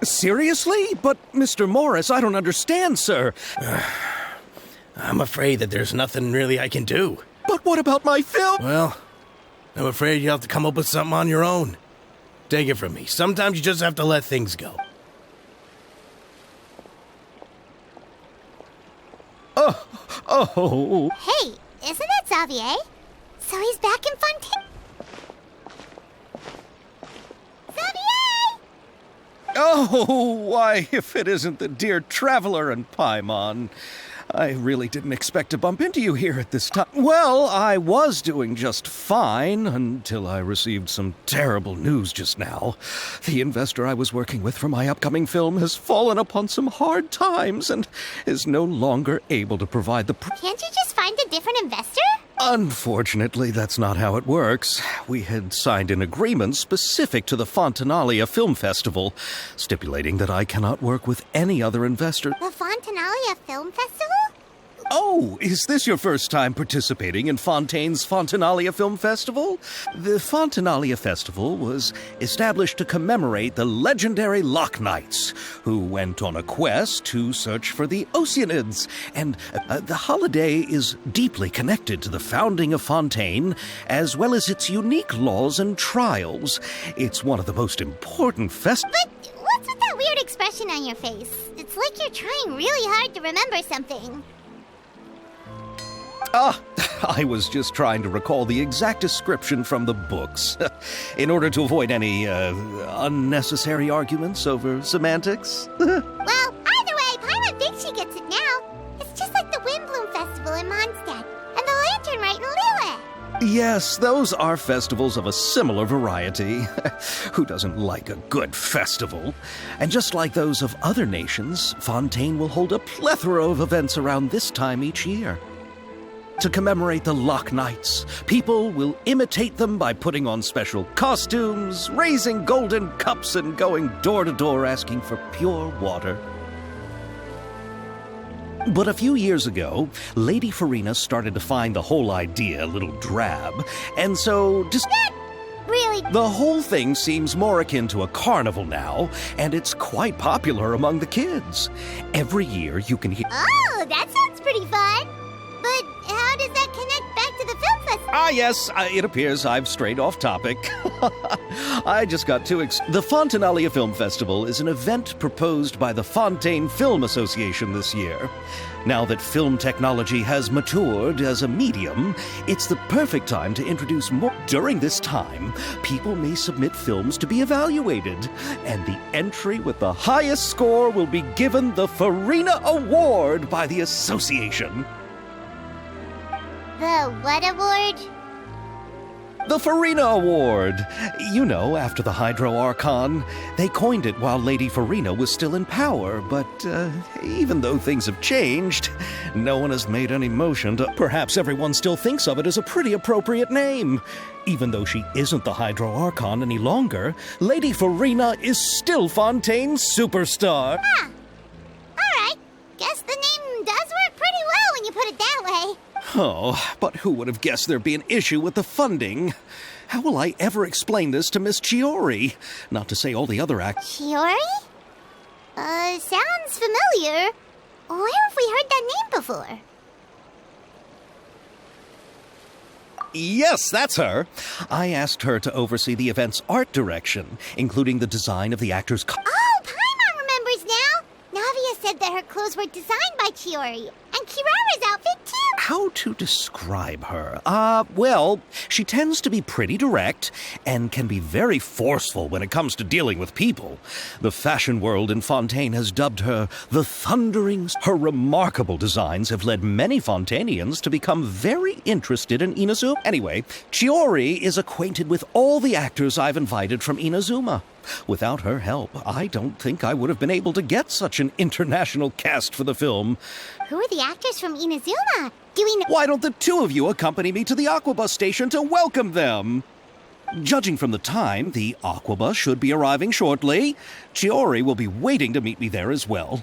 Seriously? But, Mr. Morris, I don't understand, sir. I'm afraid that there's nothing really I can do. But what about my film? Well, I'm afraid you'll have to come up with something on your own. Take it from me. Sometimes you just have to let things go. Oh. Hey, isn't it Xavier? So he's back in Fontaine. Xavier! Oh, why, if it isn't the dear Traveler and Paimon. I really didn't expect to bump into you here at this time. Well, I was doing just fine until I received some terrible news just now. The investor I was working with for my upcoming film has fallen upon some hard times and is no longer able to provide the... Can't you just find a different investor? Unfortunately, that's not how it works. We had signed an agreement specific to the Fontanalia Film Festival, stipulating that I cannot work with any other investor. The Fontanalia Film Festival? Oh, is this your first time participating in Fontaine's Fontanalia Film Festival? The Fontanalia Festival was established to commemorate the legendary Loch Knights, who went on a quest to search for the Oceanids. And the holiday is deeply connected to the founding of Fontaine, as well as its unique laws and trials. It's one of the most important festivals. But what's with that weird expression on your face? It's like you're trying really hard to remember something. I was just trying to recall the exact description from the books, in order to avoid any unnecessary arguments over semantics. Well, either way, Paimon thinks she gets it now. It's just like the Windbloom Festival in Mondstadt, and the Lantern Rite in Lille. Yes, those are festivals of a similar variety. Who doesn't like a good festival? And just like those of other nations, Fontaine will hold a plethora of events around this time each year. To commemorate the Loch Knights, people will imitate them by putting on special costumes, raising golden cups, and going door to door asking for pure water. But a few years ago, Lady Farina started to find the whole idea a little drab, and so Really? the whole thing seems more akin to a carnival now, and it's quite popular among the kids. Every year you can hear... Oh, that sounds pretty fun. But how does that connect back to the film festival? Ah, yes, it appears I've strayed off topic. I just got too The Fontanalia Film Festival is an event proposed by the Fontaine Film Association this year. Now that film technology has matured as a medium, it's the perfect time to introduce more. During this time, people may submit films to be evaluated, and the entry with the highest score will be given the Farina Award by the association. The what award? The Farina Award. You know, after the Hydro Archon. They coined it while Lady Farina was still in power, but even though things have changed, no one has made any motion to... Perhaps everyone still thinks of it as a pretty appropriate name. Even though she isn't the Hydro Archon any longer, Lady Farina is still Fontaine's superstar. Huh. All right. Guess the name does work pretty well when you put it that way. Oh, but who would have guessed there'd be an issue with the funding? How will I ever explain this to Miss Chiori? Not to say all the other Chiori? Sounds familiar. Where have we heard that name before? Yes, that's her. I asked her to oversee the event's art direction, including the design of the actors' Oh, Paimon remembers now! Navia said that her clothes were designed by Chiori, and Kirara's outfit too! How to describe her? Well, she tends to be pretty direct and can be very forceful when it comes to dealing with people. The fashion world in Fontaine has dubbed her the Thunderings. Her remarkable designs have led many Fontainians to become very interested in Inazuma. Anyway, Chiori is acquainted with all the actors I've invited from Inazuma. Without her help, I don't think I would have been able to get such an international cast for the film. Who are the actors from Inazuma? Do we know? Why don't the two of you accompany me to the Aquabus station to welcome them? Judging from the time, the Aquabus should be arriving shortly. Chiori will be waiting to meet me there as well.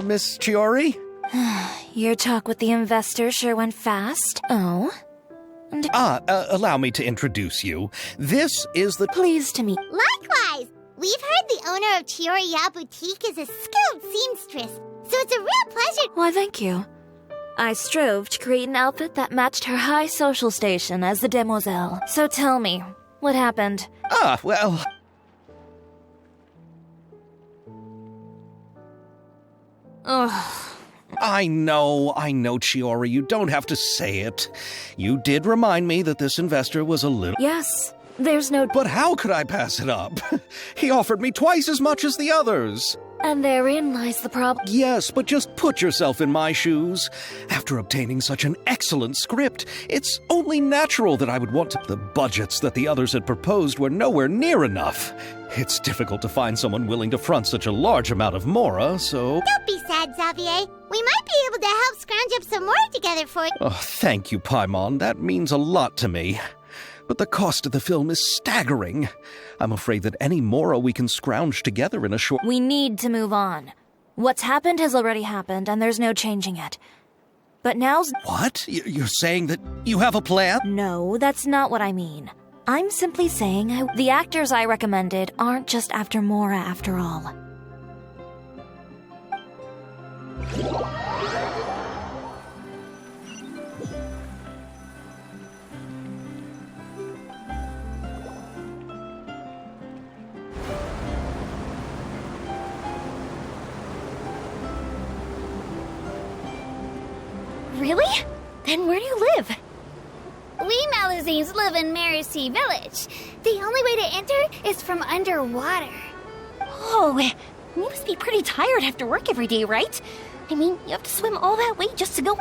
Miss Chiori? Your talk with the investor sure went fast. Oh? Allow me to introduce you. This is the... Pleased to meet... Likewise! We've heard the owner of Chioriya Boutique is a skilled seamstress, so it's a real pleasure. Why, thank you. I strove to create an outfit that matched her high social station as the demoiselle. So tell me, what happened? Well... Ugh. I know, Chiori, you don't have to say it. You did remind me that this investor was a little... Yes, there's no... But how could I pass it up? He offered me twice as much as the others. And therein lies the problem. Yes, but just put yourself in my shoes. After obtaining such an excellent script, it's only natural that I would want to... The budgets that the others had proposed were nowhere near enough. It's difficult to find someone willing to front such a large amount of mora, so... Don't be sad, Xavier. We might be able to help scrounge up some more together for you. Oh, thank you, Paimon. That means a lot to me. But the cost of the film is staggering. I'm afraid that any mora we can scrounge together in a short... We need to move on. What's happened has already happened, and there's no changing it. But now's... What? You're saying that you have a plan? No, that's not what I mean. I'm simply saying the actors I recommended aren't just after mora after all. Really? Then where do you live? We Malazines live in Mercy Village. The only way to enter is from underwater. Oh, you must be pretty tired after work every day, right? I mean, you have to swim all that way just to go...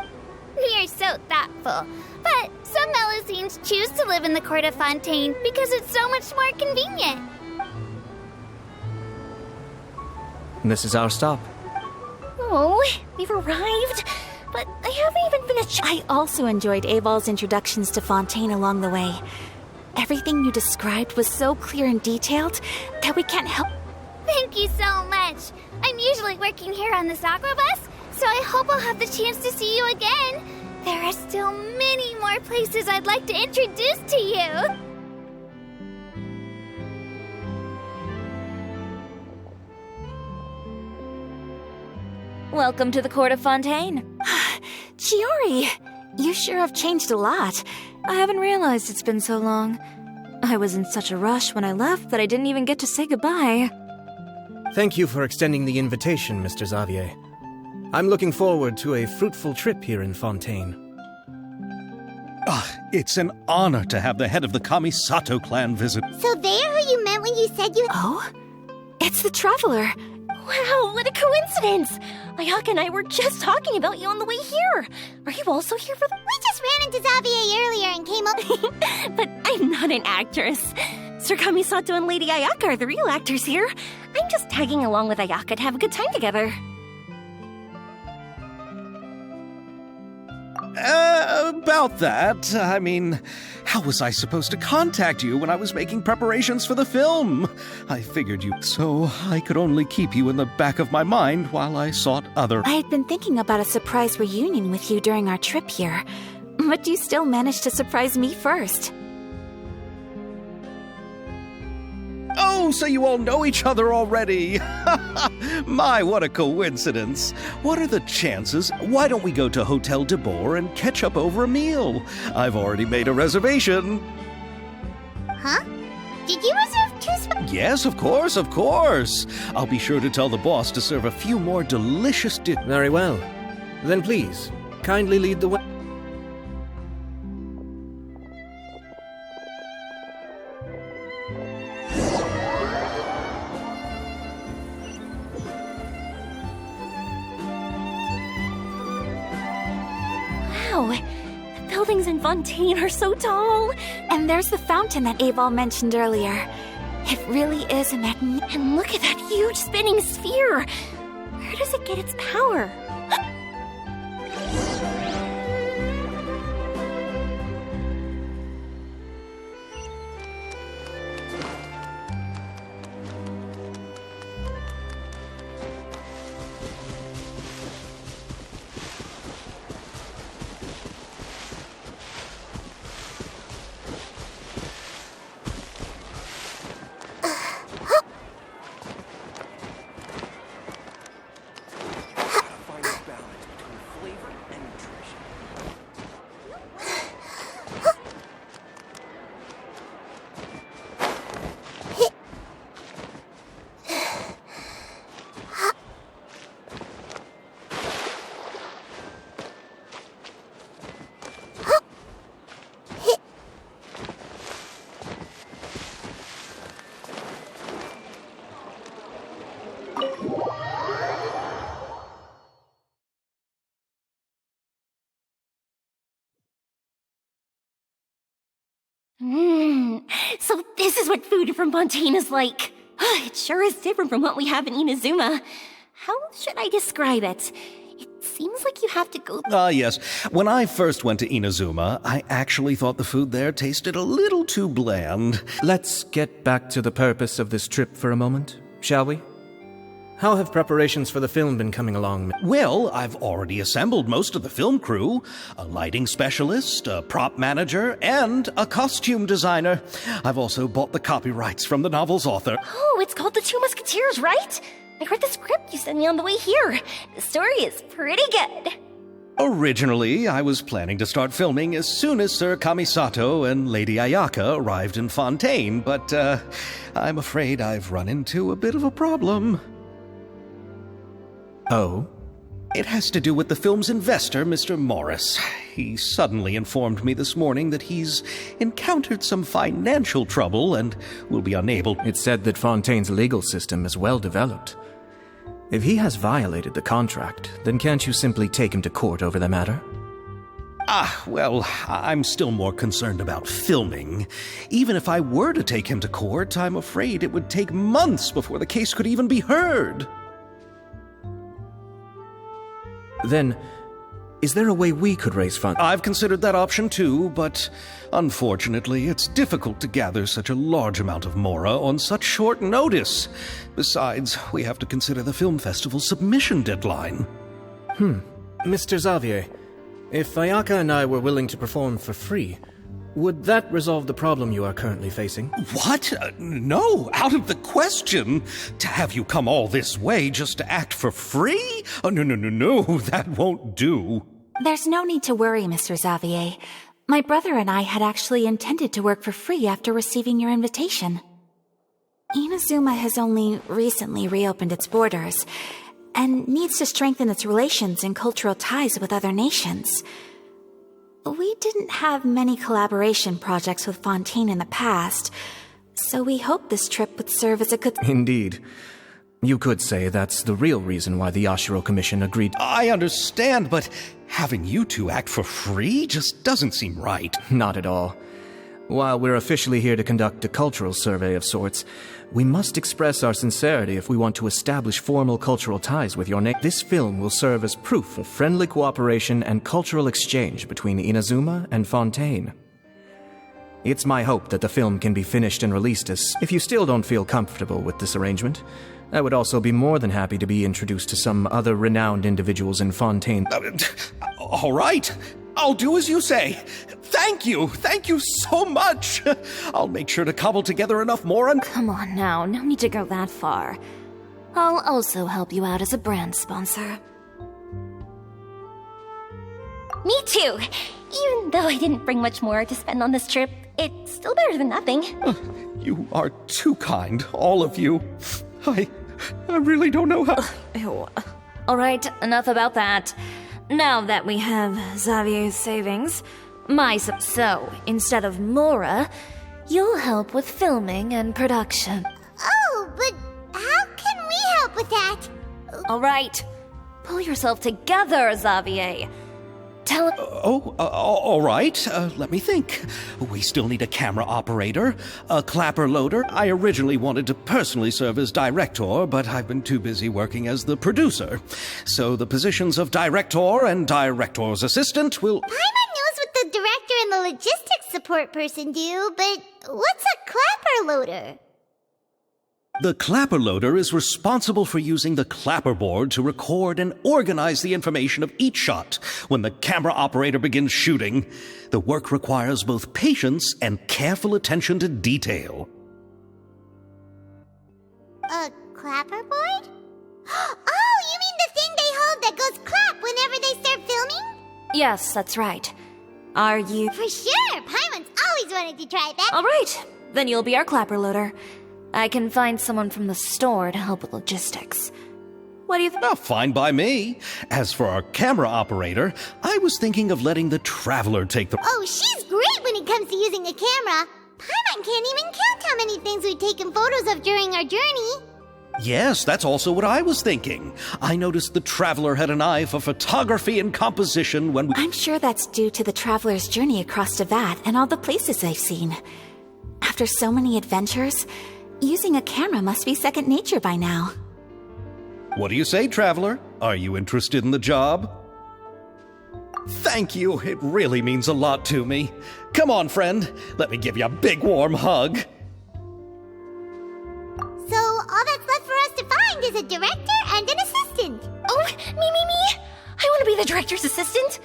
We are so thoughtful. But some Malazines choose to live in the Court of Fontaine because it's so much more convenient. This is our stop. Oh, we've arrived. But I haven't even finished... I also enjoyed Aval's introductions to Fontaine along the way. Everything you described was so clear and detailed that we can't help... Thank you so much. I'm usually working here on this aqua bus, so I hope I'll have the chance to see you again. There are still many more places I'd like to introduce to you. Welcome to the Court of Fontaine. Chiori, you sure have changed a lot. I haven't realized it's been so long. I was in such a rush when I left that I didn't even get to say goodbye. Thank you for extending the invitation, Mr. Xavier. I'm looking forward to a fruitful trip here in Fontaine. It's an honor to have the head of the Kamisato clan visit. So they're who you meant when you said you... Oh? It's the Traveler. Wow, what a coincidence! Ayaka and I were just talking about you on the way here. Are you also here for the... We just ran into Xavier earlier and came up... But I'm not an actress. Sir Kamisato and Lady Ayaka are the real actors here. I'm just tagging along with Ayaka to have a good time together. About that, I mean, how was I supposed to contact you when I was making preparations for the film? I figured you... So I could only keep you in the back of my mind while I sought other... I had been thinking about a surprise reunion with you during our trip here. But you still managed to surprise me first. Oh, so you all know each other already. My, what a coincidence. What are the chances? Why don't we go to Hotel de Boer and catch up over a meal? I've already made a reservation. Huh? Did you reserve 2 spots? Yes, of course, of course. I'll be sure to tell the boss to serve a few more delicious Very well. Then please, kindly lead the way. Wow, the buildings in Fontaine are so tall. And there's the fountain that Aval mentioned earlier. It really is a magnet. And look at that huge spinning sphere. Where does it get its power? what food from Fontaine is like. It sure is different from what we have in Inazuma. How should I describe it? It seems like you have to go... Yes. When I first went to Inazuma, I actually thought the food there tasted a little too bland. Let's get back to the purpose of this trip for a moment, shall we? How have preparations for the film been coming along? Well, I've already assembled most of the film crew. A lighting specialist, a prop manager, and a costume designer. I've also bought the copyrights from the novel's author. Oh, it's called The Two Musketeers, right? I read the script you sent me on the way here. The story is pretty good. Originally, I was planning to start filming as soon as Sir Kamisato and Lady Ayaka arrived in Fontaine, but I'm afraid I've run into a bit of a problem. Oh? It has to do with the film's investor, Mr. Morris. He suddenly informed me this morning that he's encountered some financial trouble and will be unable... It's said that Fontaine's legal system is well developed. If he has violated the contract, then can't you simply take him to court over the matter? Well, I'm still more concerned about filming. Even if I were to take him to court, I'm afraid it would take months before the case could even be heard. Then, is there a way we could raise funds? I've considered that option too, but unfortunately, it's difficult to gather such a large amount of mora on such short notice. Besides, we have to consider the film festival's submission deadline. Mr. Xavier, if Ayaka and I were willing to perform for free, would that resolve the problem you are currently facing? What? No, out of the question. To have you come all this way just to act for free? Oh, no, that won't do. There's no need to worry, Mr. Xavier. My brother and I had actually intended to work for free after receiving your invitation. Inazuma has only recently reopened its borders, and needs to strengthen its relations and cultural ties with other nations. We didn't have many collaboration projects with Fontaine in the past, so we hoped this trip would serve as a good... Indeed. You could say that's the real reason why the Yashiro Commission agreed... I understand, but having you two act for free just doesn't seem right. Not at all. While we're officially here to conduct a cultural survey of sorts, we must express our sincerity if we want to establish formal cultural ties with your nation. This film will serve as proof of friendly cooperation and cultural exchange between Inazuma and Fontaine. It's my hope that the film can be finished and released as... If you still don't feel comfortable with this arrangement, I would also be more than happy to be introduced to some other renowned individuals in Fontaine. All right. I'll do as you say. Thank you so much. I'll make sure to cobble together enough more and... Come on now, no need to go that far. I'll also help you out as a brand sponsor. Me too! Even though I didn't bring much more to spend on this trip, it's still better than nothing. You are too kind, all of you. I really don't know how... Ew. Alright, enough about that. Now that we have Xavier's savings, so instead of Mora, you'll help with filming and production. Oh, but how can we help with that? Alright, pull yourself together, Xavier. Tell him... all right. Let me think. We still need a camera operator, a clapper loader. I originally wanted to personally serve as director, but I've been too busy working as the producer. So the positions of director and director's assistant will... Paimon knows what the director and the logistics support person do, but what's a clapper loader? The clapper loader is responsible for using the clapper board to record and organize the information of each shot when the camera operator begins shooting. The work requires both patience and careful attention to detail. A clapper board? Oh, you mean the thing they hold that goes clap whenever they start filming? Yes, that's right. Are you... For sure! Paimon's always wanted to try that. Alright, then you'll be our clapper loader. I can find someone from the store to help with logistics. What do you think? Fine by me. As for our camera operator, I was thinking of letting the Traveler take the... Oh, she's great when it comes to using a camera. Paimon can't even count how many things we've taken photos of during our journey. Yes, that's also what I was thinking. I noticed the Traveler had an eye for photography and composition when we... I'm sure that's due to the traveler's journey across Teyvat and all the places they've seen. After so many adventures, using a camera must be second nature by now. What do you say, traveler? Are you interested in the job? Thank you. It really means a lot to me. Come on, friend. Let me give you a big warm hug. So all that's left for us to find is a director and an assistant. Oh, me! I want to be the director's assistant.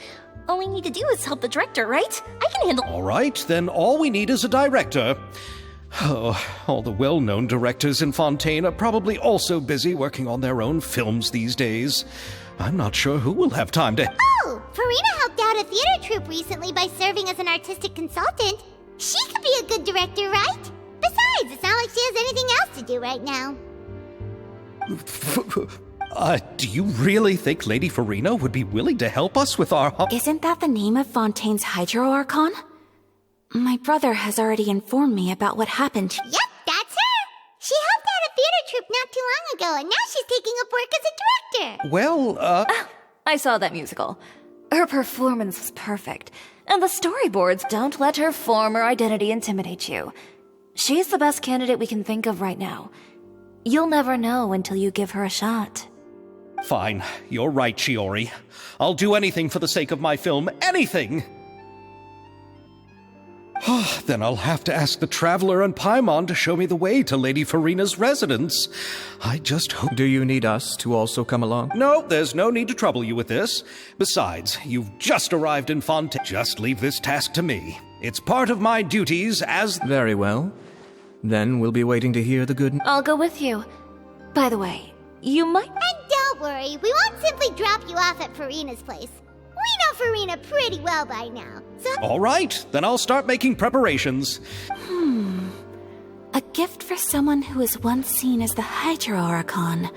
All we need to do is help the director, right? I can handle... All right, then all we need is a director. Oh, all the well-known directors in Fontaine are probably also busy working on their own films these days. I'm not sure who will have time to... Oh, Farina helped out a theater troupe recently by serving as an artistic consultant. She could be a good director, right? Besides, it's not like she has anything else to do right now. Do you really think Lady Farina would be willing to help us with our... Isn't that the name of Fontaine's Hydro Archon? My brother has already informed me about what happened. Yep, that's her. She helped out a theater troupe not too long ago, and now she's taking up work as a director. Well, I saw that musical. Her performance was perfect, and the storyboards don't let her former identity intimidate you. She's the best candidate we can think of right now. You'll never know until you give her a shot. Fine. You're right, Shiori. I'll do anything for the sake of my film. Anything! Then I'll have to ask the Traveler and Paimon to show me the way to Lady Farina's residence. I just hope... Do you need us to also come along? No, there's no need to trouble you with this. Besides, you've just arrived in Fontaine. Just leave this task to me. It's part of my duties as... Very well. Then we'll be waiting to hear the good... I'll go with you. By the way, you might... And don't worry, we won't simply drop you off at Farina's place. We know Farina pretty well by now, so... All right, then I'll start making preparations. A gift for someone who was once seen as the Hydro Archon.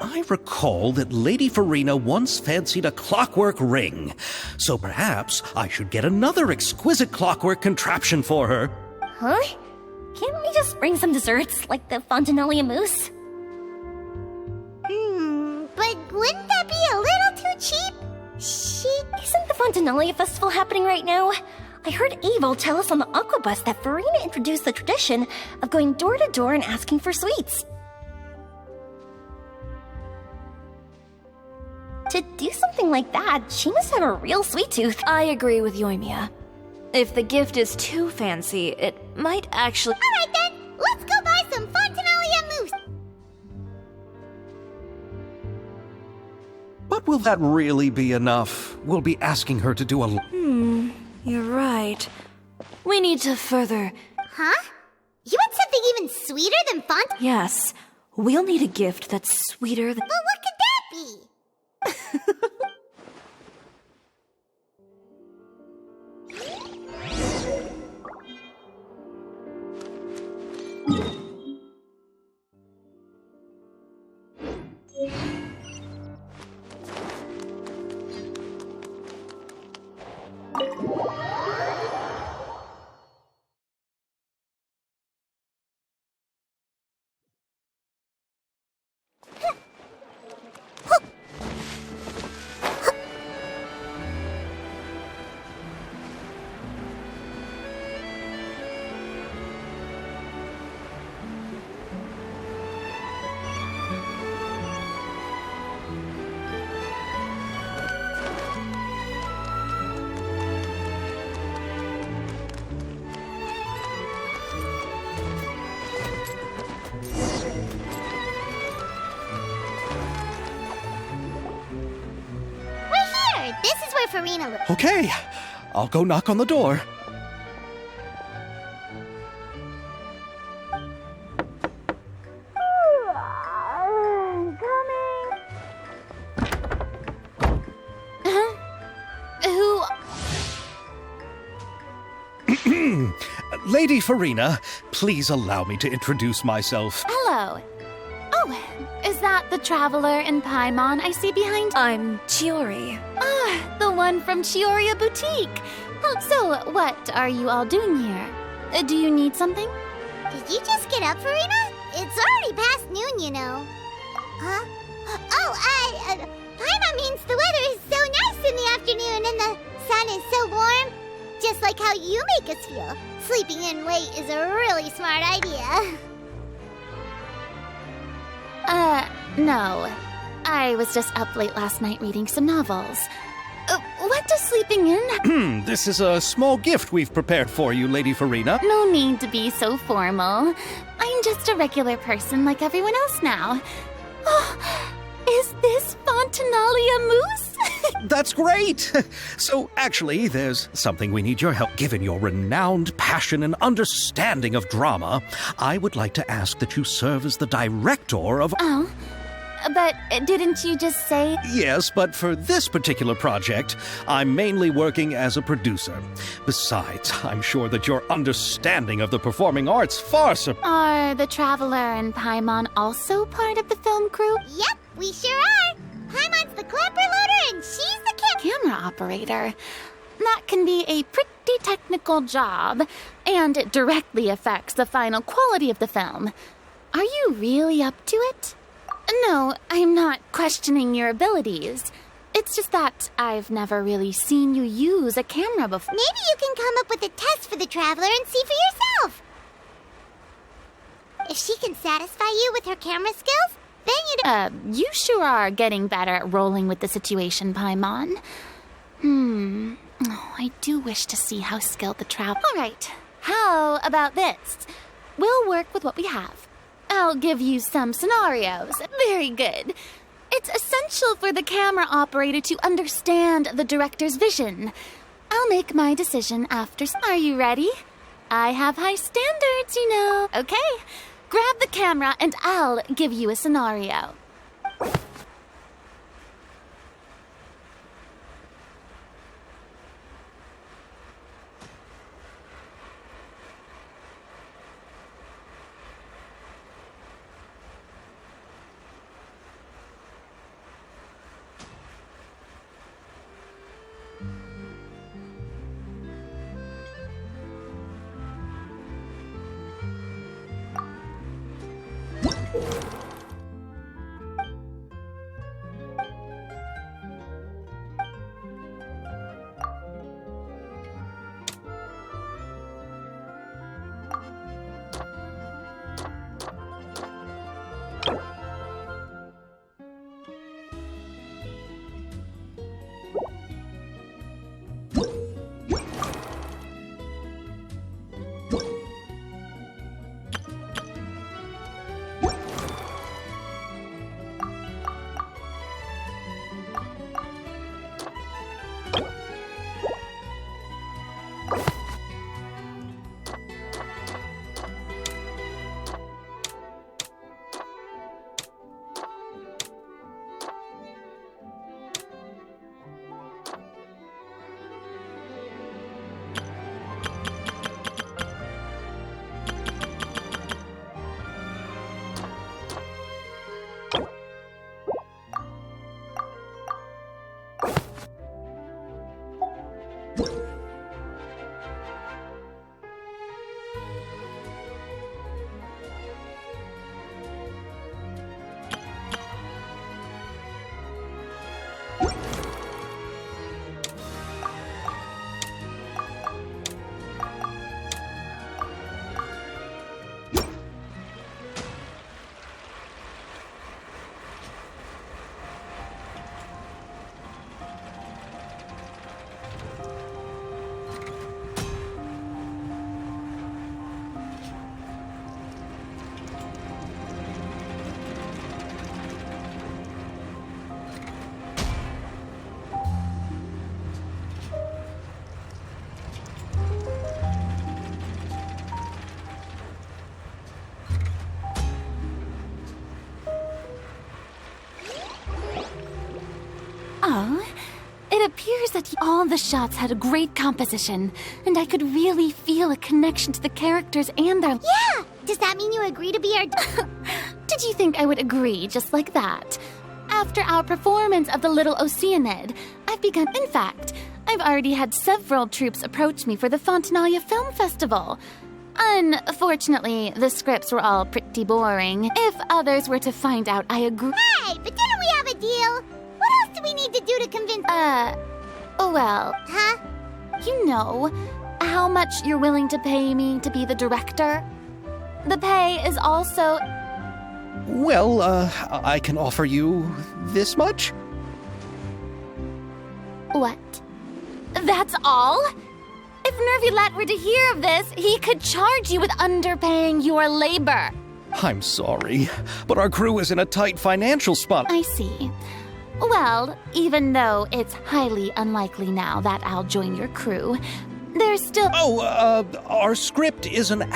I recall that Lady Farina once fancied a clockwork ring, so perhaps I should get another exquisite clockwork contraption for her. Huh? Can't we just bring some desserts, like the Fontinalia mousse? But wouldn't that be a little too cheap? Isn't the Fontinalia festival happening right now? I heard Aval tell us on the Aquabus that Farina introduced the tradition of going door to door and asking for sweets. To do something like that, she must have a real sweet tooth. I agree with Yoimiya. If the gift is too fancy, it might actually... Alright then, let's go buy some Fontinalia mousse! But will that really be enough? We'll be asking her to do a... You're right. We need to further... Huh? You want something even sweeter than Font? Yes, we'll need a gift that's sweeter than... But what could that be? This is where Farina lives. Okay, I'll go knock on the door. Lady Farina, please allow me to introduce myself. Hello. Oh, is that the Traveler and Paimon I see behind? I'm Chiori. Ah, the one from Chioria Boutique. Oh, so, what are you all doing here? Do you need something? Did you just get up, Farina? It's already past noon, you know. Huh? Paimon means the weather is so nice in the afternoon and the sun is so warm. Just like how you make us feel. Sleeping in late is a really smart idea. No. I was just up late last night reading some novels. What does sleeping in? This is a small gift we've prepared for you, Lady Farina. No need to be so formal. I'm just a regular person like everyone else now. Oh, is this Fontinalia mousse? That's great! So, actually, there's something we need your help. Given your renowned passion and understanding of drama, I would like to ask that you serve as the director of... Oh, but didn't you just say... Yes, but for this particular project, I'm mainly working as a producer. Besides, I'm sure that your understanding of the performing arts far Are the Traveler and Paimon also part of the film crew? Yep, we sure are. Paimon's the clapper loader and she's the Camera operator. That can be a pretty technical job, and it directly affects the final quality of the film. Are you really up to it? No, I'm not questioning your abilities. It's just that I've never really seen you use a camera before. Maybe you can come up with a test for the Traveler and see for yourself. If she can satisfy you with her camera skills, then you sure are getting better at rolling with the situation, Paimon. Oh, I do wish to see how skilled the Traveler... All right, how about this? We'll work with what we have. I'll give you some scenarios. Very good. It's essential for the camera operator to understand the director's vision. I'll make my decision after... Are you ready? I have high standards, you know. Okay, grab the camera and I'll give you a scenario. Oh, it appears that all the shots had a great composition, and I could really feel a connection to the characters and their... Yeah! Does that mean you agree to be our... Did you think I would agree just like that? After our performance of the Little Oceanid, I've begun... In fact, I've already had several troops approach me for the Fontinalia Film Festival. Unfortunately, the scripts were all pretty boring. If others were to find out I agree... Hey, but didn't we have a deal? What else do we need to do to convince... Well... Huh? You know, how much you're willing to pay me to be the director? The pay is also... Well, I can offer you this much? What? That's all? If Nervilat were to hear of this, he could charge you with underpaying your labor. I'm sorry, but our crew is in a tight financial spot. I see. Well, even though it's highly unlikely now that I'll join your crew, there's still... Our script is an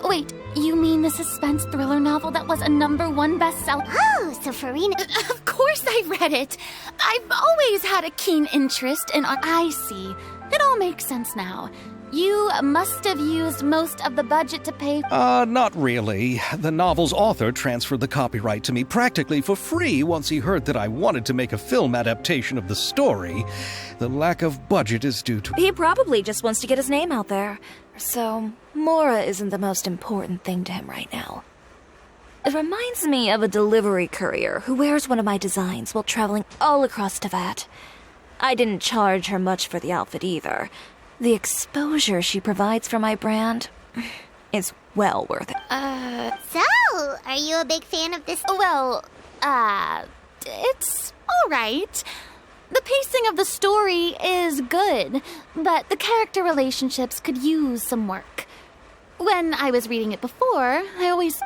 Wait, you mean the suspense thriller novel that was a #1 bestseller? Oh, so Farina... Of course I read it. I've always had a keen interest in... I see. It all makes sense now. You must have used most of the budget to pay... Not really. The novel's author transferred the copyright to me practically for free once he heard that I wanted to make a film adaptation of the story. The lack of budget is due to... He probably just wants to get his name out there. So, Mora isn't the most important thing to him right now. It reminds me of a delivery courier who wears one of my designs while traveling all across Teyvat. I didn't charge her much for the outfit either. The exposure she provides for my brand is well worth it. So, are you a big fan of this? Well, it's all right. The pacing of the story is good, but the character relationships could use some work. When I was reading it before, I always...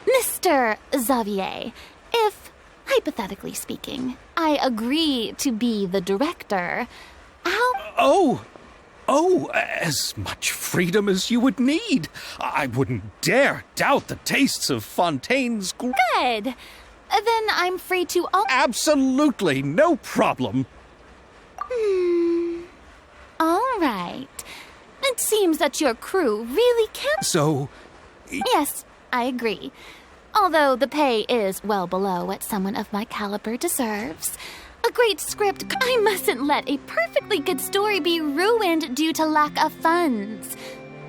Mr. Xavier, if, hypothetically speaking, I agree to be the director, how... Oh, as much freedom as you would need. I wouldn't dare doubt the tastes of Fontaine's... Good. Then I'm free to... Absolutely, no problem. All right. It seems that your crew really can't... So... Yes, I agree. Although the pay is well below what someone of my caliber deserves. A great script... I mustn't let a perfectly good story be ruined due to lack of funds.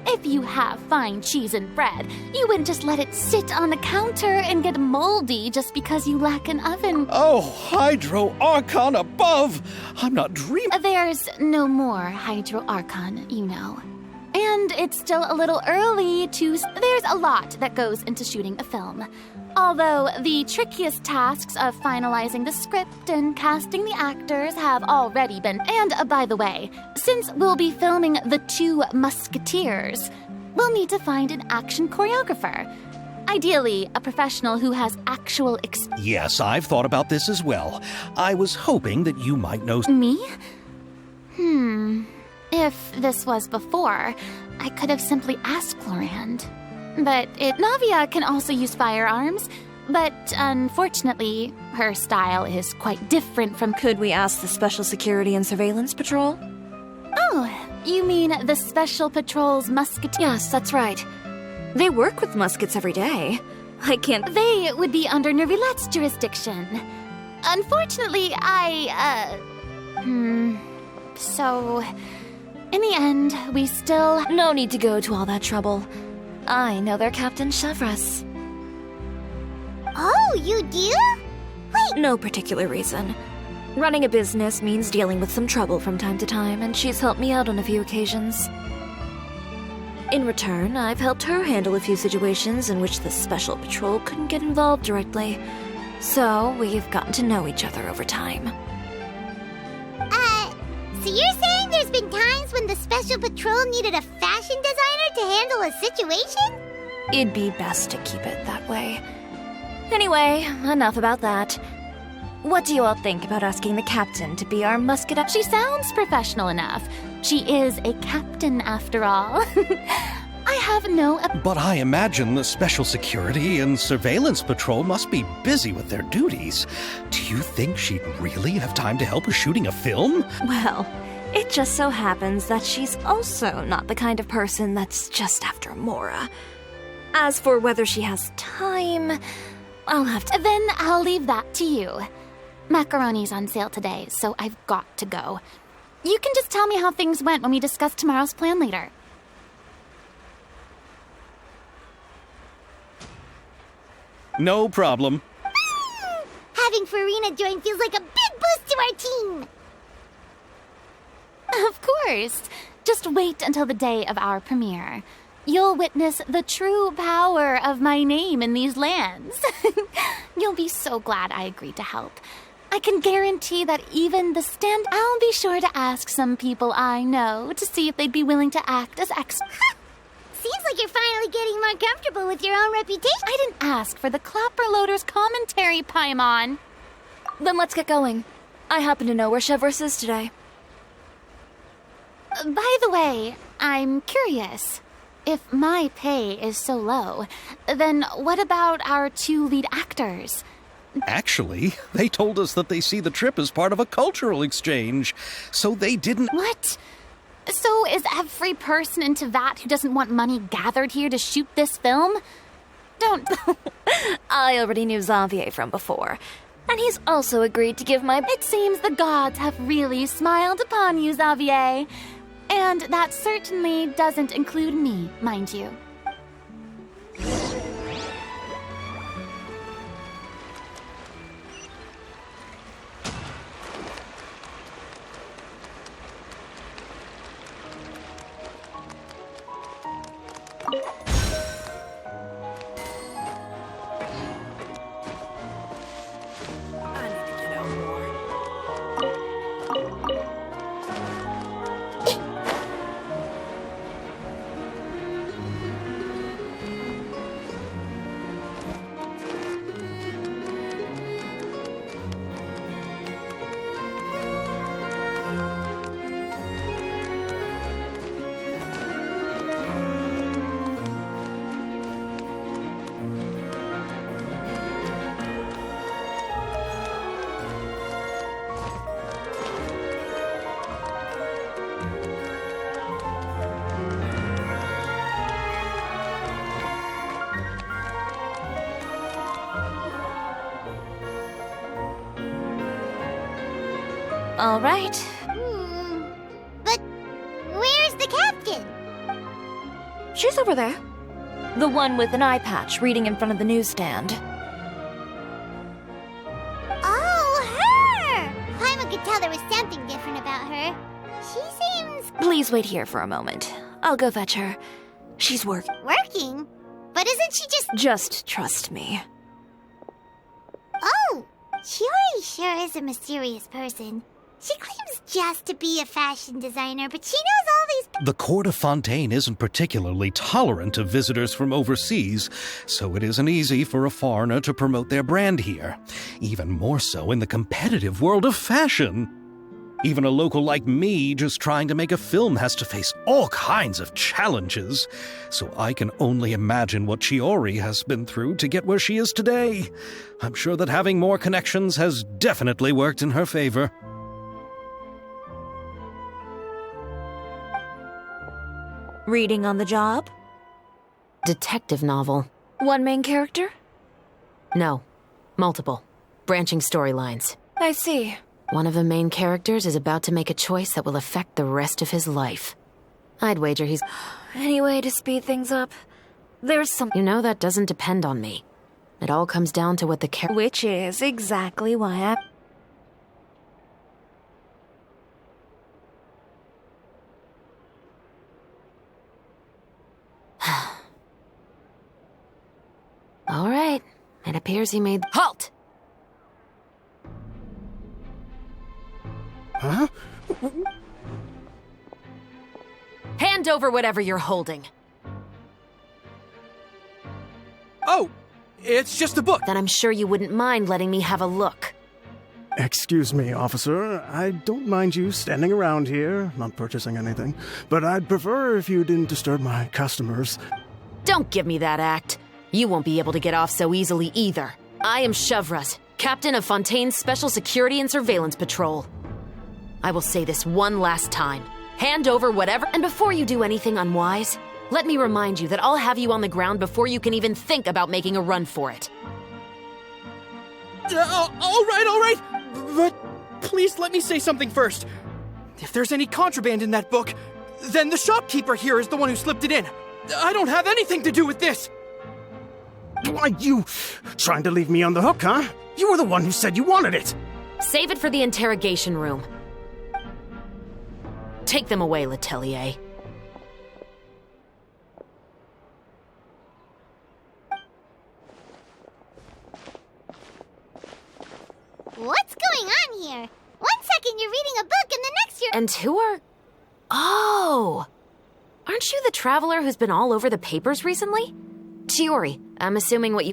If you have fine cheese and bread, you wouldn't just let it sit on the counter and get moldy just because you lack an oven. Oh, Hydro Archon above! I'm not dreaming... There's no more Hydro Archon, you know. And it's still a little early to... There's a lot that goes into shooting a film. Although the trickiest tasks of finalizing the script and casting the actors have already been... And, by the way, since we'll be filming The Two Musketeers, we'll need to find an action choreographer. Ideally, a professional who has actual experience. Yes, I've thought about this as well. I was hoping that you might know... Me? If this was before, I could have simply asked Florand. But Navia can also use firearms, but unfortunately, her style is quite different from... Could we ask the Special Security and Surveillance Patrol? Oh, you mean the Special Patrol's musketeers? Yes, that's right. They work with muskets every day. I can't... They would be under Nervilat's jurisdiction. Unfortunately, So, in the end, we still... No need to go to all that trouble. I know their Captain Chevres. Oh, you do? Wait. No particular reason. Running a business means dealing with some trouble from time to time, and she's helped me out on a few occasions. In return, I've helped her handle a few situations in which the Special Patrol couldn't get involved directly. So, we've gotten to know each other over time. So you're saying there's been times when the Special Patrol needed a fashion designer to handle a situation? It'd be best to keep it that way. Anyway, enough about that. What do you all think about asking the captain to be our musket? She sounds professional enough. She is a captain, after all. I have no... But I imagine the Special Security and Surveillance Patrol must be busy with their duties. Do you think she'd really have time to help with shooting a film? Well, it just so happens that she's also not the kind of person that's just after Mora. As for whether she has time, I'll have to... Then I'll leave that to you. Macaroni's on sale today, so I've got to go. You can just tell me how things went when we discuss tomorrow's plan later. No problem. Having Farina join feels like a big boost to our team. Of course. Just wait until the day of our premiere. You'll witness the true power of my name in these lands. You'll be so glad I agreed to help. I can guarantee that even the stand... I'll be sure to ask some people I know to see if they'd be willing to act as extra. Seems like you're finally getting more comfortable with your own reputation. I didn't ask for the Clapperloader's commentary, Paimon. Then let's get going. I happen to know where Chevrolet is today. By the way, I'm curious. If my pay is so low, then what about our 2 lead actors? Actually, they told us that they see the trip as part of a cultural exchange, so they didn't... What? So is every person in Teyvat who doesn't want money gathered here to shoot this film? Don't... I already knew Xavier from before, and he's also agreed to give my... It seems the gods have really smiled upon you, Xavier. And that certainly doesn't include me, mind you. All right. But where's the captain? She's over there. The one with an eye patch reading in front of the newsstand. Oh, her! Paimon could tell there was something different about her. She seems... Please wait here for a moment. I'll go fetch her. She's working. working. But isn't she just... Just trust me. Oh! Shiori sure is a mysterious person. She claims just to be a fashion designer, but she knows all these... The court of Fontaine isn't particularly tolerant of visitors from overseas, so it isn't easy for a foreigner to promote their brand here. Even more so in the competitive world of fashion. Even a local like me just trying to make a film has to face all kinds of challenges. So I can only imagine what Shiori has been through to get where she is today. I'm sure that having more connections has definitely worked in her favor. Reading on the job? Detective novel. One main character? No. Multiple. Branching storylines. I see. One of the main characters is about to make a choice that will affect the rest of his life. I'd wager he's... Any way to speed things up? There's some... You know that doesn't depend on me. It all comes down to what the character... Which is exactly why All right. It appears he made... Halt! Huh? Hand over whatever you're holding. Oh, it's just a book. Then I'm sure you wouldn't mind letting me have a look. Excuse me, officer. I don't mind you standing around here, not purchasing anything, but I'd prefer if you didn't disturb my customers. Don't give me that act. You won't be able to get off so easily either. I am Chevrolet, captain of Fontaine's Special Security and Surveillance Patrol. I will say this one last time. Hand over whatever... And before you do anything unwise, let me remind you that I'll have you on the ground before you can even think about making a run for it. All right. But please let me say something first. If there's any contraband in that book, then the shopkeeper here is the one who slipped it in. I don't have anything to do with this. Why, you trying to leave me on the hook, huh? You were the one who said you wanted it. Save it for the interrogation room. Take them away, Letelier. What's going on here? 1 second you're reading a book and the next you're... And who are... Oh! Aren't you the traveler who's been all over the papers recently? Chiori, I'm assuming what you...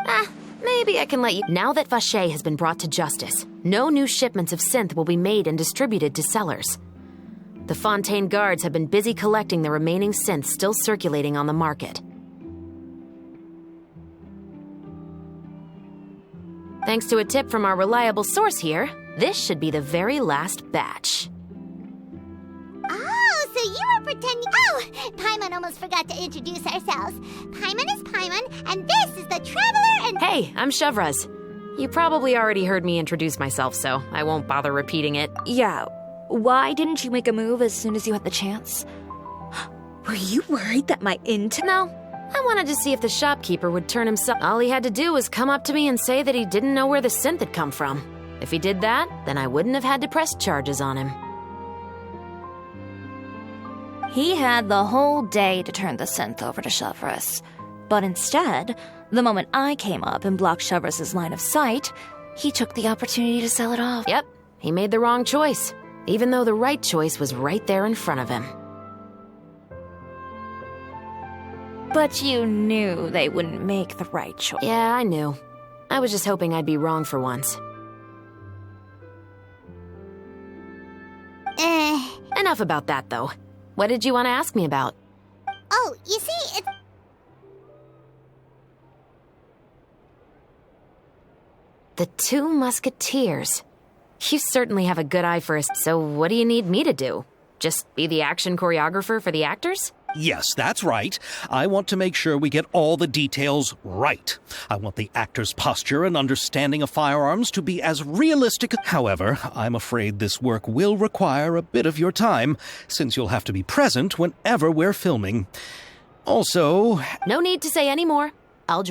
maybe I can let you... Now that Vache has been brought to justice, no new shipments of synth will be made and distributed to sellers. The Fontaine guards have been busy collecting the remaining synths still circulating on the market. Thanks to a tip from our reliable source here, this should be the very last batch. Oh, so you were pretending... Oh, Paimon almost forgot to introduce ourselves. Paimon is Paimon, and this is the Traveler and... Hey, I'm Chevraz. You probably already heard me introduce myself, so I won't bother repeating it. Yeah, why didn't you make a move as soon as you had the chance? Were you worried that my No, I wanted to see if the shopkeeper would turn himself... All he had to do was come up to me and say that he didn't know where the synth had come from. If he did that, then I wouldn't have had to press charges on him. He had the whole day to turn the synth over to Chevraz. But instead, the moment I came up and blocked Chevraz's line of sight, he took the opportunity to sell it off. Yep, he made the wrong choice, even though the right choice was right there in front of him. But you knew they wouldn't make the right choice. Yeah, I knew. I was just hoping I'd be wrong for once. Enough about that, though. What did you want to ask me about? Oh, you see, it's... The Two Musketeers. You certainly have a good eye for us, so what do you need me to do? Just be the action choreographer for the actors? Yes, that's right. I want to make sure we get all the details right. I want the actor's posture and understanding of firearms to be as realistic. However, I'm afraid this work will require a bit of your time, since you'll have to be present whenever we're filming. Also... No need to say any more. Huh?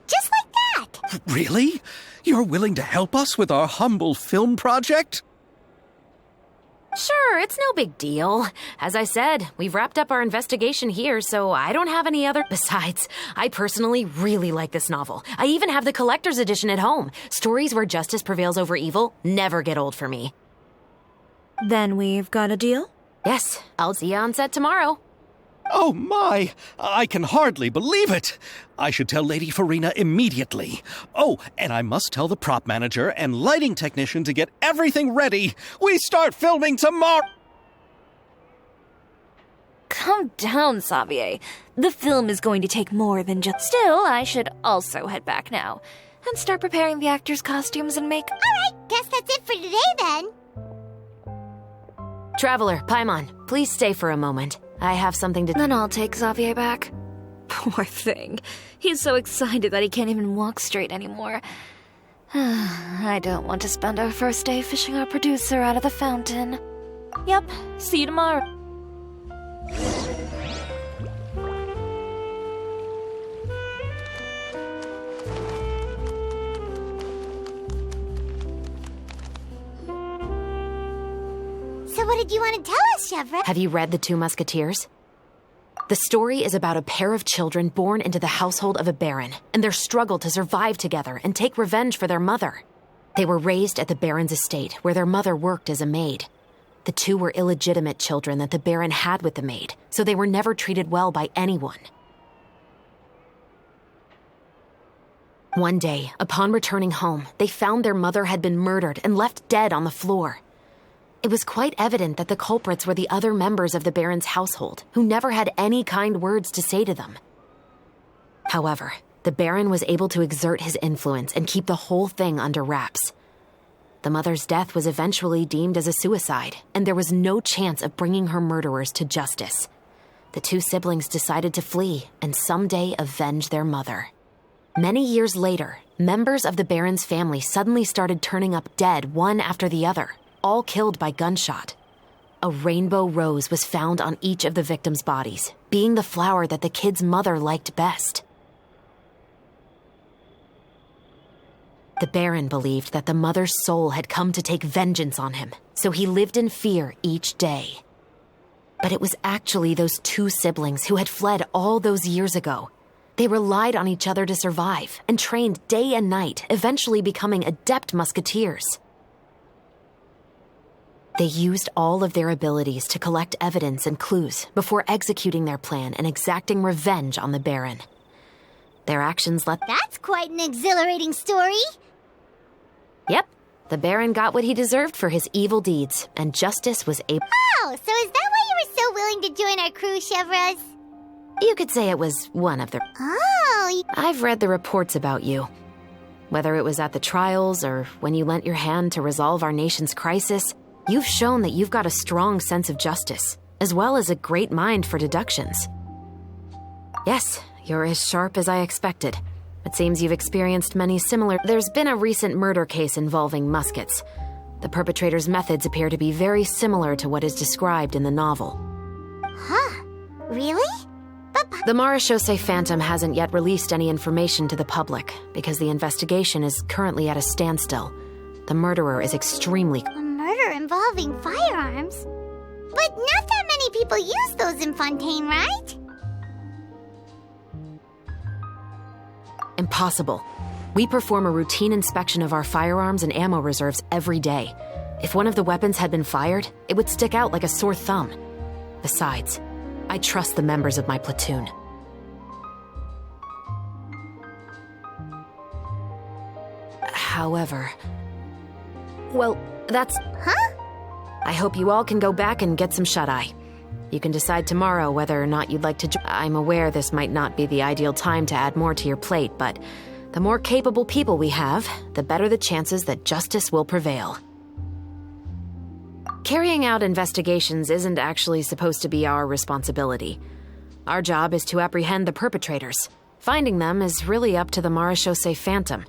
Just like that? Really? You're willing to help us with our humble film project? Sure, it's no big deal. As I said, we've wrapped up our investigation here, so I don't have any other... Besides, I personally really like this novel. I even have the collector's edition at home. Stories where justice prevails over evil never get old for me. Then we've got a deal? Yes, I'll see you on set tomorrow. Oh my! I can hardly believe it! I should tell Lady Farina immediately. Oh, and I must tell the prop manager and lighting technician to get everything ready. We start filming tomorrow! Calm down, Xavier. The film is going to take more than just... Still, I should also head back now and start preparing the actors' costumes and makeup. Alright, guess that's it for today then. Traveler, Paimon, please stay for a moment. I have something to... Then I'll take Xavier back. Poor thing. He's so excited that he can't even walk straight anymore. I don't want to spend our first day fishing our producer out of the fountain. Yep, see you tomorrow. So what did you want to tell us, Chevra? Have you read The Two Musketeers? The story is about a pair of children born into the household of a baron and their struggle to survive together and take revenge for their mother. They were raised at the baron's estate, where their mother worked as a maid. The two were illegitimate children that the baron had with the maid, so they were never treated well by anyone. One day, upon returning home, they found their mother had been murdered and left dead on the floor. It was quite evident that the culprits were the other members of the baron's household, who never had any kind words to say to them. However, the baron was able to exert his influence and keep the whole thing under wraps. The mother's death was eventually deemed as a suicide, and there was no chance of bringing her murderers to justice. The two siblings decided to flee and someday avenge their mother. Many years later, members of the baron's family suddenly started turning up dead one after the other, all killed by gunshot. A rainbow rose was found on each of the victims' bodies, being the flower that the kid's mother liked best. The Baron believed that the mother's soul had come to take vengeance on him, so he lived in fear each day. But it was actually those two siblings who had fled all those years ago. They relied on each other to survive and trained day and night, eventually becoming adept musketeers. They used all of their abilities to collect evidence and clues before executing their plan and exacting revenge on the Baron. Their actions let... That's quite an exhilarating story. Yep, the Baron got what he deserved for his evil deeds, and justice was able... Oh, so is that why you were so willing to join our crew, Chevras? You could say it was one of the... Oh, I've read the reports about you. Whether it was at the trials or when you lent your hand to resolve our nation's crisis, you've shown that you've got a strong sense of justice, as well as a great mind for deductions. Yes, you're as sharp as I expected. It seems you've experienced many similar... There's been a recent murder case involving muskets. The perpetrator's methods appear to be very similar to what is described in the novel. Huh? Really? The Marechaussee Phantom hasn't yet released any information to the public because the investigation is currently at a standstill. The murderer is extremely... A murder involving firearms? But not that many people use those in Fontaine, right? Impossible. We perform a routine inspection of our firearms and ammo reserves every day. If one of the weapons had been fired, it would stick out like a sore thumb. Besides, I trust the members of my platoon. However... Well, that's... Huh? I hope you all can go back and get some shut-eye. You can decide tomorrow whether or not you'd like to... I'm aware this might not be the ideal time to add more to your plate, but the more capable people we have, the better the chances that justice will prevail. Carrying out investigations isn't actually supposed to be our responsibility. Our job is to apprehend the perpetrators. Finding them is really up to the Marechaussee Phantom.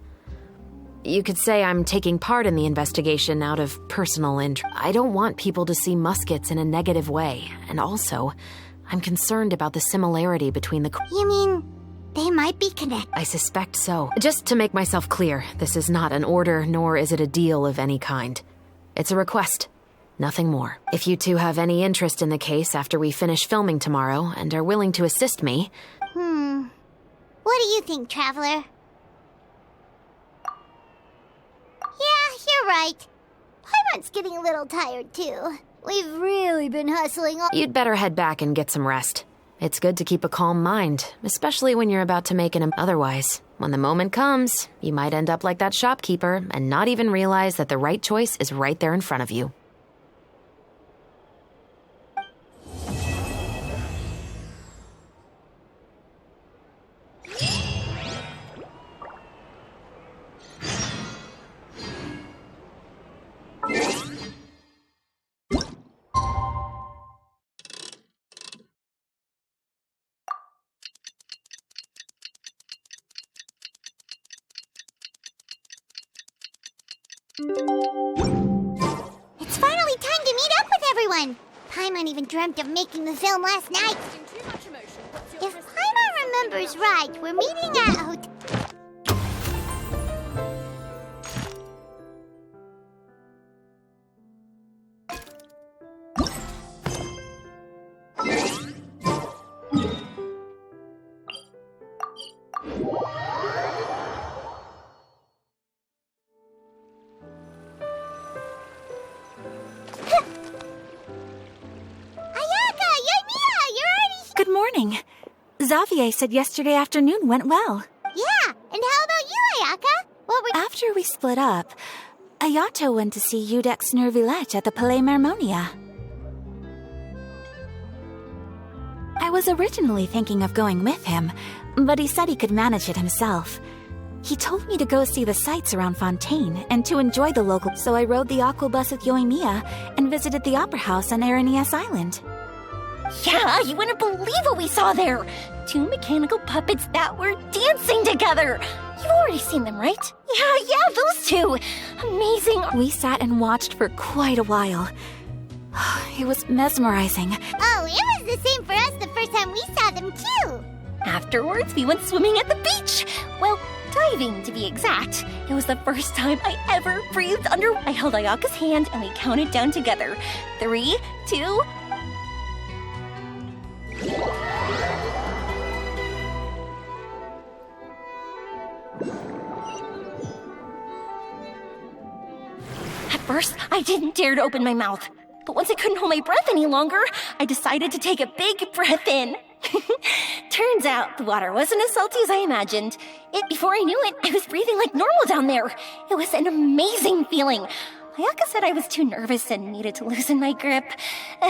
You could say I'm taking part in the investigation out of personal interest. I don't want people to see muskets in a negative way, and also, I'm concerned about the similarity between the... You mean, they might be connected? I suspect so. Just to make myself clear, this is not an order, nor is it a deal of any kind. It's a request. Nothing more. If you two have any interest in the case after we finish filming tomorrow and are willing to assist me... What do you think, Traveler? Yeah, you're right. Paimon's getting a little tired, too. We've really been hustling all... You'd better head back and get some rest. It's good to keep a calm mind, especially when you're about to make an... Otherwise, when the moment comes, you might end up like that shopkeeper and not even realize that the right choice is right there in front of you. It's finally time to meet up with everyone. Paimon even dreamt of making the film last night. If Paimon remembers right, we're meeting at a hotel. Good morning. Xavier said yesterday afternoon went well. Yeah, and how about you, Ayaka? After we split up, Ayato went to see Udex Nervillette at the Palais Mermonia. I was originally thinking of going with him, but he said he could manage it himself. He told me to go see the sights around Fontaine and to enjoy the local, so I rode the aquabus with Yoimiya and visited the opera house on Aranias Island. Yeah, you wouldn't believe what we saw there! 2 mechanical puppets that were dancing together! You've already seen them, right? Yeah, those two! Amazing! We sat and watched for quite a while. It was mesmerizing. Oh, it was the same for us the first time we saw them, too! Afterwards, we went swimming at the beach! Well, diving, to be exact. It was the first time I ever breathed under... I held Ayaka's hand and we counted down together. 3, 2... first, I didn't dare to open my mouth. But once I couldn't hold my breath any longer, I decided to take a big breath in. Turns out the water wasn't as salty as I imagined. Before I knew it, I was breathing like normal down there. It was an amazing feeling. Ayaka said I was too nervous and needed to loosen my grip.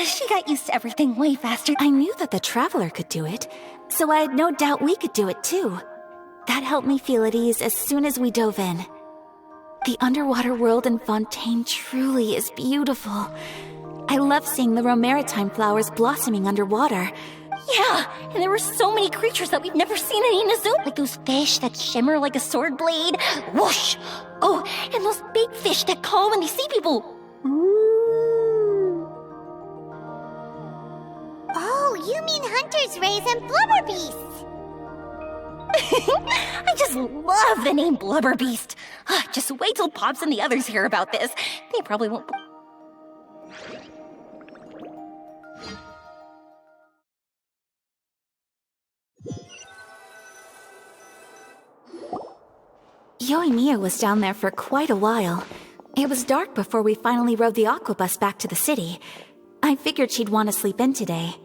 She got used to everything way faster. I knew that the Traveler could do it, so I had no doubt we could do it too. That helped me feel at ease as soon as we dove in. The underwater world in Fontaine truly is beautiful. I love seeing the romaritime flowers blossoming underwater. Yeah, and there were so many creatures that we've never seen in Inazuma. Like those fish that shimmer like a sword blade. Whoosh! Oh, and those big fish that call when they see people. Ooh. Oh, you mean Hunter's Rays and Blubber Beasts. I just love the name Blubber Beast. Just wait till Pops and the others hear about this. They probably won't. Yoimiya was down there for quite a while. It was dark before we finally rode the aquabus back to the city. I figured she'd want to sleep in today.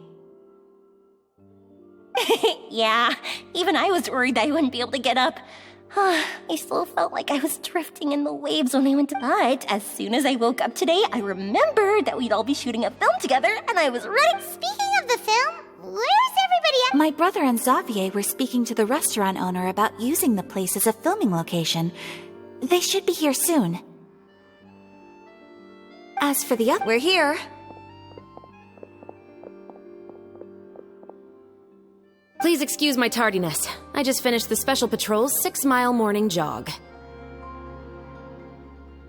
Yeah, even I was worried that I wouldn't be able to get up. I still felt like I was drifting in the waves when I went to bed. As soon as I woke up today, I remembered that we'd all be shooting a film together, and I was ready. Speaking of the film, where's everybody at? My brother and Xavier were speaking to the restaurant owner about using the place as a filming location. They should be here soon. As for the other, we're here. Please excuse my tardiness. I just finished the Special Patrol's 6-mile morning jog.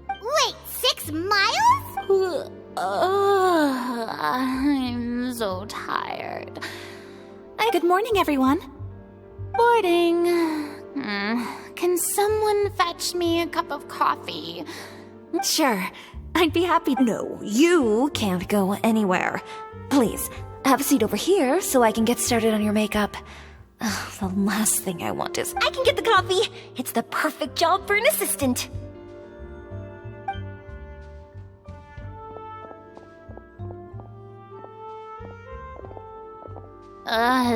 Wait, 6 miles? I'm so tired. Good morning, everyone. Morning. Can someone fetch me a cup of coffee? Sure, I'd be happy. No, you can't go anywhere. Please, have a seat over here so I can get started on your makeup. The last thing I want is... I can get the coffee. It's the perfect job for an assistant.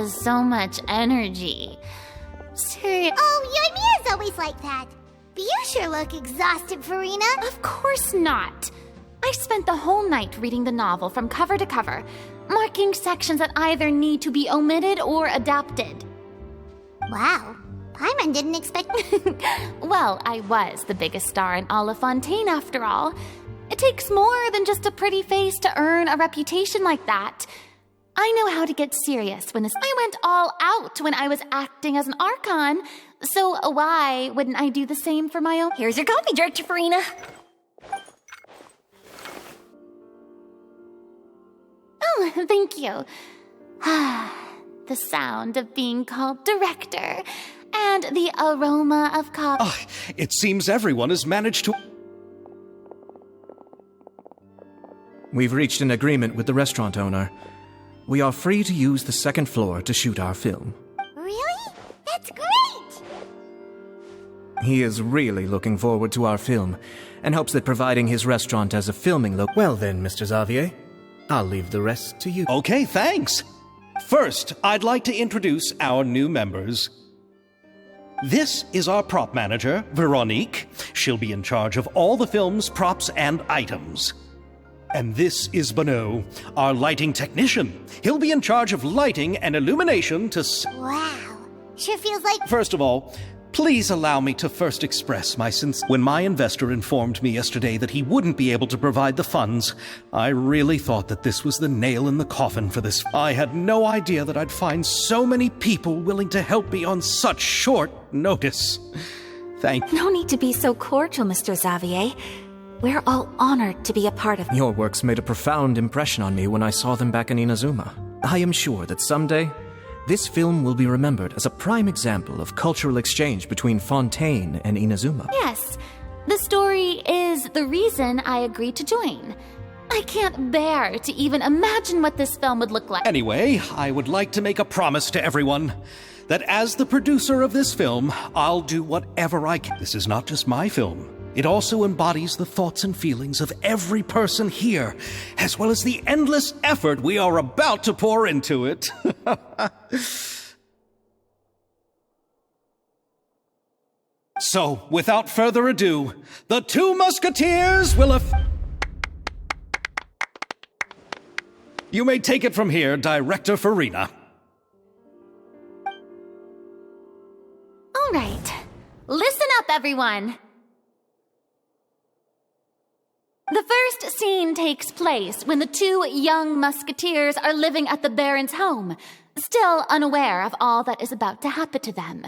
So much energy. Seriously. Oh, Yoimiya's always like that. But you sure look exhausted, Farina. Of course not. I spent the whole night reading the novel from cover to cover, marking sections that either need to be omitted or adapted. Wow, Paimon didn't expect... Well, I was the biggest star in all of Fontaine after all. It takes more than just a pretty face to earn a reputation like that. I know how to get serious when I went all out when I was acting as an Archon, so why wouldn't I do the same for my own? Here's your coffee, Director Farina. Oh, thank you. The sound of being called director, and the aroma of coffee. It seems everyone has managed to... We've reached an agreement with the restaurant owner. We are free to use the second floor to shoot our film. Really? That's great! He is really looking forward to our film, and hopes that providing his restaurant as a filming Well then, Mr. Xavier, I'll leave the rest to you. Okay, thanks. First, I'd like to introduce our new members. This is our prop manager, Veronique. She'll be in charge of all the film's props and items. And this is Bonneau, our lighting technician. He'll be in charge of lighting and illumination to... Wow, sure feels like... First of all, please allow me to first express my When my investor informed me yesterday that he wouldn't be able to provide the funds, I really thought that this was the nail in the coffin for this. I had no idea that I'd find so many people willing to help me on such short notice. Thank you. No need to be so cordial, Mr. Xavier. We're all honored to be a part of... Your works made a profound impression on me when I saw them back in Inazuma. I am sure that someday, this film will be remembered as a prime example of cultural exchange between Fontaine and Inazuma. Yes, the story is the reason I agreed to join. I can't bear to even imagine what this film would look like. Anyway, I would like to make a promise to everyone that as the producer of this film, I'll do whatever I can. This is not just my film. It also embodies the thoughts and feelings of every person here, as well as the endless effort we are about to pour into it. So, without further ado, the two musketeers will You may take it from here, Director Farina. All right. Listen up, everyone. The first scene takes place when the two young musketeers are living at the Baron's home, still unaware of all that is about to happen to them.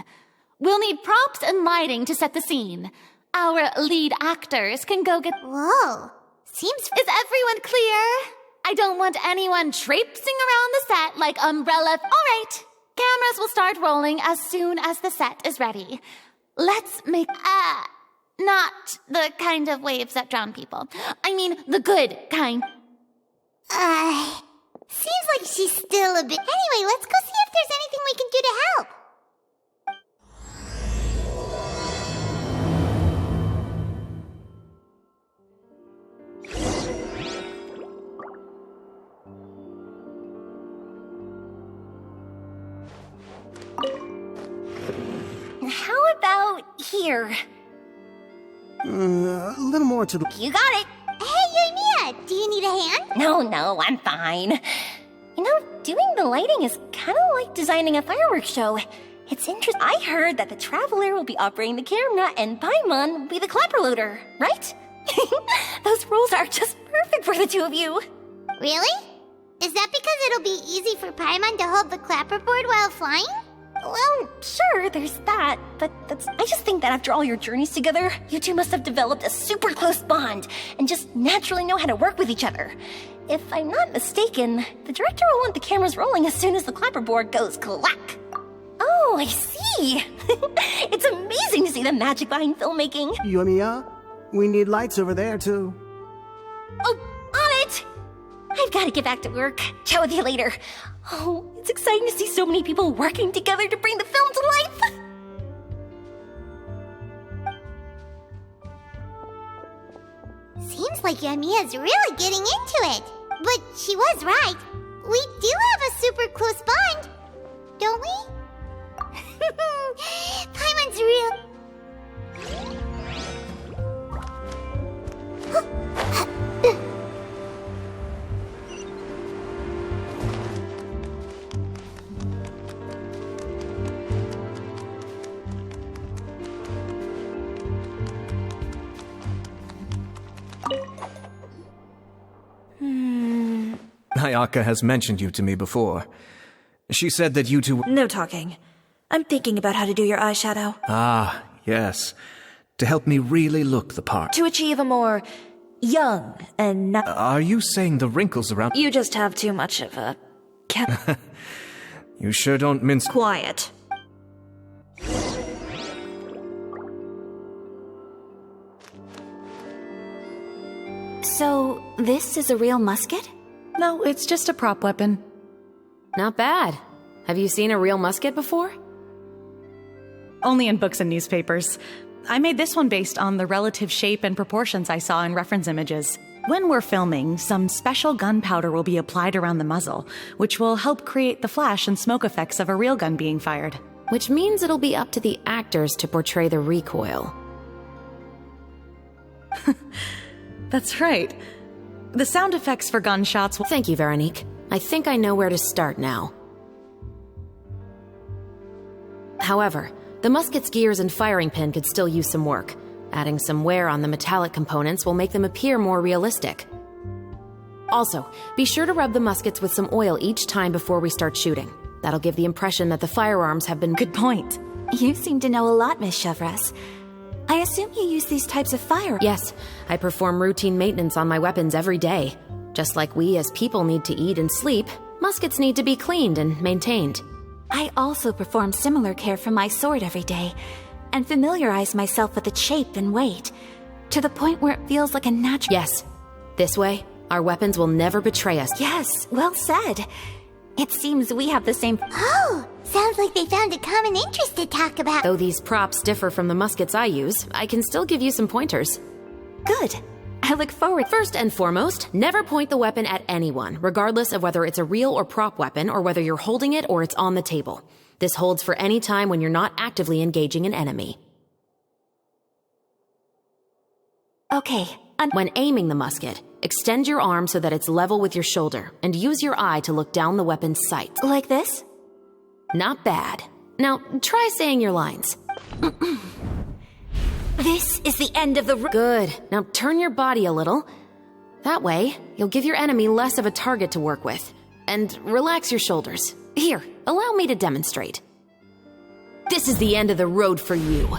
We'll need props and lighting to set the scene. Our lead actors can go get... Whoa. Is everyone clear? I don't want anyone traipsing around the set like umbrella... All right. Cameras will start rolling as soon as the set is ready. Let's make... Not the kind of waves that drown people. I mean, the good kind. Seems like she's still a bit... Anyway, let's go see if there's anything we can do to help. How about here? A little more to the... You got it! Hey, Yoimiya, do you need a hand? No, I'm fine. You know, doing the lighting is kind of like designing a fireworks show. It's interesting. I heard that the Traveler will be operating the camera and Paimon will be the clapper loader, right? Those roles are just perfect for the two of you. Really? Is that because it'll be easy for Paimon to hold the clapperboard while flying? Well, sure, there's that, but I just think that after all your journeys together, you two must have developed a super close bond and just naturally know how to work with each other. If I'm not mistaken, the director will want the cameras rolling as soon as the clapperboard goes clack. Oh, I see. It's amazing to see the magic behind filmmaking. Yoimiya, we need lights over there, too. Oh, on it! I've got to get back to work. Chat with you later. Oh, it's exciting to see so many people working together to bring the film to life. Seems like Yoimiya's really getting into it. But she was right. We do have a super close bond, don't we? Paimon's real... Ayaka has mentioned you to me before. She said that you two... No talking. I'm thinking about how to do your eyeshadow. Ah, yes. To help me really look the part. To achieve a more young and not... Are you saying the wrinkles around... You just have too much of a... You sure don't mince... Quiet. So, this is a real musket? No, it's just a prop weapon. Not bad. Have you seen a real musket before? Only in books and newspapers. I made this one based on the relative shape and proportions I saw in reference images. When we're filming, some special gunpowder will be applied around the muzzle, which will help create the flash and smoke effects of a real gun being fired. Which means it'll be up to the actors to portray the recoil. That's right. The sound effects for gunshots will... Thank you, Veronique. I think I know where to start now. However, the musket's gears and firing pin could still use some work. Adding some wear on the metallic components will make them appear more realistic. Also, be sure to rub the muskets with some oil each time before we start shooting. That'll give the impression that the firearms have been... Good point. You seem to know a lot, Miss Chevres. I assume you use these types of fire... Yes, I perform routine maintenance on my weapons every day. Just like we as people need to eat and sleep, muskets need to be cleaned and maintained. I also perform similar care for my sword every day, and familiarize myself with its shape and weight, to the point where it feels like a natural... Yes. This way, our weapons will never betray us. Yes, well said. It seems we have the same. Oh, sounds like they found a common interest to talk about. Though these props differ from the muskets I use, I can still give you some pointers. Good. I look forward. First and foremost, never point the weapon at anyone, regardless of whether it's a real or prop weapon or whether you're holding it or it's on the table. This holds for any time when you're not actively engaging an enemy. Okay. When aiming the musket, extend your arm so that it's level with your shoulder and use your eye to look down the weapon's sight. Like this? Not bad. Now, try saying your lines. This is the end of the Good. Now turn your body a little. That way, you'll give your enemy less of a target to work with. And relax your shoulders. Here, allow me to demonstrate. This is the end of the road for you.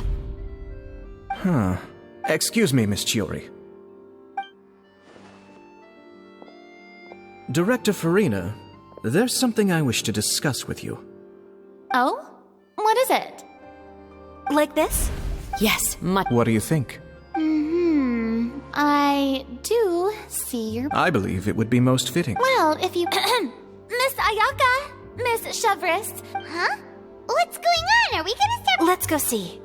Huh. Excuse me, Miss Chiori. Director Farina, there's something I wish to discuss with you. Oh? What is it? Like this? Yes, much. What do you think? I do see your... I believe it would be most fitting. Well, if you... Miss Ayaka! Miss Chevris! Huh? What's going on? Are we gonna start... Let's go see.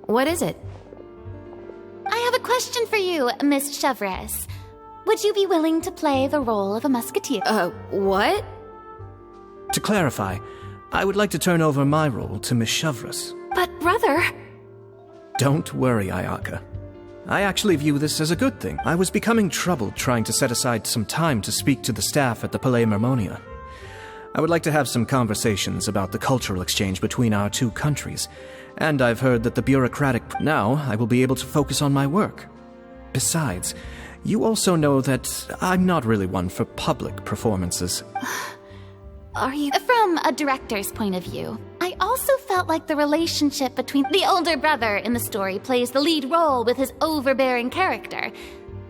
What is it? I have a question for you, Miss Chevris. Would you be willing to play the role of a musketeer? What? To clarify, I would like to turn over my role to Miss Chevris. But brother... Don't worry, Ayaka. I actually view this as a good thing. I was becoming troubled trying to set aside some time to speak to the staff at the Palais Mermonia. I would like to have some conversations about the cultural exchange between our two countries, and I've heard that the bureaucratic... Now, I will be able to focus on my work. Besides, you also know that I'm not really one for public performances. Are you... From a director's point of view, I also felt like the relationship between the older brother in the story plays the lead role with his overbearing character.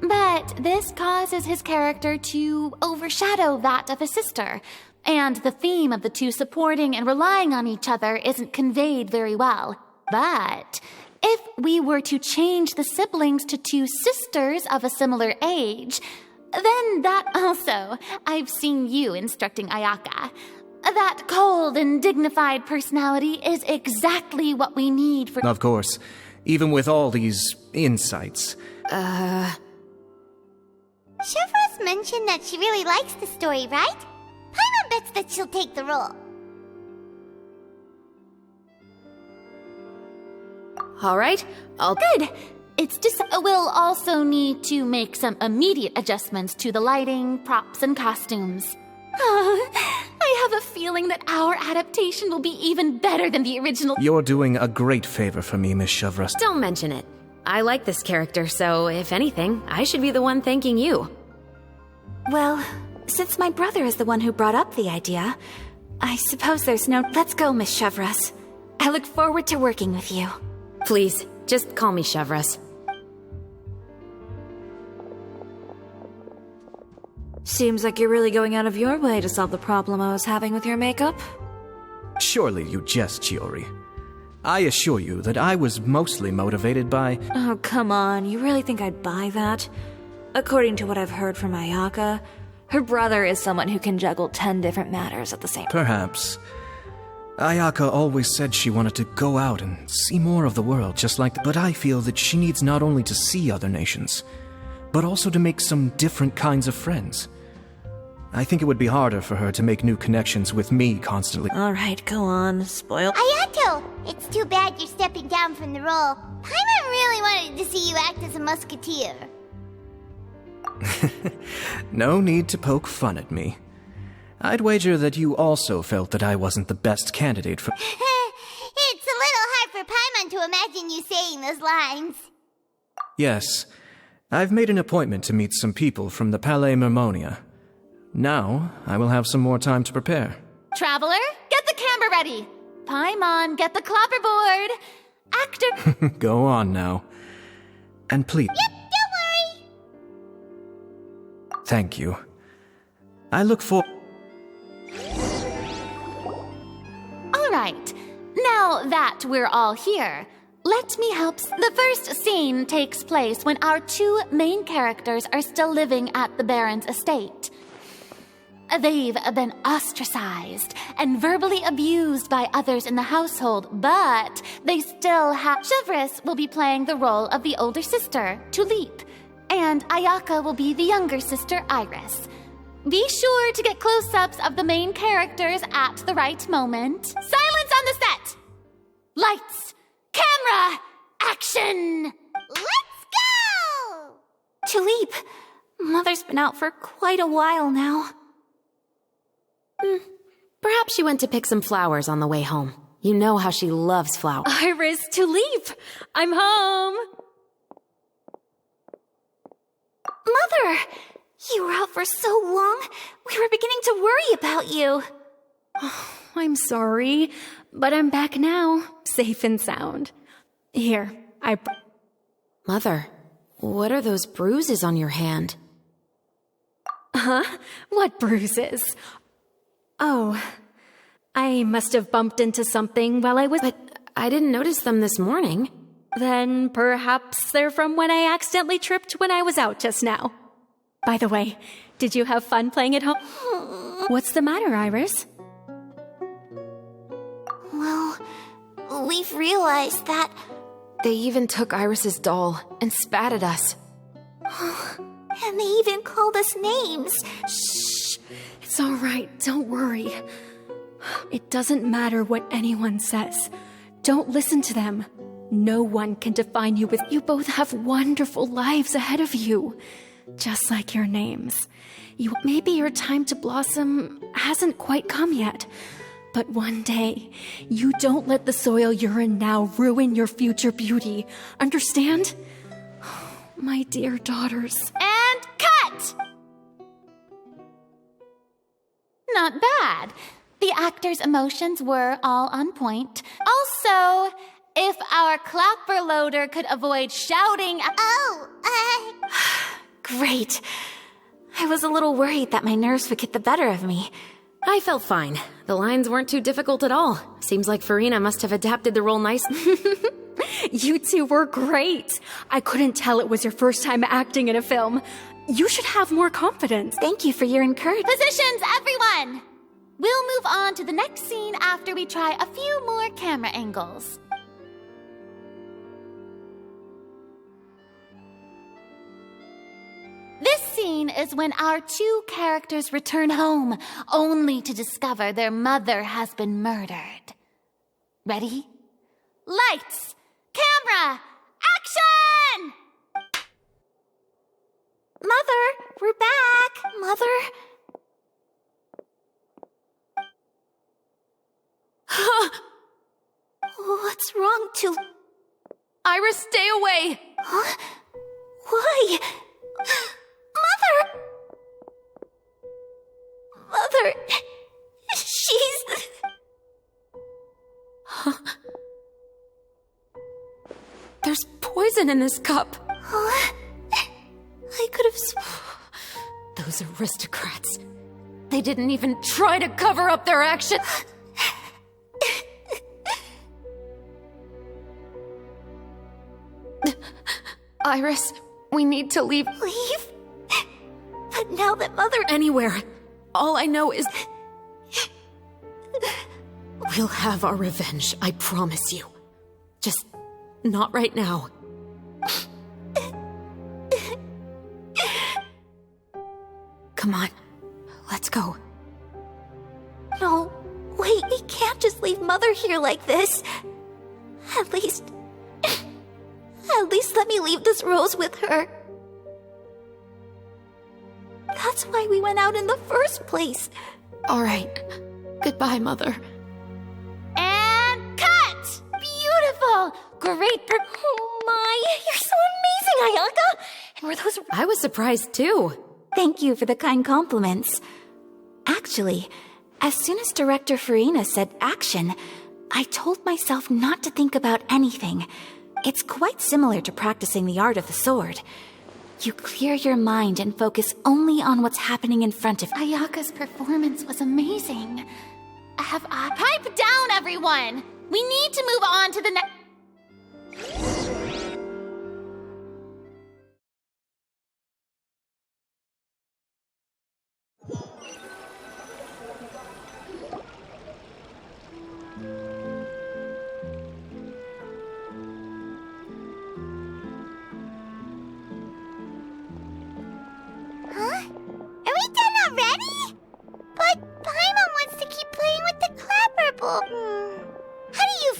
But this causes his character to overshadow that of his sister, and the theme of the two supporting and relying on each other isn't conveyed very well. But if we were to change the siblings to two sisters of a similar age... Then that also, I've seen you instructing Ayaka. That cold and dignified personality is exactly what we need for... Of course, even with all these insights. Chevros mentioned that she really likes the story, right? Paimon bets that she'll take the role. All right, Good! It's just... We'll also need to make some immediate adjustments to the lighting, props, and costumes. I have a feeling that our adaptation will be even better than the original... You're doing a great favor for me, Miss Chevros. Don't mention it. I like this character, so if anything, I should be the one thanking you. Well, since my brother is the one who brought up the idea, I suppose there's no... Let's go, Miss Chevros. I look forward to working with you. Please, just call me Chevros. Seems like you're really going out of your way to solve the problem I was having with your makeup. Surely you jest, Chiori. I assure you that I was mostly motivated by... Oh, come on. You really think I'd buy that? According to what I've heard from Ayaka, her brother is someone who can juggle 10 different matters at the same time. Perhaps. Ayaka always said she wanted to go out and see more of the world, just like... But I feel that she needs not only to see other nations, but also to make some different kinds of friends. I think it would be harder for her to make new connections with me constantly. All right, go on. Spoil... Ayato! It's too bad you're stepping down from the role. Paimon really wanted to see you act as a musketeer. No need to poke fun at me. I'd wager that you also felt that I wasn't the best candidate for... It's a little hard for Paimon to imagine you saying those lines. Yes. I've made an appointment to meet some people from the Palais Mermonia. Now, I will have some more time to prepare. Traveler, get the camera ready. Paimon, get the clapperboard. Actor... Go on now. And please... Yep, don't worry. Thank you. I look for... All right. Now that we're all here, let me help. The first scene takes place when our two main characters are still living at the Baron's estate. They've been ostracized and verbally abused by others in the household, but they still have... Chevres will be playing the role of the older sister, Tulip, and Ayaka will be the younger sister, Iris. Be sure to get close-ups of the main characters at the right moment. Silence on the set! Lights, camera, action! Let's go! Tulip, Mother's been out for quite a while now. Perhaps she went to pick some flowers on the way home. You know how she loves flowers. Iris, Tulip! I'm home! Mother! You were out for so long, we were beginning to worry about you. I'm sorry, but I'm back now, safe and sound. Here, Mother, what are those bruises on your hand? Huh? What bruises? Oh, I must have bumped into something while I was... But I didn't notice them this morning. Then perhaps they're from when I accidentally tripped when I was out just now. By the way, did you have fun playing at home? What's the matter, Iris? Well, we've realized that... They even took Iris's doll and spat at us. And they even called us names. Shh! It's all right, don't worry. It doesn't matter what anyone says. Don't listen to them. No one can define you with... You both have wonderful lives ahead of you. Just like your names. Maybe your time to blossom hasn't quite come yet. But one day, you don't let the soil you're in now ruin your future beauty. Understand? My dear daughters. And cut! Not bad. The actors' emotions were all on point. Also, if our clapper loader could avoid shouting... Great. I was a little worried that my nerves would get the better of me. I felt fine. The lines weren't too difficult at all. Seems like Farina must have adapted the role nicely. You two were great. I couldn't tell it was your first time acting in a film. You should have more confidence. Thank you for your encouragement. Positions, everyone! We'll move on to the next scene after we try a few more camera angles. This scene is when our two characters return home, only to discover their mother has been murdered. Ready? Lights! Camera! Action! Mother, we're back! Mother? What's wrong, Iris, stay away! Huh? Why? Mother! Mother! She's... There's poison in this cup. Huh? I could have... Those aristocrats. They didn't even try to cover up their actions. Iris, we need to leave. Leave? But now that Mother... Anywhere. All I know is... We'll have our revenge, I promise you. Just not right now. Come on, let's go. No, wait, we can't just leave Mother here like this. At least let me leave this rose with her. That's why we went out in the first place. All right. Goodbye, Mother. And cut! Beautiful! Great Oh my, you're so amazing, Ayaka! And were those... I was surprised too. Thank you for the kind compliments. Actually, as soon as Director Farina said action, I told myself not to think about anything. It's quite similar to practicing the art of the sword. You clear your mind and focus only on what's happening in front of you. Ayaka's performance was amazing. Pipe down, everyone! We need to move on to the next...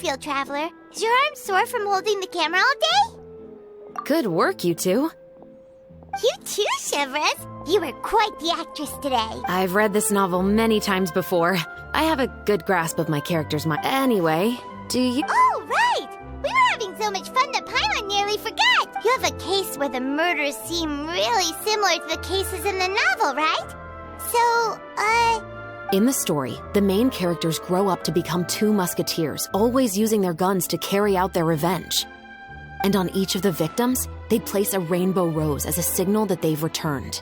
feel, Traveler? Is your arm sore from holding the camera all day? Good work, you two. You too, Shivers. You were quite the actress today. I've read this novel many times before. I have a good grasp of my character's mind. Anyway, do you... Oh, right! We were having so much fun that Paimon nearly forgot. You have a case where the murders seem really similar to the cases in the novel, right? So, In the story, the main characters grow up to become two musketeers, always using their guns to carry out their revenge. And on each of the victims, they place a rainbow rose as a signal that they've returned.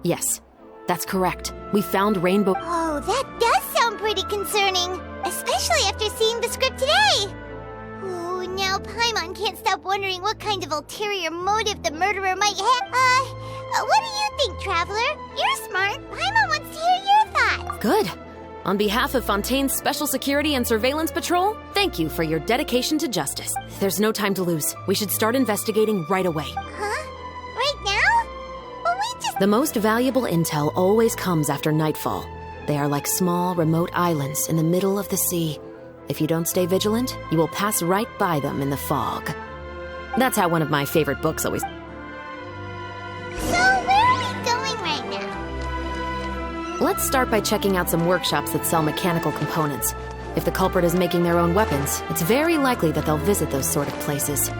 Yes, that's correct. We found rainbow... Oh, that does sound pretty concerning. Especially after seeing the script today. Oh, now Paimon can't stop wondering what kind of ulterior motive the murderer might have. What do you think, Traveler? You're smart. Paimon wants to hear your thoughts. Good. On behalf of Fontaine's Special Security and Surveillance Patrol, thank you for your dedication to justice. There's no time to lose. We should start investigating right away. Huh? Right now? Well, we just... The most valuable intel always comes after nightfall. They are like small, remote islands in the middle of the sea. If you don't stay vigilant, you will pass right by them in the fog. That's how one of my favorite books always... So, where are we going right now? Let's start by checking out some workshops that sell mechanical components. If the culprit is making their own weapons, it's very likely that they'll visit those sort of places.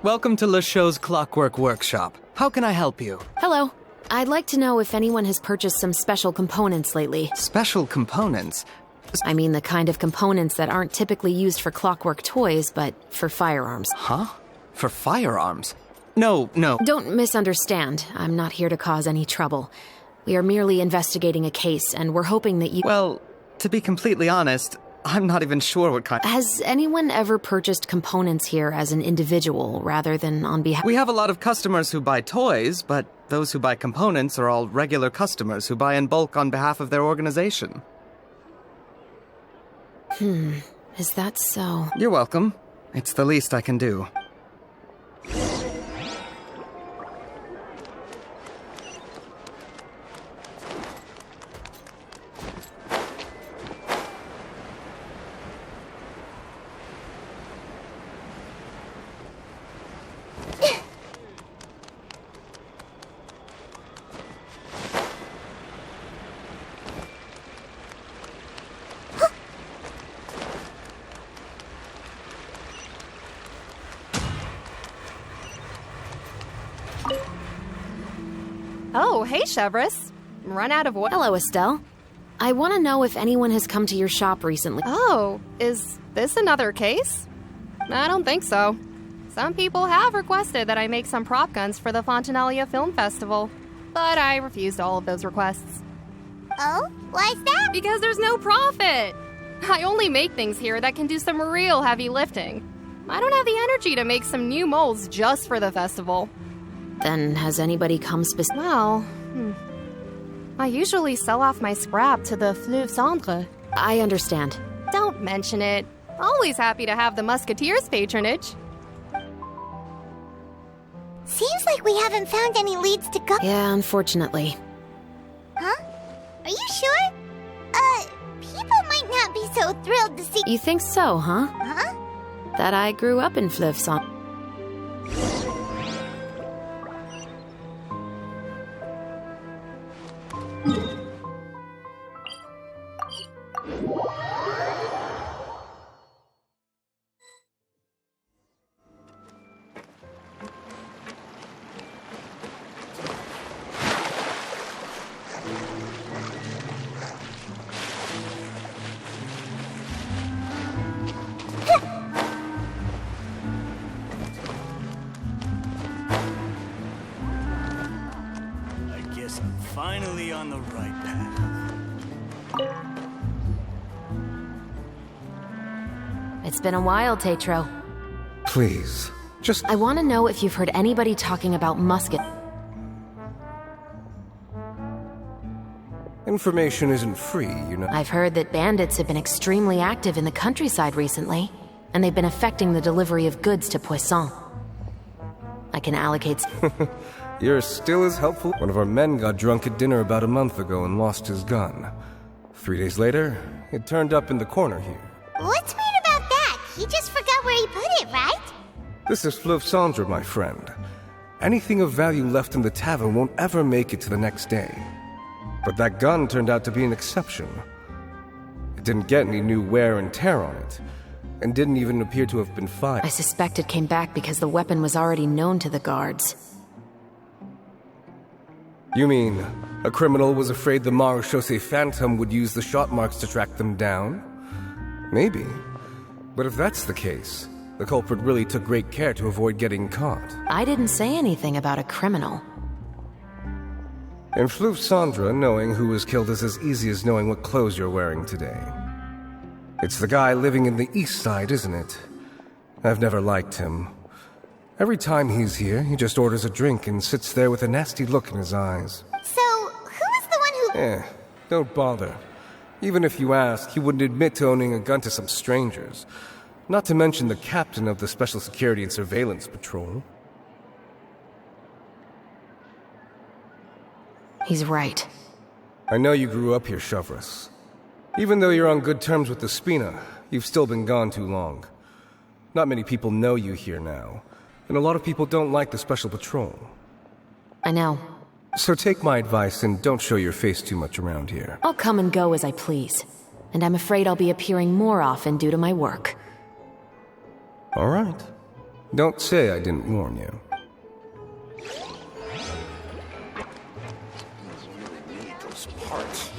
Welcome to LeChaux's Clockwork Workshop. How can I help you? Hello. I'd like to know if anyone has purchased some special components lately. Special components? I mean the kind of components that aren't typically used for clockwork toys, but for firearms. Huh? For firearms? No. Don't misunderstand. I'm not here to cause any trouble. We are merely investigating a case, and we're hoping that you... Well, to be completely honest, I'm not even sure what kind... Has anyone ever purchased components here as an individual rather than on behalf... We have a lot of customers who buy toys, but those who buy components are all regular customers who buy in bulk on behalf of their organization. Is that so? You're welcome. It's the least I can do. Oh, hey, Chevres. Run out of what? Hello, Estelle. I want to know if anyone has come to your shop recently. Oh, is this another case? I don't think so. Some people have requested that I make some prop guns for the Fontinalia Film Festival, but I refused all of those requests. Oh? Why's that? Because there's no profit! I only make things here that can do some real heavy lifting. I don't have the energy to make some new molds just for the festival. Then has anybody come Well, I usually sell off my scrap to the Fleuve Cendre. I understand. Don't mention it. Always happy to have the Musketeers' patronage. Seems like we haven't found any leads to go. Yeah, unfortunately. Huh? Are you sure? People might not be so thrilled to see... You think so, huh? Huh? That I grew up in Fleuve Cendre. Finally on the right path. It's been a while, Tetro. Please, just... I want to know if you've heard anybody talking about musket. Information isn't free, you know. I've heard that bandits have been extremely active in the countryside recently, and they've been affecting the delivery of goods to Poisson. I can allocate... You're still as helpful. One of our men got drunk at dinner about a month ago and lost his gun. 3 days later, it turned up in the corner here. What's weird about that? He just forgot where he put it, right? This is Fleuve Cendre, my friend. Anything of value left in the tavern won't ever make it to the next day. But that gun turned out to be an exception. It didn't get any new wear and tear on it, and didn't even appear to have been fired. I suspect it came back because the weapon was already known to the guards. You mean, a criminal was afraid the Marechaussee Phantom would use the shot marks to track them down? Maybe. But if that's the case, the culprit really took great care to avoid getting caught. I didn't say anything about a criminal. In Fleuve Cendre, knowing who was killed is as easy as knowing what clothes you're wearing today. It's the guy living in the east side, isn't it? I've never liked him. Every time he's here, he just orders a drink and sits there with a nasty look in his eyes. So, who was the one who... Don't bother. Even if you ask, he wouldn't admit to owning a gun to some strangers. Not to mention the captain of the Special Security and Surveillance Patrol. He's right. I know you grew up here, Chavras. Even though you're on good terms with the Spina, you've still been gone too long. Not many people know you here now, and a lot of people don't like the Special Patrol. I know. So take my advice and don't show your face too much around here. I'll come and go as I please, and I'm afraid I'll be appearing more often due to my work. All right. Don't say I didn't warn you. Those parts.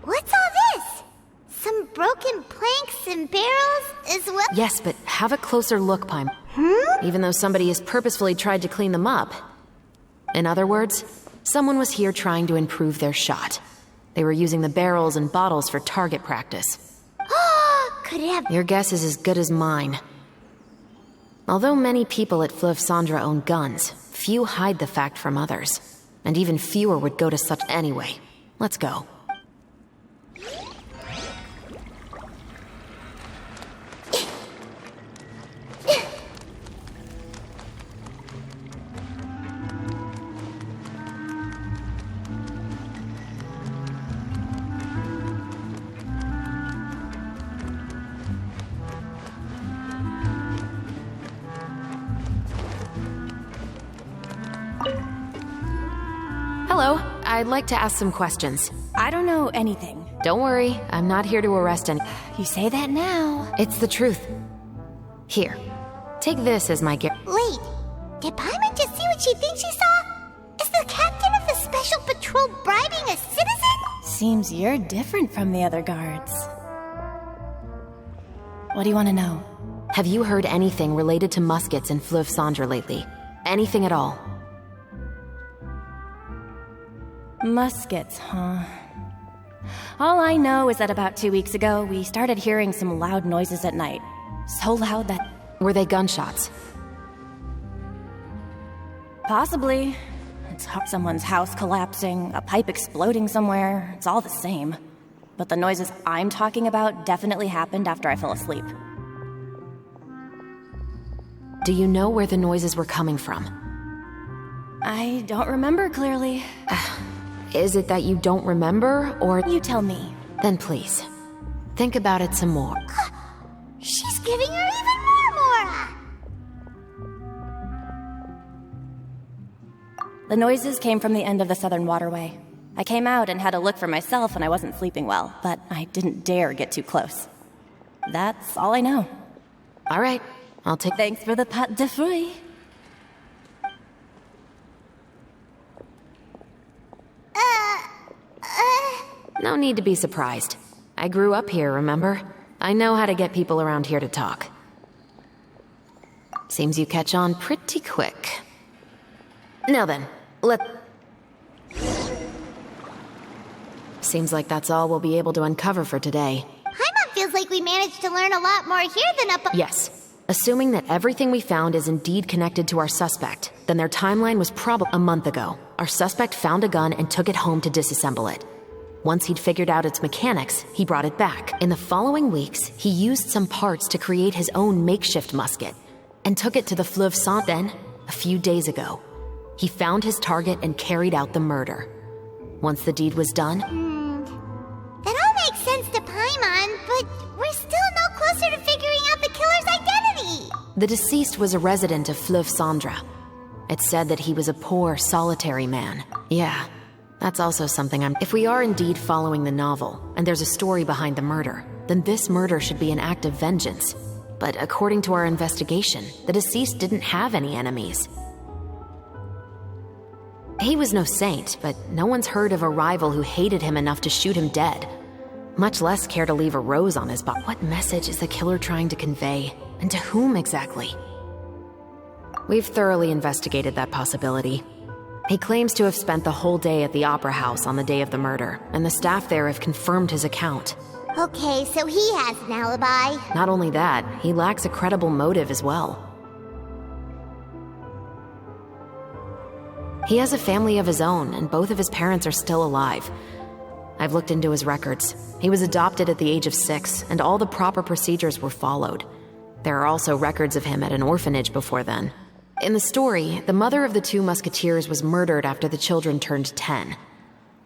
What's all this? Some broken planks and barrels as well? Yes, but have a closer look, Pime. Even though somebody has purposefully tried to clean them up. In other words, someone was here trying to improve their shot. They were using the barrels and bottles for target practice. Could it have... Your guess is as good as mine. Although many people at Fleuve Cendre own guns, few hide the fact from others. And even fewer would go to such anyway. Let's go. Hello, I'd like to ask some questions. I don't know anything. Don't worry, I'm not here to arrest any. You say that now. It's the truth. Here, take this as my gift. Wait, did Paimon just see what she thinks she saw? Is the captain of the Special Patrol bribing a citizen? Seems you're different from the other guards. What do you want to know? Have you heard anything related to muskets in Fleuve Cendre lately? Anything at all? Muskets, huh? All I know is that about 2 weeks ago, we started hearing some loud noises at night. So loud that... Were they gunshots? Possibly. It's someone's house collapsing, a pipe exploding somewhere. It's all the same. But the noises I'm talking about definitely happened after I fell asleep. Do you know where the noises were coming from? I don't remember clearly. Is it that you don't remember, or... You tell me. Then please, think about it some more. She's giving her even more Mora! The noises came from the end of the Southern Waterway. I came out and had a look for myself and I wasn't sleeping well, but I didn't dare get too close. That's all I know. All right, I'll take... Thanks for the pâte de fruits. No need to be surprised. I grew up here, remember? I know how to get people around here to talk. Seems you catch on pretty quick. Now then, Seems like that's all we'll be able to uncover for today. Paimon feels like we managed to learn a lot more here than up... Yes. Assuming that everything we found is indeed connected to our suspect, then their timeline was probably a month ago. Our suspect found a gun and took it home to disassemble it. Once he'd figured out its mechanics, he brought it back. In the following weeks, he used some parts to create his own makeshift musket and took it to the Fleuve Saint. Then, a few days ago, he found his target and carried out the murder. Once the deed was done... That all makes sense to Paimon, but we're still no closer to figuring out the killer's identity! The deceased was a resident of Fleuve Cendre. It said that he was a poor, solitary man. Yeah. That's also something If we are indeed following the novel, and there's a story behind the murder, then this murder should be an act of vengeance. But according to our investigation, the deceased didn't have any enemies. He was no saint, but no one's heard of a rival who hated him enough to shoot him dead. Much less care to leave a rose on his body. What message is the killer trying to convey? And to whom exactly? We've thoroughly investigated that possibility. He claims to have spent the whole day at the Opera House on the day of the murder, and the staff there have confirmed his account. Okay, so he has an alibi. Not only that, he lacks a credible motive as well. He has a family of his own, and both of his parents are still alive. I've looked into his records. He was adopted at the age of 6, and all the proper procedures were followed. There are also records of him at an orphanage before then. In the story, the mother of the 2 musketeers was murdered after the children turned 10.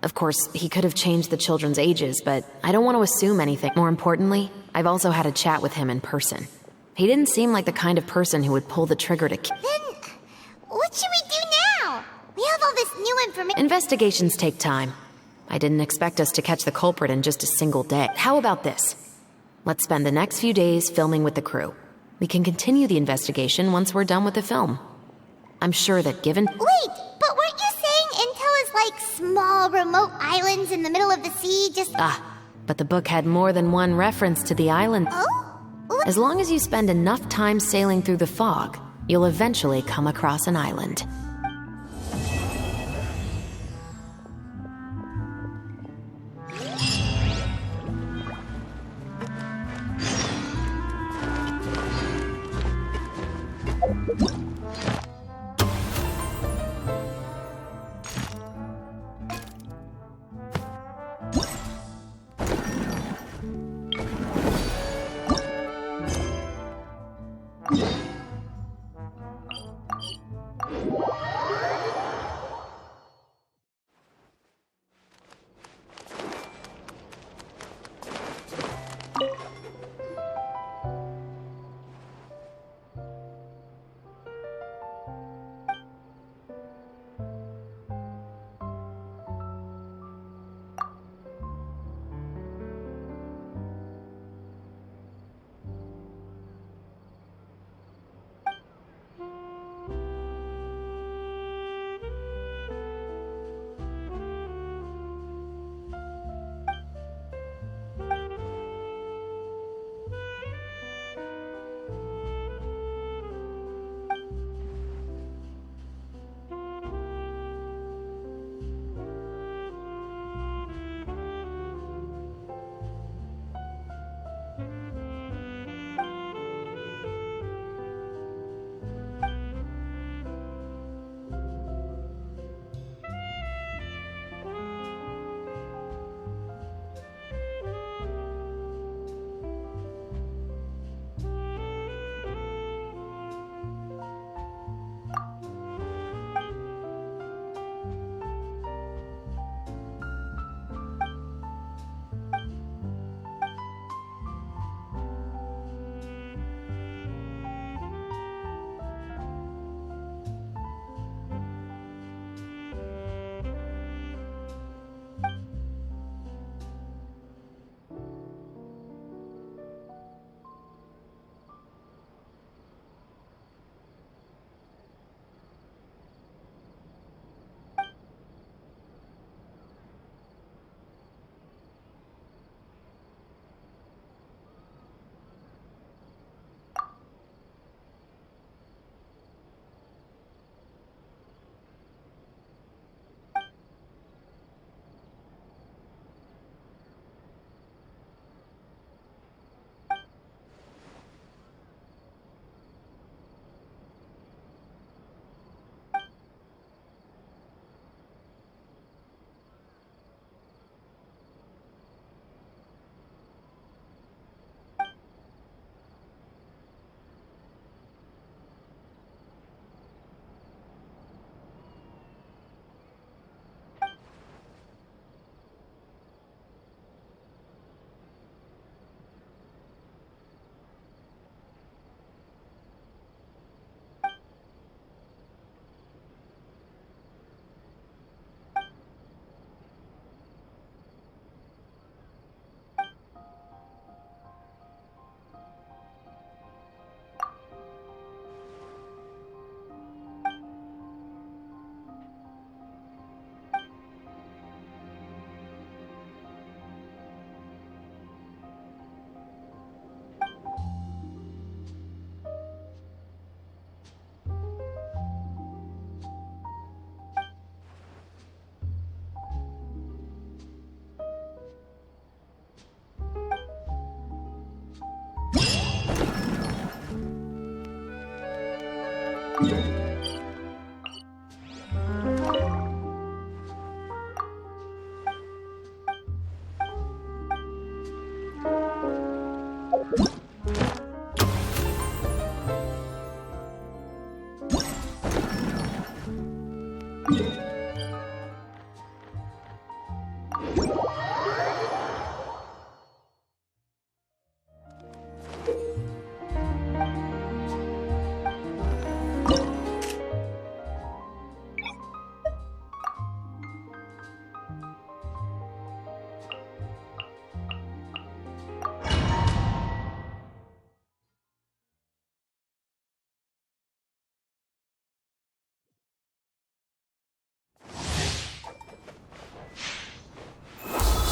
Of course, he could have changed the children's ages, but I don't want to assume anything. More importantly, I've also had a chat with him in person. He didn't seem like the kind of person who would pull the trigger to kill. Then, what should we do now? We have all this new information. Investigations take time. I didn't expect us to catch the culprit in just a single day. How about this? Let's spend the next few days filming with the crew. We can continue the investigation once we're done with the film. I'm sure that given... Wait, but weren't you saying Intel is like small, remote islands in the middle of the sea, just... but the book had more than one reference to the island. Oh? As long as you spend enough time sailing through the fog, you'll eventually come across an island.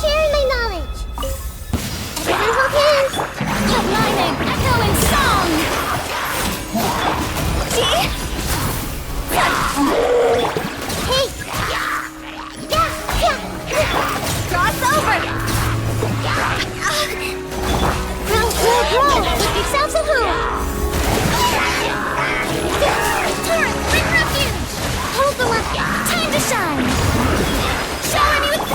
Sharing my knowledge. Everyone hold hands. Headlining, echoing song. See? Hey. Cross over. Row. Make yourselves at home. Turret, bring refuge. Hold the line. Time to shine. Shower me with the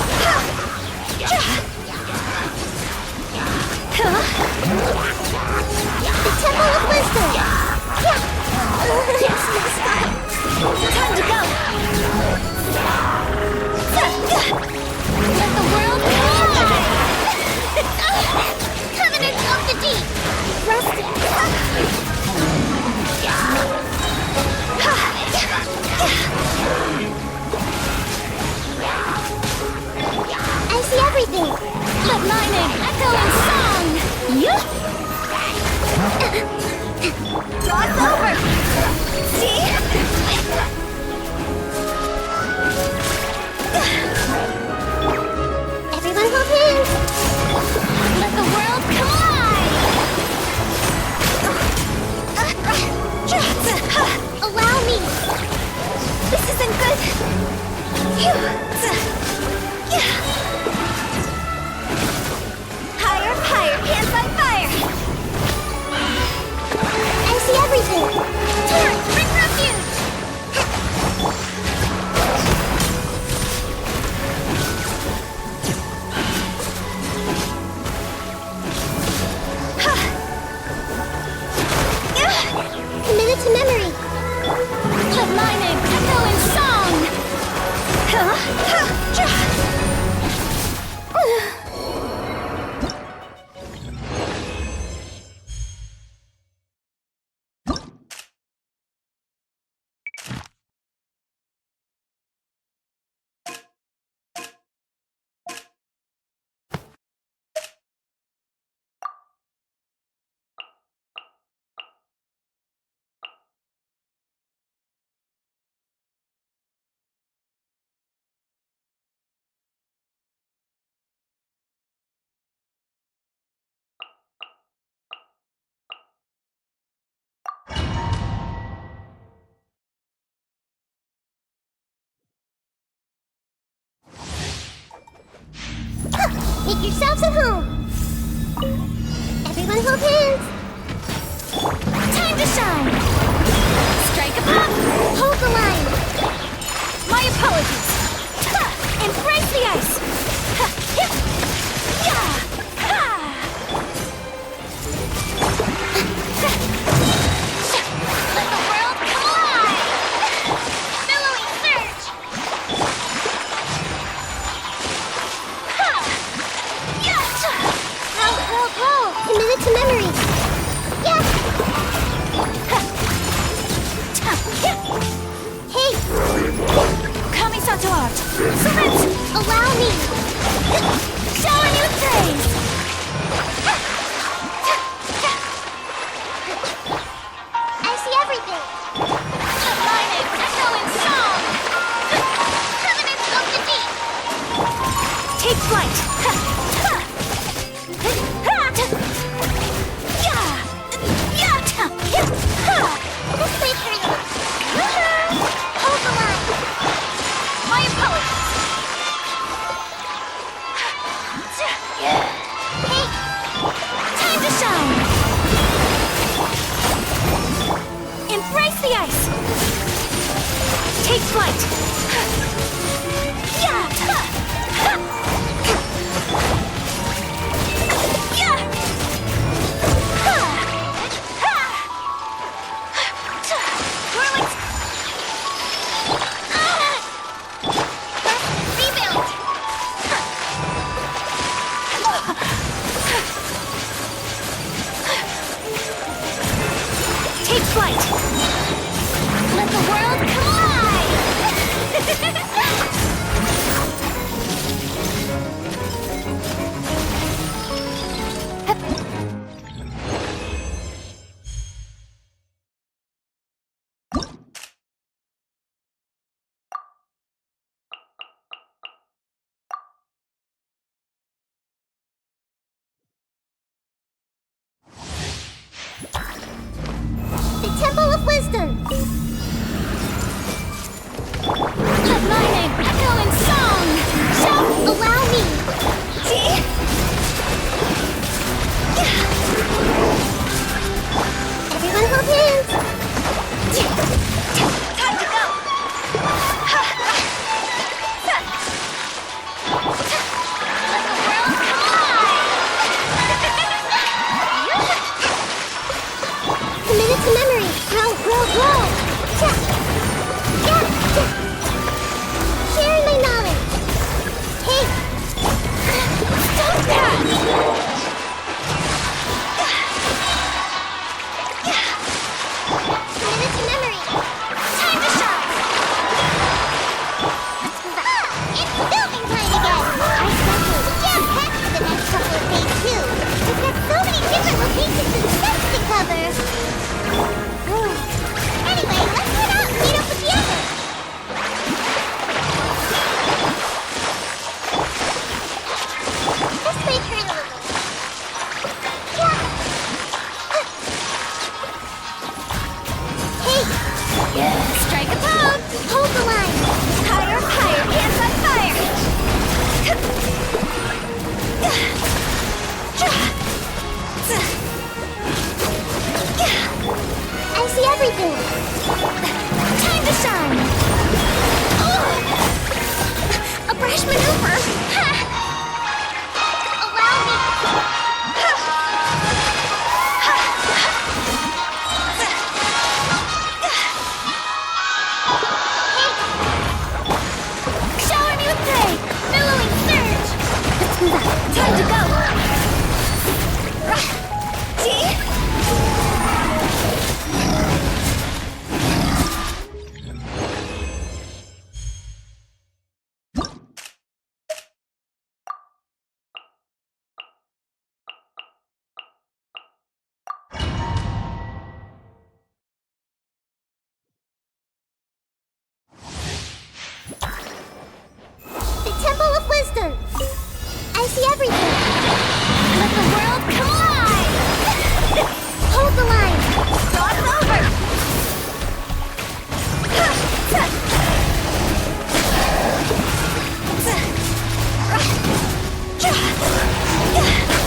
Temple of Wisdom. Time to go. Let the world collide. Covenant of the Deep. Rusted. I see everything. Headlining, echoing song. Cross over. See? Everyone hold hands. Let the world collide. Allow me. This isn't good. Higher, pants on fire! I see everything! Turret, bring refuge! Committed to memory! Headlining, echoing song! Make yourselves at home. Everyone hold hands. Time to shine. Strike a pop. Hold the line. My apologies. Embrace the ice. Let the world collide. Billowing surge. Roll. Committed to memory. Yes. Hey. Kami-santo art. Servant, allow me. Shower me with praise. I see everything. Headlining, echoing song. Covenant of the Deep. Take flight. This way, Harry. Hold the line. My apologies. fight! Let the world collide! The Temple of Wisdom! Let my name echo in song! Shout, allow me! Everyone hold hands! Time to go! Let the world collide! Committed to memory! Grow, grow, grow! Sharing my knowledge! Hey! Stop that! Committed to memory! Time to shine! It's building time again! Our schedule is jam-packed for the next couple of days, too! We've got so many different locations and sets to cover! Anyway, let's head out and meet up with the others! This may hurt a little. Hey! Strike a pose! Hold the line! Higher, higher, hands on fire! I see everything! Time to shine! Oh! A brash maneuver! Ha! Allow me! Shower me with prey! Billowing surge! Let's move out! Time to go! See? The Temple of Wisdom! I see everything! Let the world collide! Hold the line! Cross over!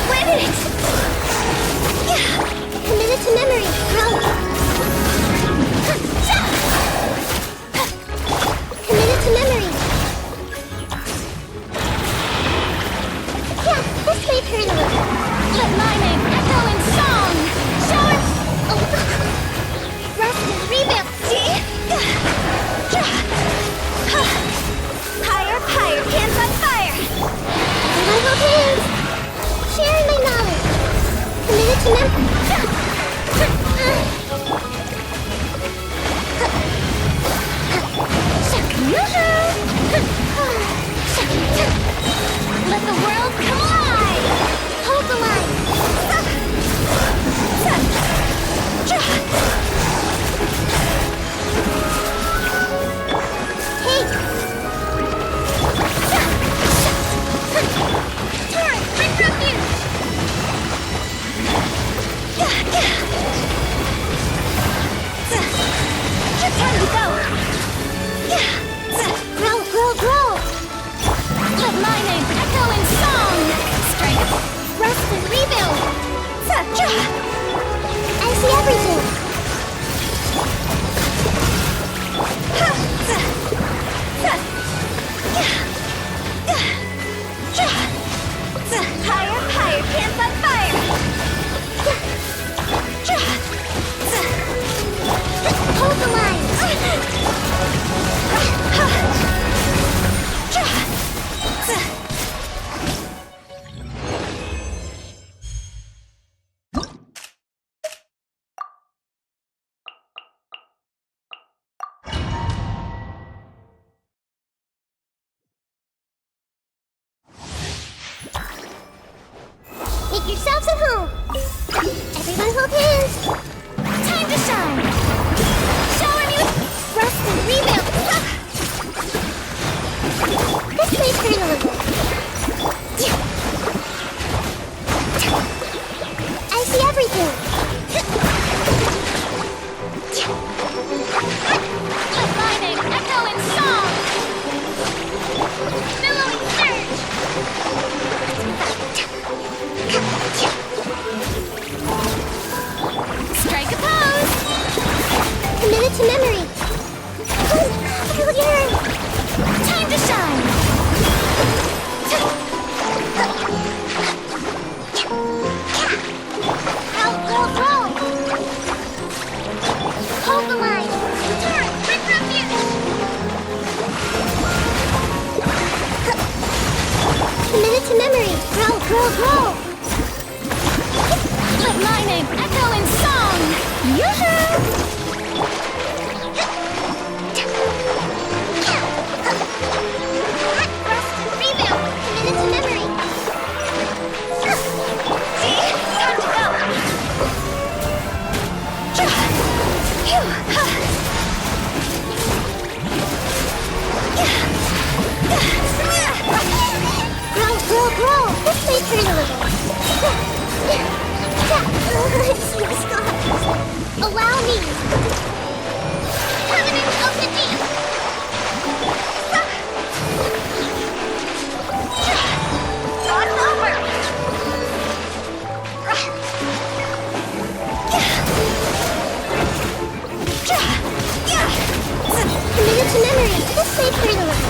Win it! Committed to memory! Grow! Committed to memory! Yeah, this may hurt a little. Let my name echo in song! Shower! Oh. Rest and rebuild! See? Higher, higher, hands on fire! Everyone hold hands! Sharing my knowledge! Committed to memory! Let the world collide! Hold the line! Hey! Turret, bring refuge! Welcome home. Everyone hold hands. Time to shine. Shower me with rust and rebuild. This may hurt a little. I see everything. Let my name echo in song. Billowing surge. Strike a pose. Commit it to memory. Failure. Time to shine. Roll. Hold the line. Turn. Bring refuge. Commit it to memory. Roll. Let my name echo in song. Yoo-hoo! Rust and rebuild. Commit it to memory. Time to go. Roll. This may hurt a little. Allow me. Covenant of the Deep. God's over. Commit it to memory. This may hurt a little.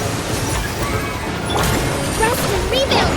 Rest and rebuild.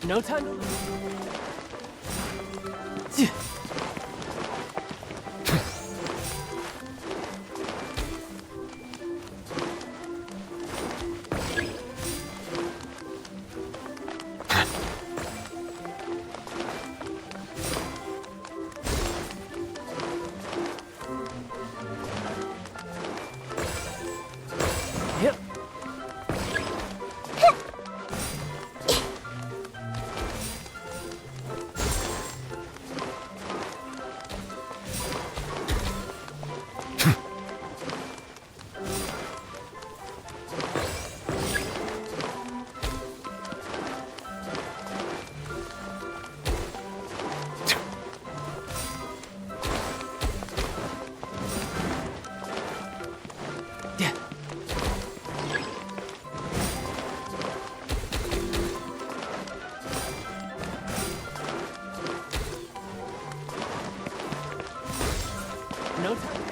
No time. Yep. No time.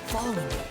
follow me.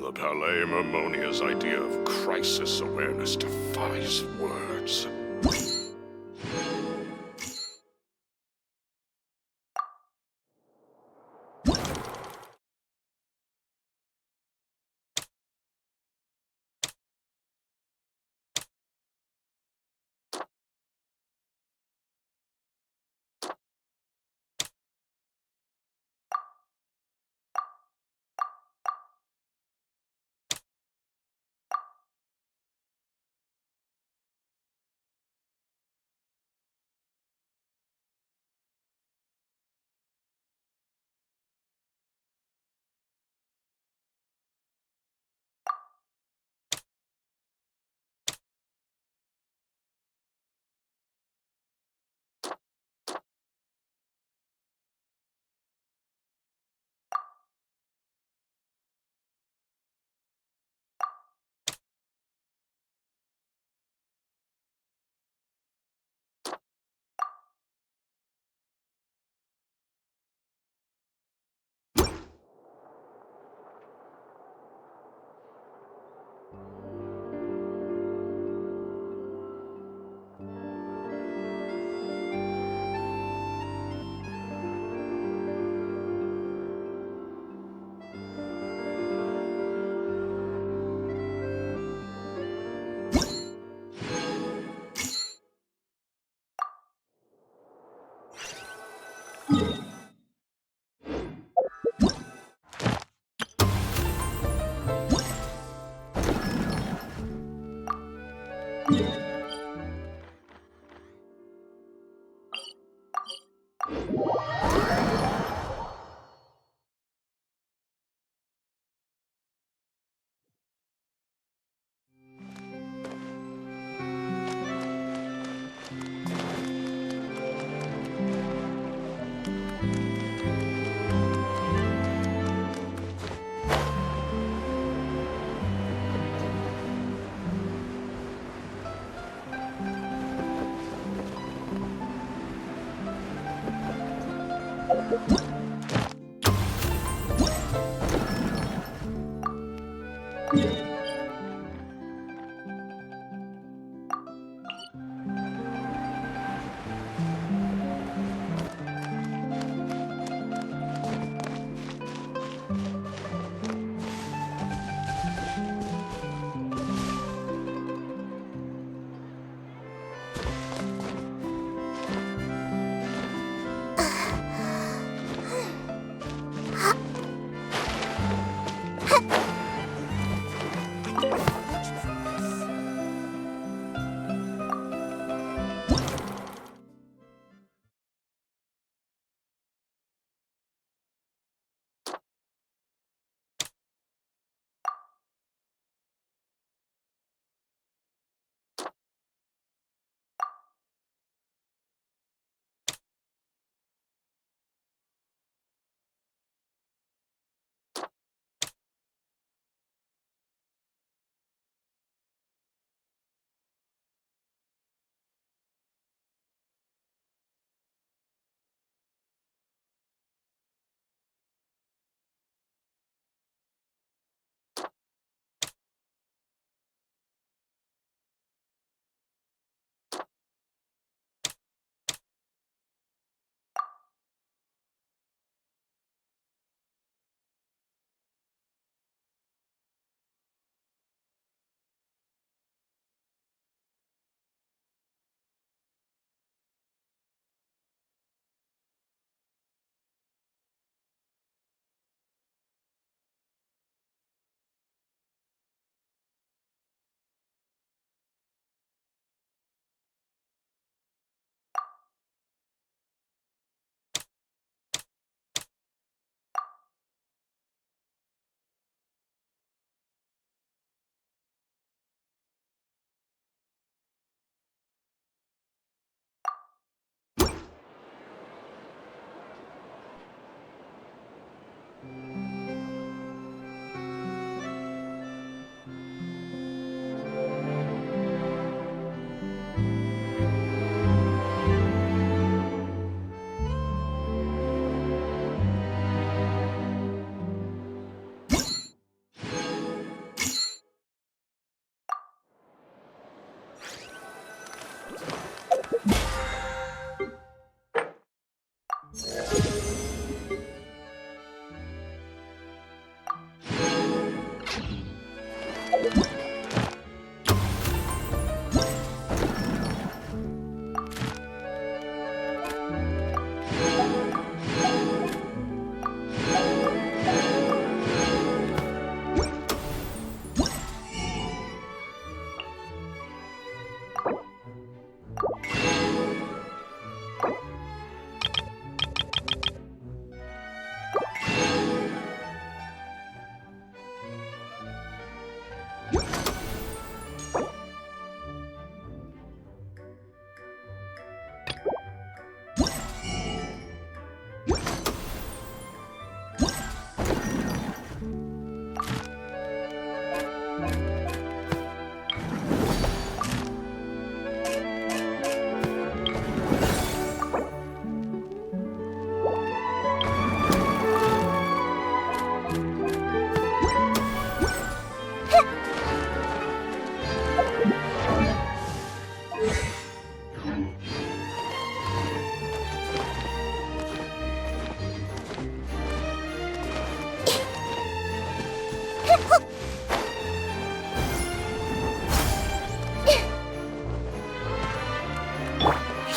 The Palais Mermonia's idea of crisis awareness defies words.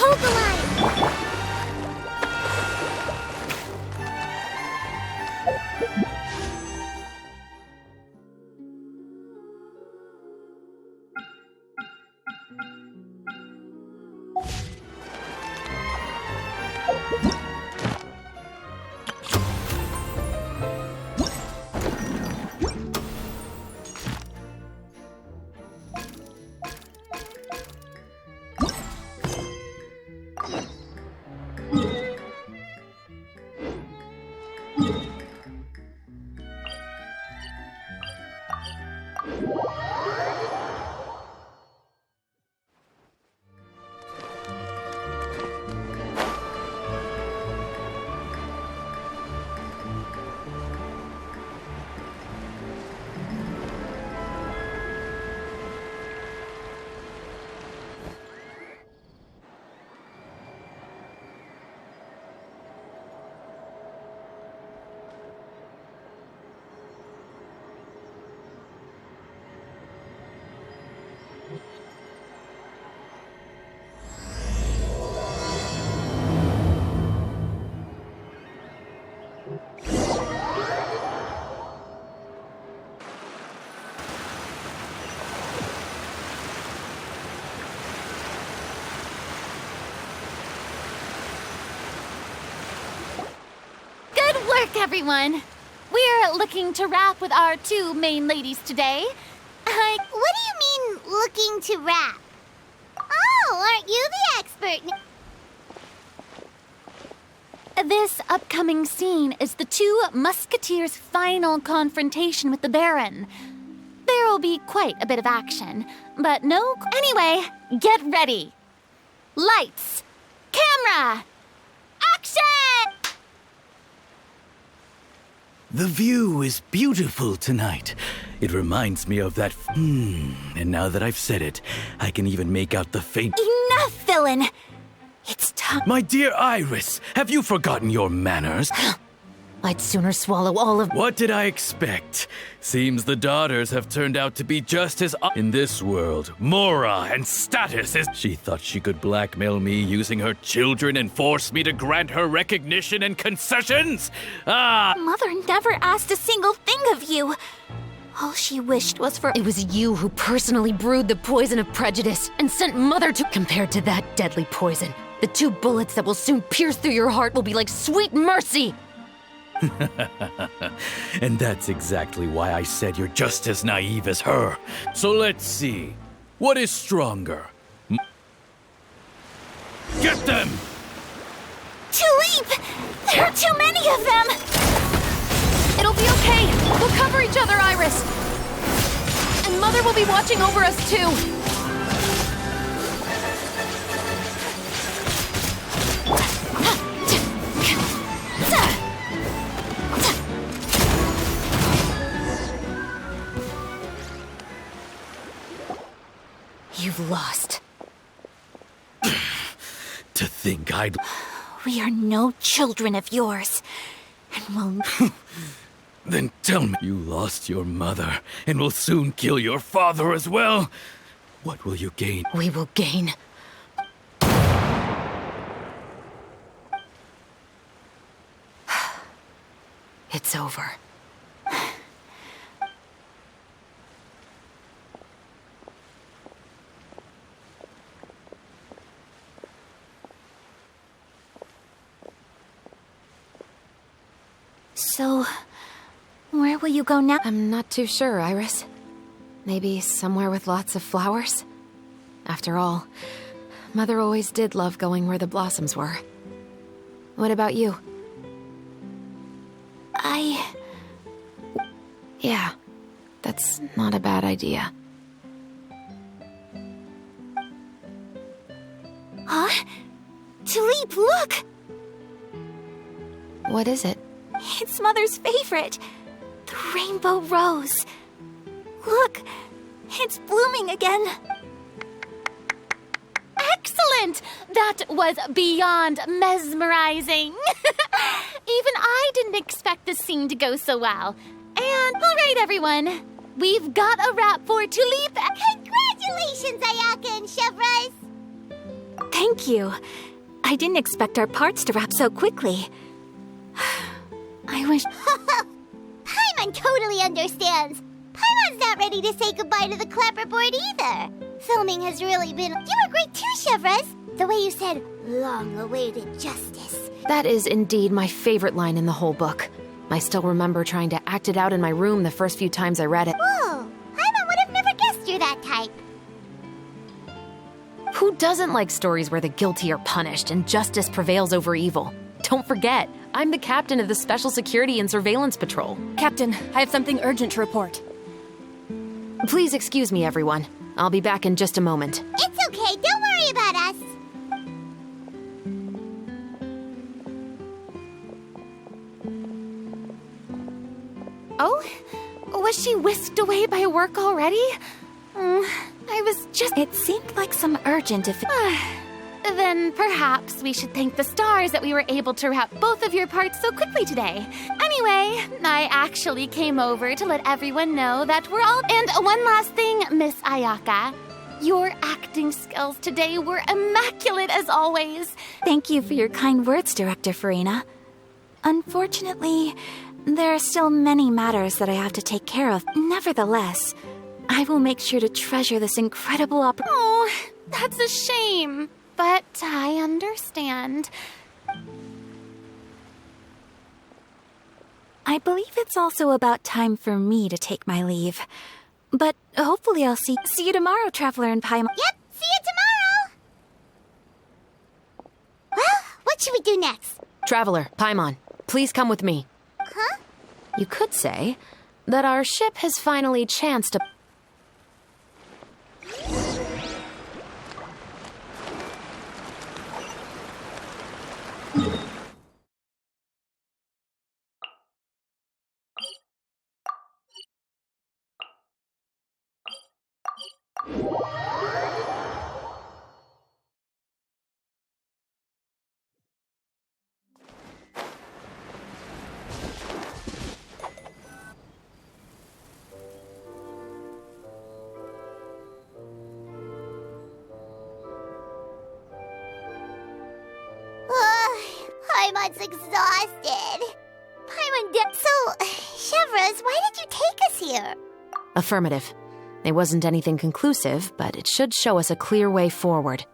Hold the line! Everyone, we're looking to rap with our two main ladies today. What do you mean, looking to rap? Oh, aren't you the expert? This upcoming scene is the two musketeers' final confrontation with the Baron. There will be quite a bit of action, but no... Anyway, get ready. Lights, camera, action! The view is beautiful tonight. It reminds me of that... And now that I've said it, I can even make out the faint... Enough, villain! It's time... My dear Iris, have you forgotten your manners? I'd sooner swallow all of... What did I expect? Seems the daughters have turned out to be just as... In this world, Mora and status is... She thought she could blackmail me using her children and force me to grant her recognition and concessions? Mother never asked a single thing of you. All she wished was for... It was you who personally brewed the poison of prejudice and sent Mother to... Compared to that deadly poison, the 2 bullets that will soon pierce through your heart will be like sweet mercy! And that's exactly why I said you're just as naive as her. So let's see. What is stronger? Get them! Tulip! There are too many of them! It'll be okay. We'll cover each other, Iris. And Mother will be watching over us, too. You've lost. To think I'd... We are no children of yours. And we'll... Then tell me you lost your mother and will soon kill your father as well. What will you gain? We will gain. It's over. So, where will you go now? I'm not too sure, Iris. Maybe somewhere with lots of flowers? After all, Mother always did love going where the blossoms were. What about you? Yeah, that's not a bad idea. Huh? Tulip, look! What is it? It's Mother's favorite. The rainbow rose. Look, it's blooming again. Excellent! That was beyond mesmerizing. Even I didn't expect the scene to go so well. And, all right, everyone. We've got a wrap for Tulip. Congratulations, Ayaka and Chevres! Thank you. I didn't expect our parts to wrap so quickly. I wish... Paimon totally understands. Paimon's not ready to say goodbye to the clapperboard either. Filming has really been... You were great too, Chevres. The way you said, long-awaited justice. That is indeed my favorite line in the whole book. I still remember trying to act it out in my room the first few times I read it. Whoa, Paimon would have never guessed you're that type. Who doesn't like stories where the guilty are punished and justice prevails over evil? Don't forget, I'm the captain of the Special Security and Surveillance Patrol. Captain, I have something urgent to report. Please excuse me, everyone. I'll be back in just a moment. It's okay, don't worry about us. Oh? Was she whisked away by work already? I was just... It seemed like some urgent Then perhaps we should thank the stars that we were able to wrap both of your parts so quickly today. Anyway, I actually came over to let everyone know that we're all... And one last thing, Miss Ayaka. Your acting skills today were immaculate as always. Thank you for your kind words, Director Farina. Unfortunately, there are still many matters that I have to take care of. Nevertheless, I will make sure to treasure this incredible opportunity. Oh, that's a shame. But I understand. I believe it's also about time for me to take my leave. But hopefully I'll see you tomorrow, Traveler and Paimon. Yep, see you tomorrow! Well, what should we do next? Traveler, Paimon, please come with me. Huh? You could say that our ship has finally chanced to... Paimon's exhausted. Paimon did... So, Chevres, why did you take us here? Affirmative. It wasn't anything conclusive, but it should show us a clear way forward.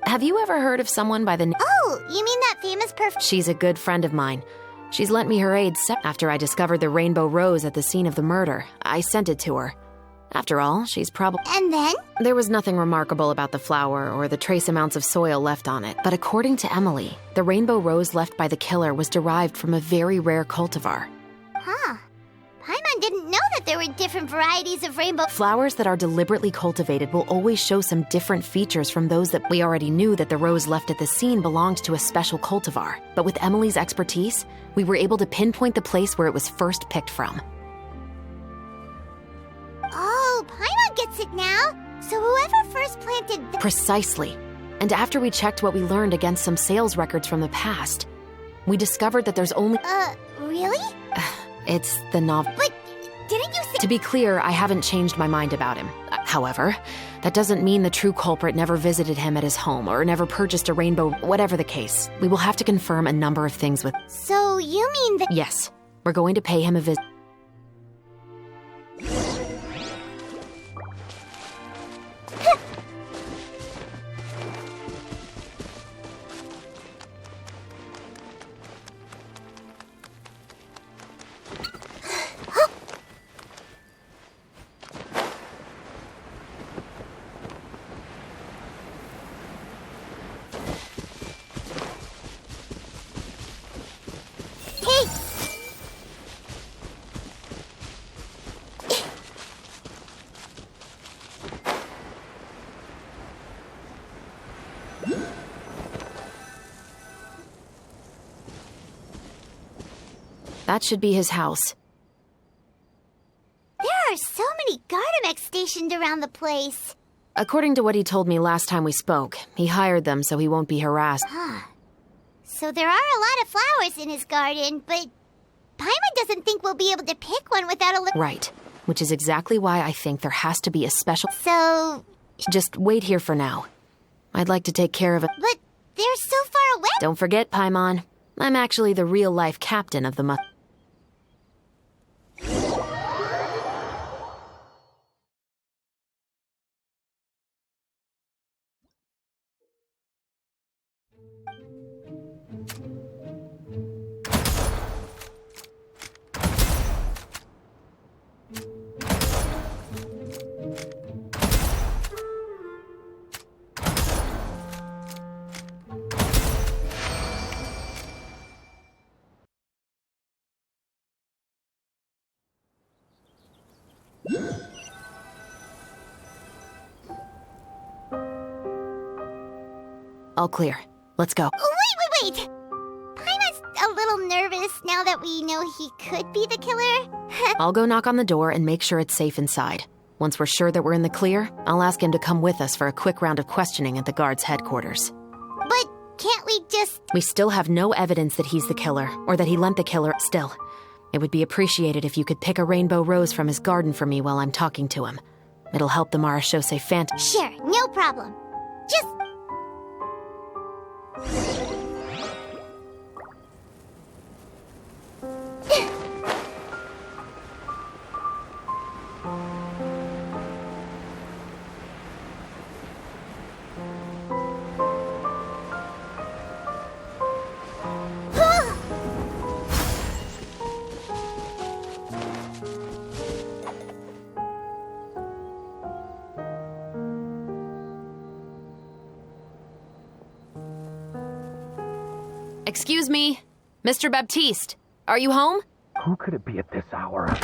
Have you ever heard of someone by the... Oh, you mean that famous She's a good friend of mine. She's lent me her aid after I discovered the rainbow rose at the scene of the murder. I sent it to her. After all, she's probably... And then? There was nothing remarkable about the flower or the trace amounts of soil left on it. But according to Emily, the rainbow rose left by the killer was derived from a very rare cultivar. Huh. Paimon didn't know that there were different varieties of rainbow... Flowers that are deliberately cultivated will always show some different features from those that we already knew that the rose left at the scene belonged to a special cultivar. But with Emily's expertise, we were able to pinpoint the place where it was first picked from. Oh, Paimon gets it now. So whoever first planted... Precisely. And after we checked what we learned against some sales records from the past, we discovered that there's only... Really? It's the novel. But didn't you say... To be clear, I haven't changed my mind about him. However, that doesn't mean the true culprit never visited him at his home or never purchased a rainbow, whatever the case. We will have to confirm a number of things with... So you mean that... Yes. We're going to pay him a visit. That should be his house. There are so many Gardamex stationed around the place. According to what he told me last time we spoke, he hired them so he won't be harassed. Huh. So there are a lot of flowers in his garden, but Paimon doesn't think we'll be able to pick one without a look. Right. Which is exactly why I think there has to be a special... So... Just wait here for now. I'd like to take care of it. But they're so far away. Don't forget, Paimon. I'm actually the real-life captain of the All clear. Let's go. Wait! Paimon's a little nervous now that we know he could be the killer. I'll go knock on the door and make sure it's safe inside. Once we're sure that we're in the clear, I'll ask him to come with us for a quick round of questioning at the guard's headquarters. But can't we just... We still have no evidence that he's the killer, or that he lent the killer. Still, it would be appreciated if you could pick a rainbow rose from his garden for me while I'm talking to him. It'll help the Marachose Phantom. Sure, no problem. Just... Excuse me, Mr. Baptiste, are you home? Who could it be at this hour?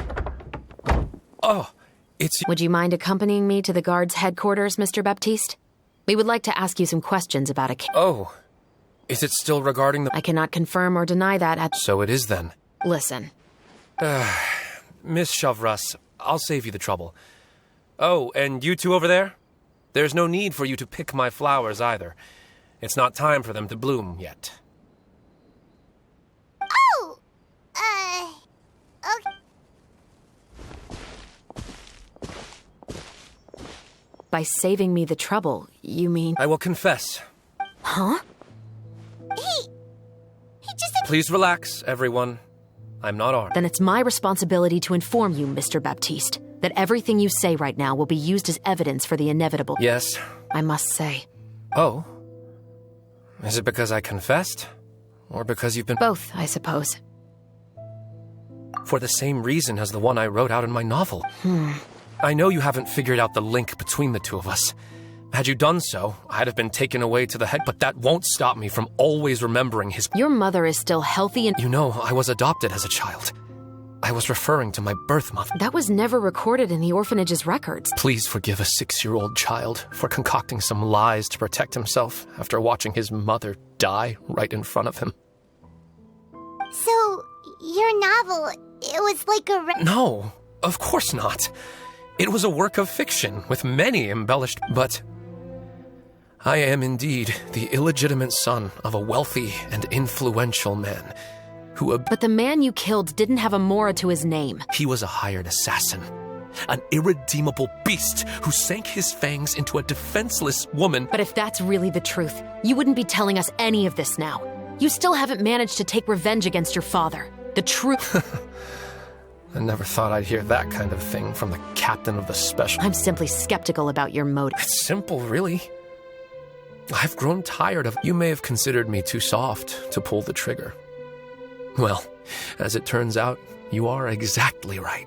Oh, it's... Would you mind accompanying me to the guard's headquarters, Mr. Baptiste? We would like to ask you some questions about a... Oh, is it still regarding the... I cannot confirm or deny that at... So it is then. Listen. Miss Chavras, I'll save you the trouble. Oh, and you two over there? There's no need for you to pick my flowers either. It's not time for them to bloom yet. Okay. By saving me the trouble, you mean... I will confess. Huh? He just... Please relax, everyone. I'm not armed. Then it's my responsibility to inform you, Mr. Baptiste, that everything you say right now will be used as evidence for the inevitable. Yes. I must say. Oh? Is it because I confessed? Or because you've been... Both, I suppose. For the same reason as the one I wrote out in my novel. I know you haven't figured out the link between the two of us. Had you done so, I'd have been taken away to the head, but that won't stop me from always remembering his... Your mother is still healthy and... You know, I was adopted as a child. I was referring to my birth mother. That was never recorded in the orphanage's records. Please forgive a 6-year-old child for concocting some lies to protect himself after watching his mother die right in front of him. So, your novel, it was like a... No, of course not. It was a work of fiction with many embellished... But I am indeed the illegitimate son of a wealthy and influential man who... But the man you killed didn't have a Mora to his name. He was a hired assassin. An irredeemable beast who sank his fangs into a defenseless woman. But if that's really the truth, you wouldn't be telling us any of this now. You still haven't managed to take revenge against your father. The truth... I never thought I'd hear that kind of thing from the captain of the special... I'm simply skeptical about your motive. It's simple, really. I've grown tired of... You may have considered me too soft to pull the trigger. Well, as it turns out, you are exactly right.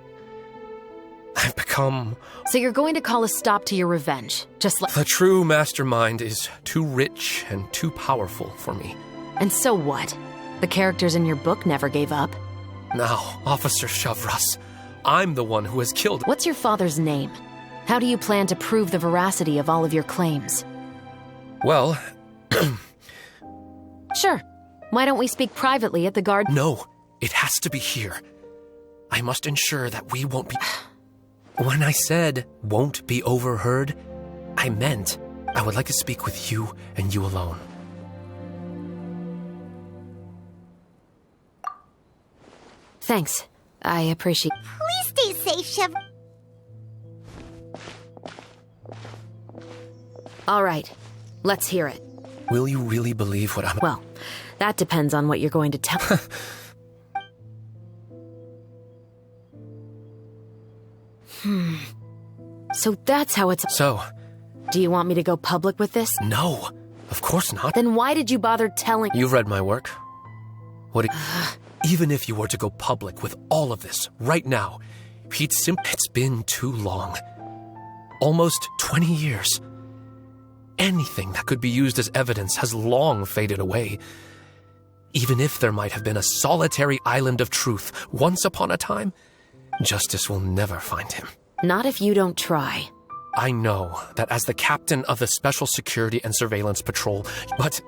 I've become... So you're going to call a stop to your revenge, just like... The true mastermind is too rich and too powerful for me. And so what? The characters in your book never gave up. Now, Officer Chavras, I'm the one who has killed... What's your father's name? How do you plan to prove the veracity of all of your claims? Well... Sure. Why don't we speak privately at the guard... No, it has to be here. I must ensure that we won't be... When I said won't be overheard, I meant I would like to speak with you and you alone. Thanks. I appreciate... Please stay safe, Chev... All right. Let's hear it. Will you really believe what I'm... Well, that depends on what you're going to tell. So that's how it's... So... Do you want me to go public with this? No, of course not. Then why did you bother telling... You've read my work. Even if you were to go public with all of this, right now, it's been too long. Almost 20 years. Anything that could be used as evidence has long faded away. Even if there might have been a solitary island of truth once upon a time, justice will never find him. Not if you don't try. I know that as the captain of the Special Security and Surveillance Patrol, but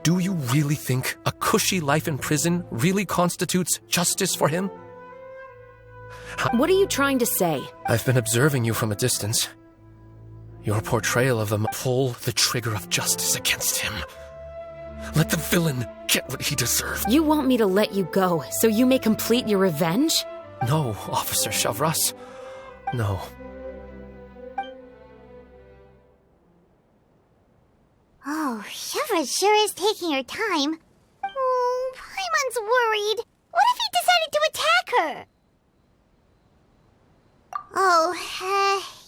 do you really think a cushy life in prison really constitutes justice for him? What are you trying to say? I've been observing you from a distance. Your portrayal of them pull the trigger of justice against him. Let the villain get what he deserves. You want me to let you go so you may complete your revenge? No, Officer Shavras. No. Oh, Shavras sure is taking her time. Oh, Paimon's worried. What if he decided to attack her? Oh,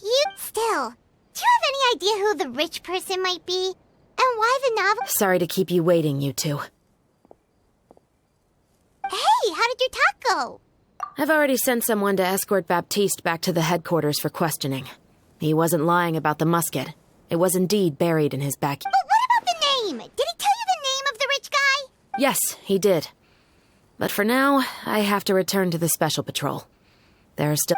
you still. Do you have any idea who the rich person might be? And why the novel? Sorry to keep you waiting, you two. Hey, how did your talk go? I've already sent someone to escort Baptiste back to the headquarters for questioning. He wasn't lying about the musket. It was indeed buried in his back. But what about the name? Did he tell you the name of the rich guy? Yes, he did. But for now, I have to return to the Special Patrol. There are still...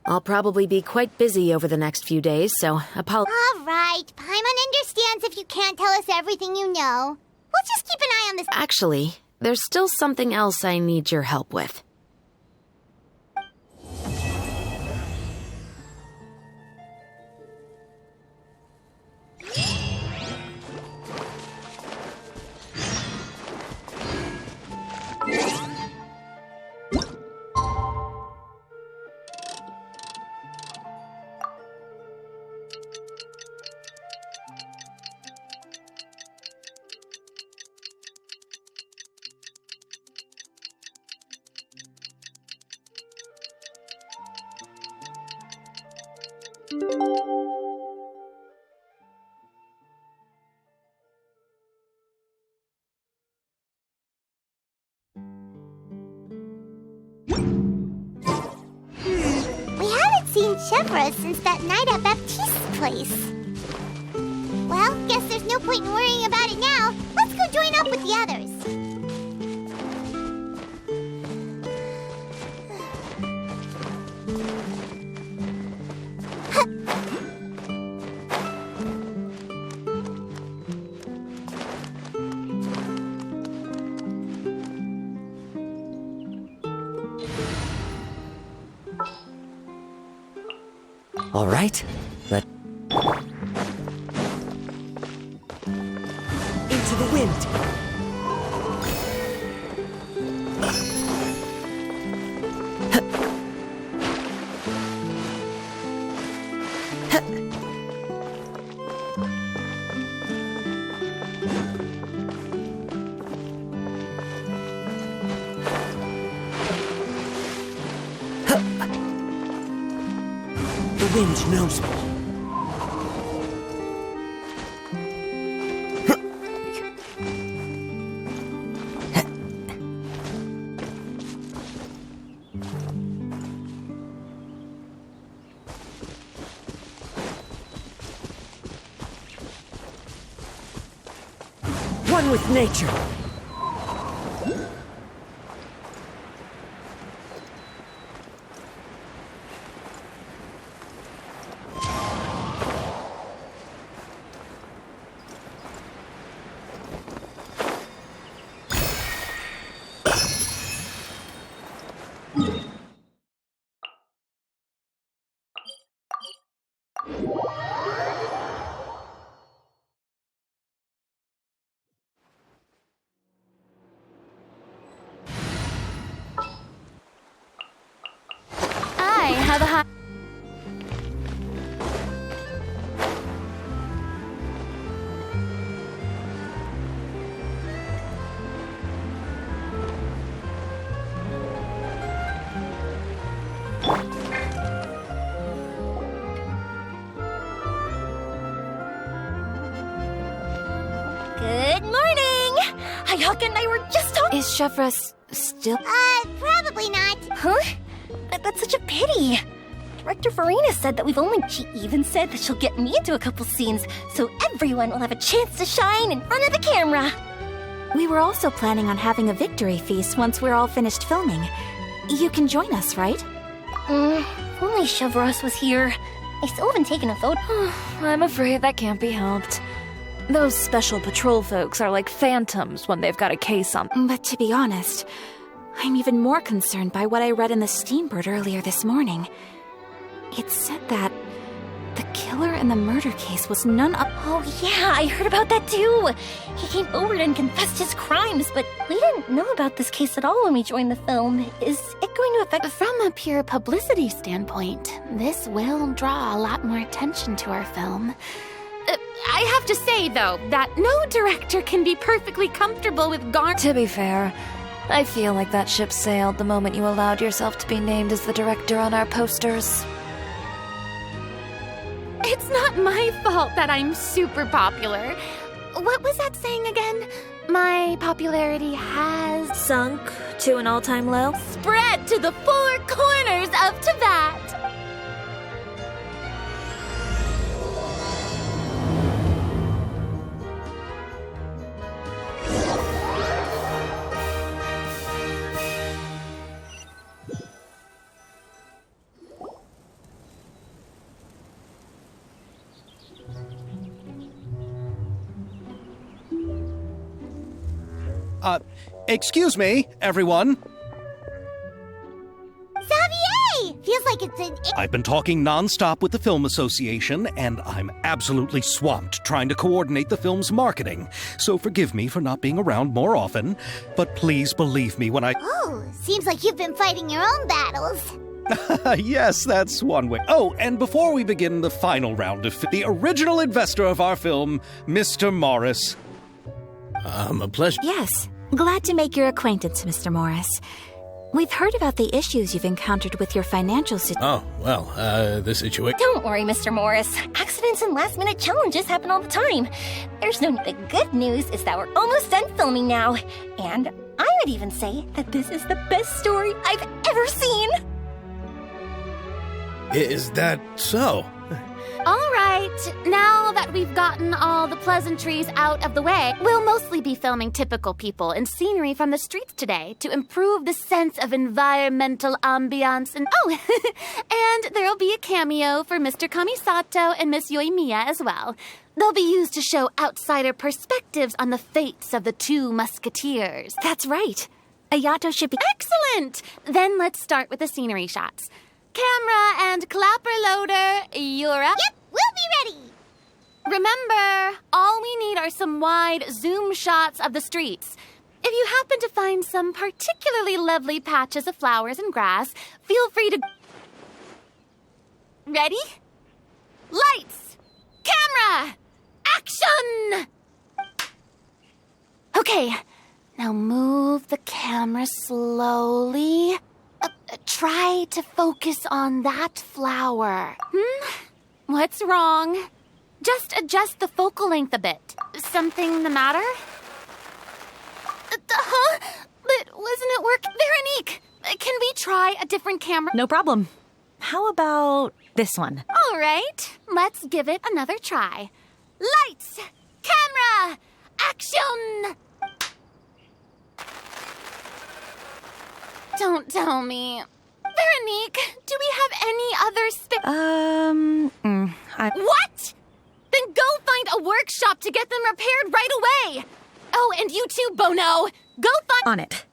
I'll probably be quite busy over the next few days, so All right, Paimon understands if you can't tell us everything you know. We'll just keep an eye on this. Actually, there's still something else I need your help with. Shavras since that night at Baptiste's place. Well, guess there's no point in worrying about it now. Let's go join up with the others. All right, let... Into the wind! The wind knows me. One with nature. Ayaka and I were just talking. Is Chevra still? Probably not. Huh? That's such a pity. Director Farina said that she even said that she'll get me into a couple scenes, so everyone will have a chance to shine in front of the camera. We were also planning on having a victory feast once we're all finished filming. You can join us, right? If only Chevros was here. I still haven't taken a photo. I'm afraid that can't be helped. Those special patrol folks are like phantoms when they've got a case on. But to be honest, I'm even more concerned by what I read in the Steambird earlier this morning. It said that the killer in the murder case was none of— Oh yeah, I heard about that too. He came forward and confessed his crimes, but we didn't know about this case at all when we joined the film. Is it going to affect— From a pure publicity standpoint, this will draw a lot more attention to our film. I have to say, though, that no director can be perfectly comfortable with To be fair, I feel like that ship sailed the moment you allowed yourself to be named as the director on our posters. It's not my fault that I'm super popular. What was that saying again? My popularity has sunk to an all-time low? Spread to the four corners of Tibet. Excuse me, everyone. Xavier! Feels like it's an... I've been talking non-stop with the Film Association, and I'm absolutely swamped trying to coordinate the film's marketing. So forgive me for not being around more often, but please believe me when I... Oh, seems like you've been fighting your own battles. Yes, that's one way. Oh, and before we begin the final round of the original investor of our film, Mr. Morris. A pleasure. Yes. Glad to make your acquaintance, Mr. Morris. We've heard about the issues you've encountered with your financial situation. Oh, well, the situation... Don't worry, Mr. Morris. Accidents and last-minute challenges happen all the time. The good news is that we're almost done filming now. And I would even say that this is the best story I've ever seen. Is that so? All right, now that we've gotten all the pleasantries out of the way, we'll mostly be filming typical people and scenery from the streets today to improve the sense of environmental ambiance and... Oh, and there'll be a cameo for Mr. Kamisato and Miss Yoimiya as well. They'll be used to show outsider perspectives on the fates of the two musketeers. That's right. Ayato should be... Excellent! Then let's start with the scenery shots. Camera and clapper loader, you're up. Yep, we'll be ready. Remember, all we need are some wide zoom shots of the streets. If you happen to find some particularly lovely patches of flowers and grass, feel free to... Ready? Lights! Camera! Action! Okay, now move the camera slowly. Try to focus on that flower. What's wrong? Just adjust the focal length a bit. Something the matter? But wasn't it work? Veronique, can we try a different camera? No problem. How about this one? All right, let's give it another try. Lights! Camera! Action! Don't tell me. Veronique, do we have any other What? Then go find a workshop to get them repaired right away. Oh, and you too, Bono. Go find... On it.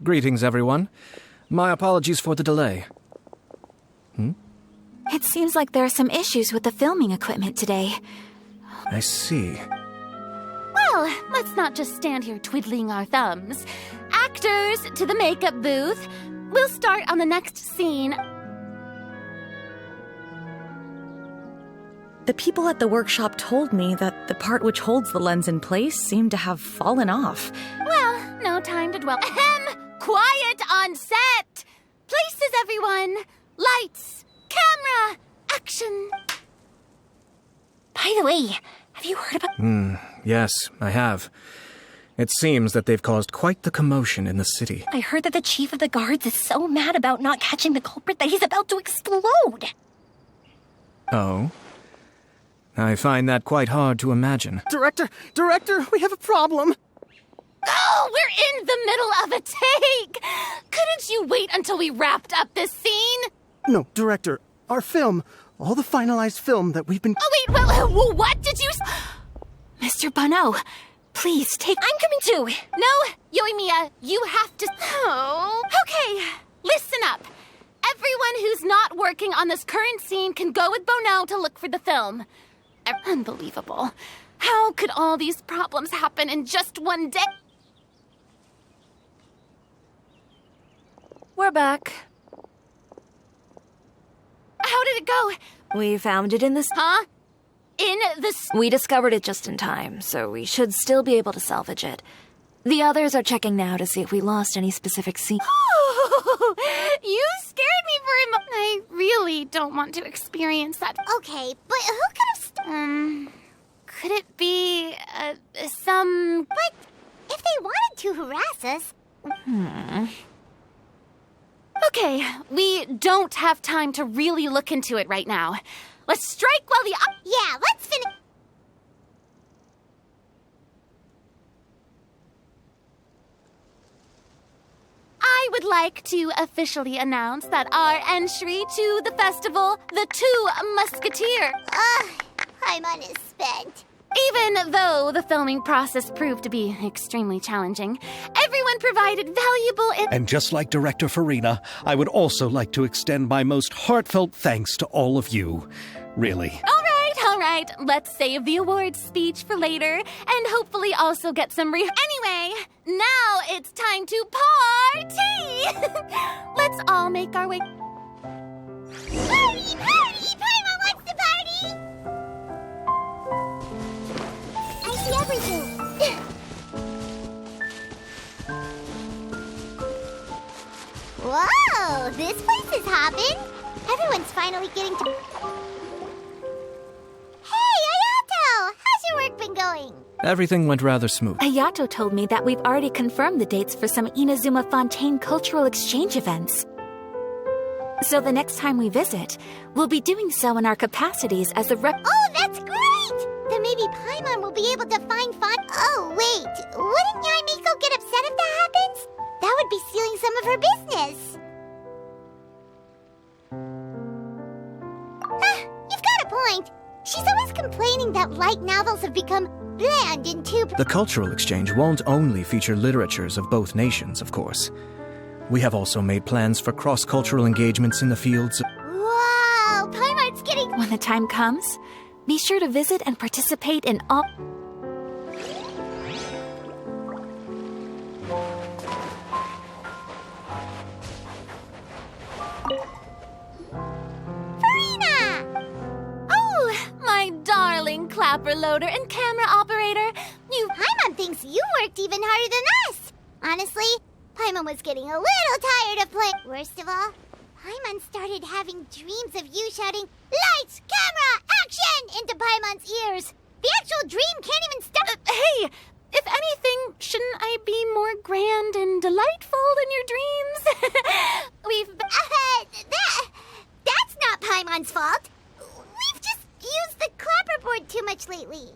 Greetings, everyone. My apologies for the delay. It seems like there are some issues with the filming equipment today. I see. Well, let's not just stand here twiddling our thumbs. Actors, to the makeup booth. We'll start on the next scene. The people at the workshop told me that the part which holds the lens in place seemed to have fallen off. Well, no time to dwell. Ahem! Quiet on set! Places, everyone! Lights! Camera! Action! By the way, have you heard about... Yes, I have. It seems that they've caused quite the commotion in the city. I heard that the chief of the guards is so mad about not catching the culprit that he's about to explode. Oh? I find that quite hard to imagine. Director, we have a problem. Oh, we're in the middle of a take! Couldn't you wait until we wrapped up this scene? No, Director, our film, all the finalized film that we've been... Oh, wait, well, what did you... Mr. Bono, please take... I'm coming too. No, Yoimiya, you have to... Oh. Okay, listen up. Everyone who's not working on this current scene can go with Bono to look for the film. Unbelievable. How could all these problems happen in just one day? We're back. How did it go? We found it in the... Huh? In the... We discovered it just in time, so we should still be able to salvage it. The others are checking now to see if we lost any specific scene. You scared me for a moment. I really don't want to experience that. Okay, but who could have... Could it be, some... But if they wanted to harass us... Okay, we don't have time to really look into it right now. Let's strike while the... Yeah, let's finish... I would like to officially announce that our entry to the festival, the Two Musketeers... Paimon is spent. Even though the filming process proved to be extremely challenging, everyone provided valuable... And just like Director Farina, I would also like to extend my most heartfelt thanks to all of you. Really. All right. Let's save the awards speech for later, and hopefully also get some Anyway, now it's time to party! Let's all make our way... Party! Paimon wants to party! I see everything. Whoa, this place is hopping. Everyone's finally getting to... Hey, Ayato! How's your work been going? Everything went rather smooth. Ayato told me that we've already confirmed the dates for some Inazuma Fontaine cultural exchange events. So the next time we visit, we'll be doing so in our capacities as a rep... Oh, that's great! Then maybe Paimon will be able to find Oh, wait. Wouldn't Yaimiko get upset if that happens? That would be stealing some of her business. You've got a point. She's always complaining that light novels have become bland and too... The cultural exchange won't only feature literatures of both nations, of course. We have also made plans for cross-cultural engagements in the fields... Wow, Paimon's getting... When the time comes, be sure to visit and participate in all... Clapper loader and camera operator. Paimon thinks you worked even harder than us. Honestly, Paimon was getting a little tired of playing. Worst of all, Paimon started having dreams of you shouting, "Lights, camera, action!" into Paimon's ears. The actual dream can't even stop. Hey, if anything, shouldn't I be more grand and delightful in your dreams? That's not Paimon's fault. We've just used the clapperboard too much lately.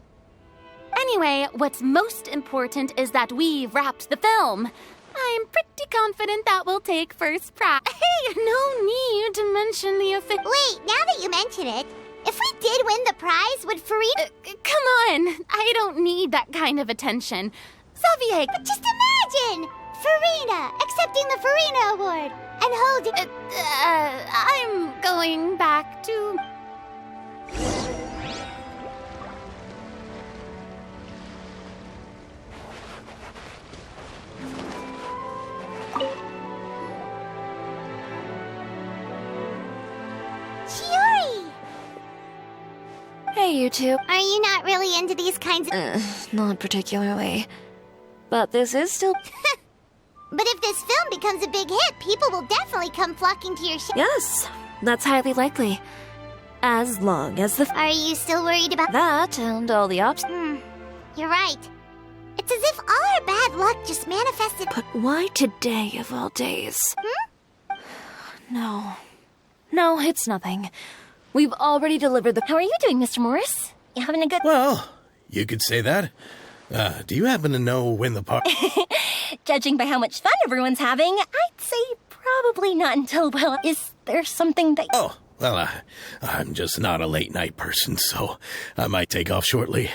Anyway, what's most important is that we've wrapped the film. I'm pretty confident that we'll take first prize. Hey, no need to mention the Wait, now that you mention it, if we did win the prize, would Farina... come on, I don't need that kind of attention. Xavier... But just imagine! Farina accepting the Farina Award and holding... I'm going back to... Chiori! Hey, you two. Are you not really into these kinds of... Not particularly. But this is still... But if this film becomes a big hit, people will definitely come flocking to your show. Yes, that's highly likely. As long as the... Are you still worried about that and all the options? You're right. It's as if all our bad luck just manifested. But why today of all days? No. No, it's nothing. We've already delivered the... How are you doing, Mr. Morris? You having a good... Well, you could say that. Do you happen to know when the party... Judging by how much fun everyone's having, I'd say probably not until, well, is there something that... Oh, well, I'm just not a late-night person, so I might take off shortly.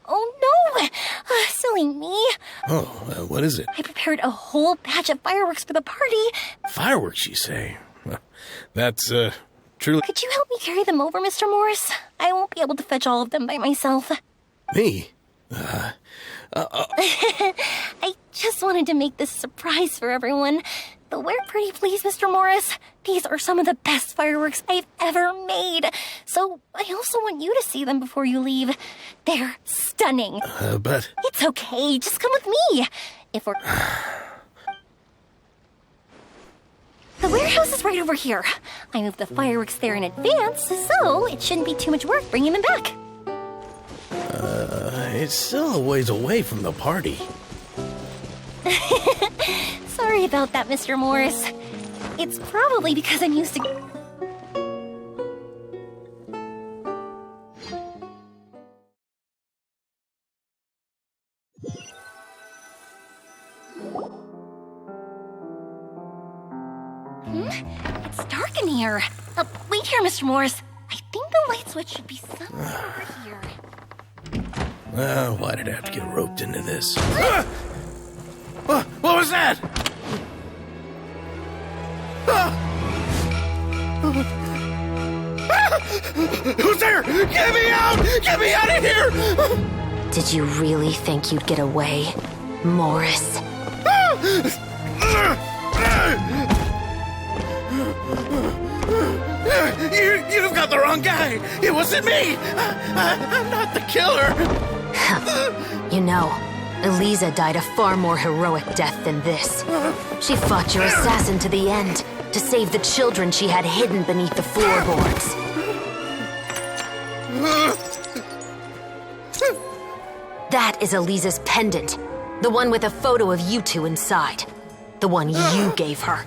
Oh, no! Silly me. Oh, what is it? I prepared a whole batch of fireworks for the party. Fireworks, you say? Well, that's, truly... Could you help me carry them over, Mr. Morris? I won't be able to fetch all of them by myself. Me? I just wanted to make this surprise for everyone. But we're pretty pleased, Mr. Morris. These are some of the best fireworks I've ever made. So I also want you to see them before you leave. They're stunning. But... It's okay. Just come with me. If we're... The warehouse is right over here. I moved the fireworks there in advance, so it shouldn't be too much work bringing them back. It's still a ways away from the party. Sorry about that, Mr. Morris. It's probably because I'm used to... It's dark in here. Wait here, Mr. Morris. I think the light switch should be somewhere over here. Why did I have to get roped into this? What was that? Who's there? Get me out! Get me out of here! Did you really think you'd get away, Morris? You've got the wrong guy! It wasn't me! I'm not the killer! You know, Eliza died a far more heroic death than this. She fought your assassin to the end, to save the children she had hidden beneath the floorboards. That is Eliza's pendant. The one with a photo of you two inside. The one you gave her.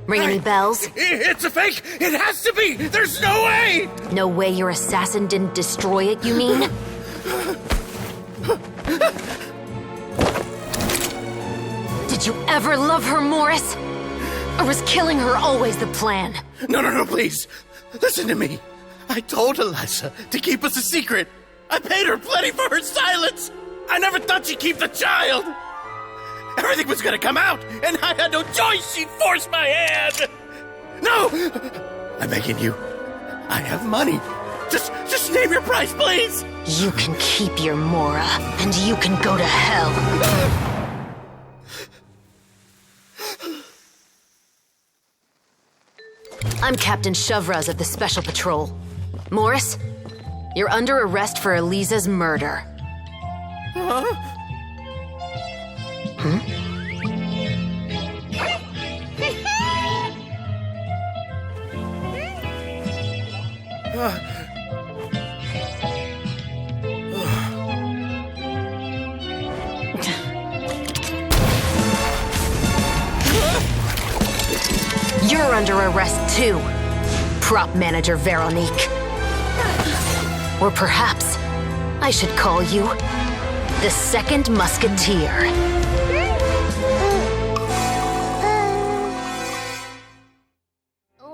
Ring any bells? It's a fake! It has to be! There's no way! No way your assassin didn't destroy it, you mean? Did you ever love her, Morris? Or was killing her always the plan? No, please. Listen to me. I told Eliza to keep us a secret. I paid her plenty for her silence. I never thought she'd keep the child. Everything was gonna come out, and I had no choice. She'd force my hand. No! I'm begging you. I have money. Just name your price, please. You can keep your Mora, and you can go to hell. I'm Captain Shovraz of the Special Patrol. Morris, you're under arrest for Eliza's murder. You're under arrest too, prop manager Veronique. Or perhaps I should call you the Second Musketeer.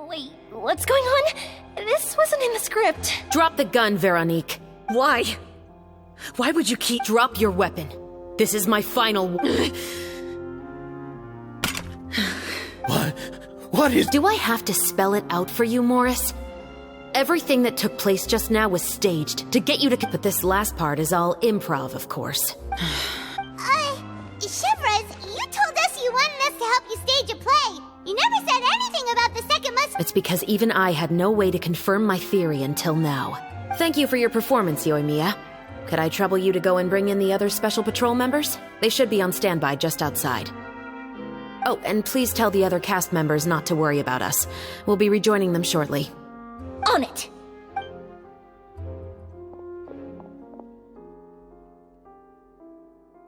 Wait, what's going on? This wasn't in the script. Drop the gun, Veronique. Why? Why would you drop your weapon? This is my final... What is... Do I have to spell it out for you, Morris? Everything that took place just now was staged to get you to... But this last part is all improv, of course. Shovraz, you told us you wanted us to help you stage a play. You never said anything about the Second Musketeer. It's because even I had no way to confirm my theory until now. Thank you for your performance, Yoimiya. Could I trouble you to go and bring in the other Special Patrol members? They should be on standby just outside. Oh, and please tell the other cast members not to worry about us. We'll be rejoining them shortly. On it!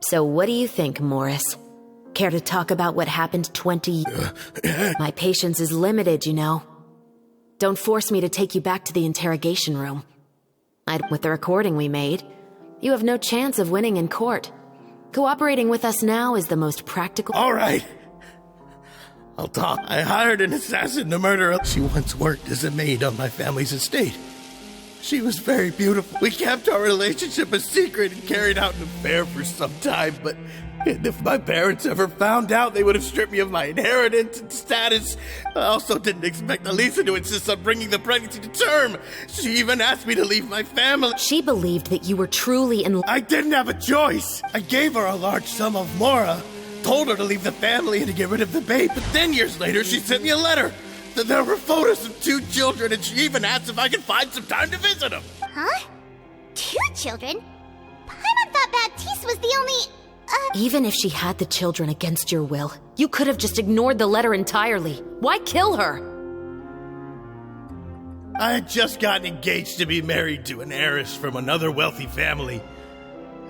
So what do you think, Morris? Care to talk about what happened 20... My patience is limited, you know. Don't force me to take you back to the interrogation room. With the recording we made, you have no chance of winning in court. Cooperating with us now is the most practical... All right. I'll talk. I hired an assassin to murder her. She once worked as a maid on my family's estate. She was very beautiful. We kept our relationship a secret and carried out an affair for some time, but if my parents ever found out, they would have stripped me of my inheritance and status. I also didn't expect Elisa to insist on bringing the pregnancy to term. She even asked me to leave my family. She believed that you were truly in... I didn't have a choice. I gave her a large sum of mora, told her to leave the family and to get rid of the babe, but then years later she sent me a letter. There were photos of 2 children, and she even asked if I could find some time to visit them. Huh? 2 children? Paimon thought Baptiste was the only... Even if she had the children against your will, you could have just ignored the letter entirely. Why kill her? I had just gotten engaged to be married to an heiress from another wealthy family.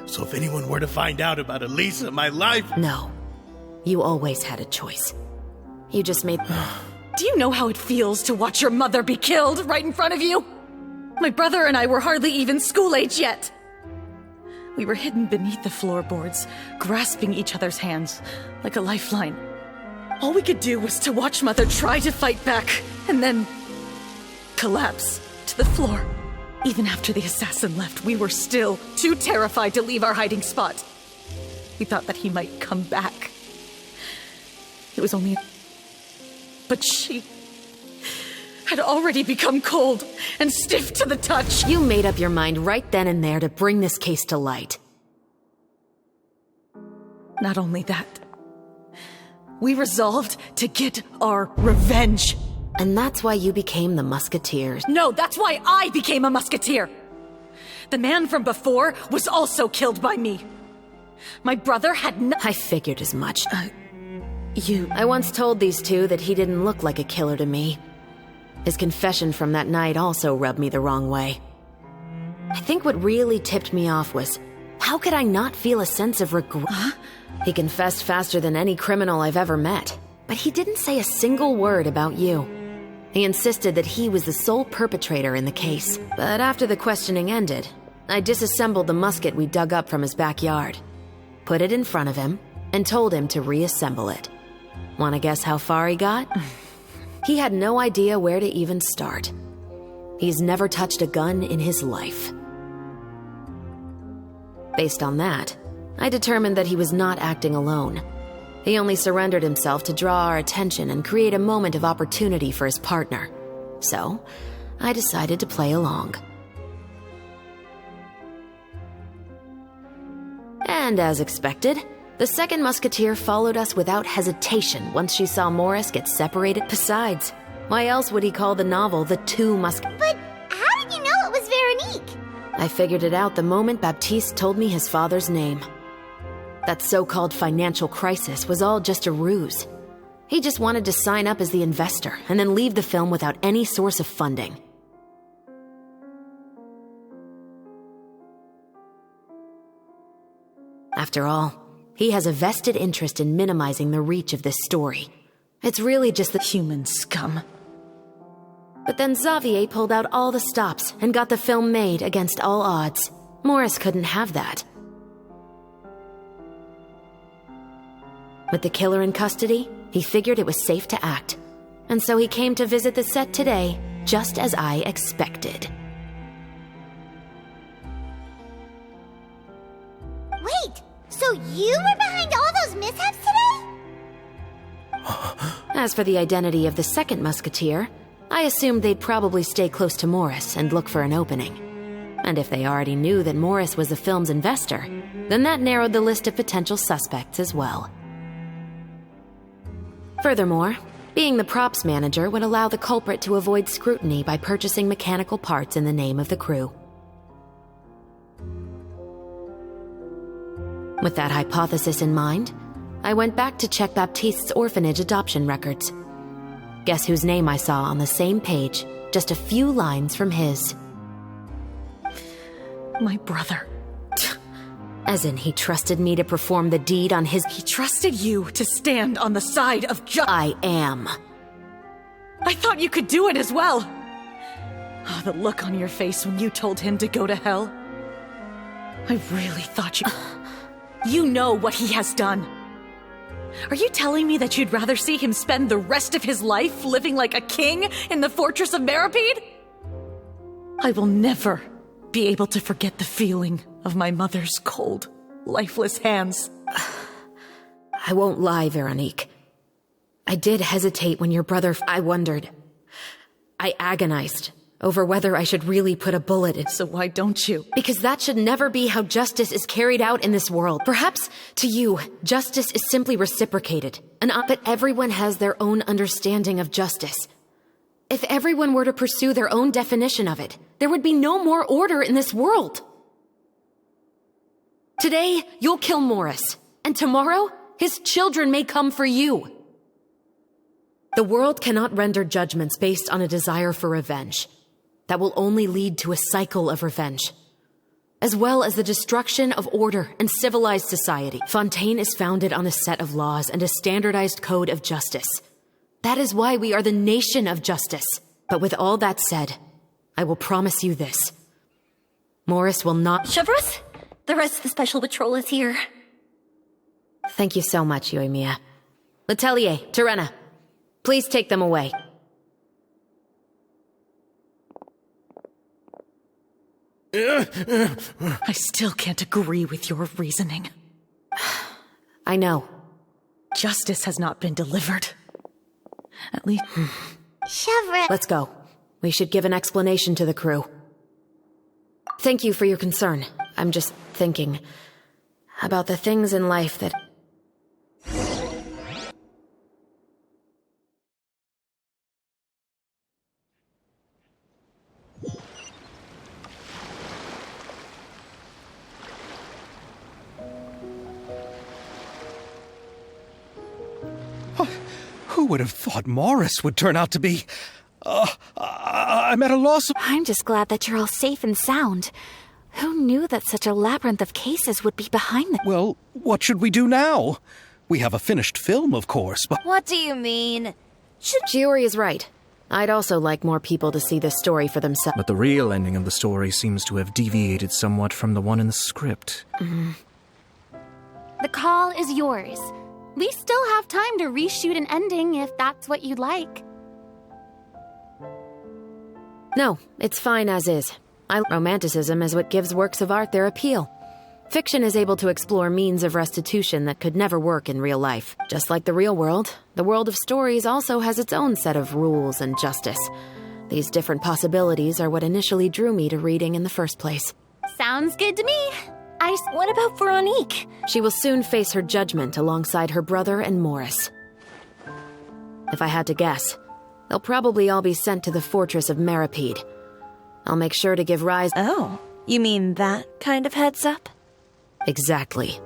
So if anyone were to find out about Elisa, my life... No. You always had a choice. You just made... Do you know how it feels to watch your mother be killed right in front of you? My brother and I were hardly even school age yet. We were hidden beneath the floorboards, grasping each other's hands like a lifeline. All we could do was to watch Mother try to fight back, and then collapse to the floor. Even after the assassin left, we were still too terrified to leave our hiding spot. We thought that he might come back. It was only... But she had already become cold and stiff to the touch. You made up your mind right then and there to bring this case to light. Not only that, we resolved to get our revenge. And that's why you became the Musketeers. No, that's why I became a Musketeer. The man from before was also killed by me. My brother had no... I figured as much. I once told these 2 that he didn't look like a killer to me. His confession from that night also rubbed me the wrong way. I think what really tipped me off was, how could I not feel a sense of regret? Huh? He confessed faster than any criminal I've ever met, but he didn't say a single word about you. He insisted that he was the sole perpetrator in the case. But after the questioning ended, I disassembled the musket we dug up from his backyard, put it in front of him, and told him to reassemble it. Want to guess how far he got? He had no idea where to even start. He's never touched a gun in his life. Based on that, I determined that he was not acting alone. He only surrendered himself to draw our attention and create a moment of opportunity for his partner. So, I decided to play along. And as expected, the second Musketeer followed us without hesitation once she saw Morris get separated. Besides, why else would he call the novel The 2 Musketeers? But how did you know it was Veronique? I figured it out the moment Baptiste told me his father's name. That so-called financial crisis was all just a ruse. He just wanted to sign up as the investor and then leave the film without any source of funding. After all, he has a vested interest in minimizing the reach of this story. It's really just the human scum. But then Xavier pulled out all the stops and got the film made against all odds. Morris couldn't have that. With the killer in custody, he figured it was safe to act. And so he came to visit the set today, just as I expected. Wait, so you were behind all those mishaps today? As for the identity of the second Musketeer, I assumed they'd probably stay close to Morris and look for an opening. And if they already knew that Morris was the film's investor, then that narrowed the list of potential suspects as well. Furthermore, being the props manager would allow the culprit to avoid scrutiny by purchasing mechanical parts in the name of the crew. With that hypothesis in mind, I went back to check Baptiste's orphanage adoption records. Guess whose name I saw on the same page, just a few lines from his. My brother. As in, he trusted me to perform the deed on his— He trusted you to stand on the side of I am. I thought you could do it as well. Oh, the look on your face when you told him to go to hell. I really thought you... You know what he has done. Are you telling me that you'd rather see him spend the rest of his life living like a king in the fortress of Meripede? I will never be able to forget the feeling of my mother's cold, lifeless hands. I won't lie, Veronique. I did hesitate when your brother— I wondered. I agonized over whether I should really put a bullet in— So why don't you? Because that should never be how justice is carried out in this world. Perhaps, to you, justice is simply reciprocated. But everyone has their own understanding of justice. If everyone were to pursue their own definition of it, there would be no more order in this world. Today, you'll kill Morris, and tomorrow, his children may come for you. The world cannot render judgments based on a desire for revenge. That will only lead to a cycle of revenge, as well as the destruction of order and civilized society. Fontaine is founded on a set of laws and a standardized code of justice. That is why we are the nation of justice. But with all that said, I will promise you this. Morris will not— Chevreuse, the rest of the Special Patrol is here. Thank you so much, Yoimiya. Letelier, Terena, please take them away. I still can't agree with your reasoning. I know. Justice has not been delivered. At least... Chevreuse. Let's go. We should give an explanation to the crew. Thank you for your concern. I'm just thinking about the things in life that... Who would have thought Morris would turn out to be... I'm at a loss... I'm just glad that you're all safe and sound. Who knew that such a labyrinth of cases would be behind them? Well, what should we do now? We have a finished film, of course, but... What do you mean? Giori is right. I'd also like more people to see this story for themselves. But the real ending of the story seems to have deviated somewhat from the one in the script. The call is yours. We still have time to reshoot an ending if that's what you'd like. No, it's fine as is. Romanticism is what gives works of art their appeal. Fiction is able to explore means of restitution that could never work in real life. Just like the real world, the world of stories also has its own set of rules and justice. These different possibilities are what initially drew me to reading in the first place. Sounds good to me. What about Veronique? She will soon face her judgment alongside her brother and Morris. If I had to guess, they'll probably all be sent to the fortress of Meripede. I'll make sure to give rise— Oh, you mean that kind of heads up? Exactly.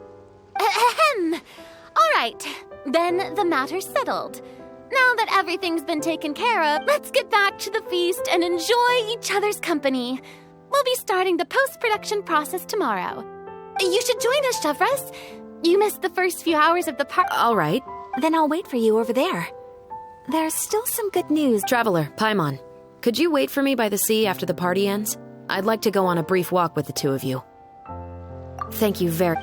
Ahem. All right, then the matter's settled. Now that everything's been taken care of, let's get back to the feast and enjoy each other's company. We'll be starting the post-production process tomorrow. You should join us, Chevreuse. You missed the first few hours of the party. All right. Then I'll wait for you over there. There's still some good news. Traveler, Paimon, could you wait for me by the sea after the party ends? I'd like to go on a brief walk with the two of you. Thank you very...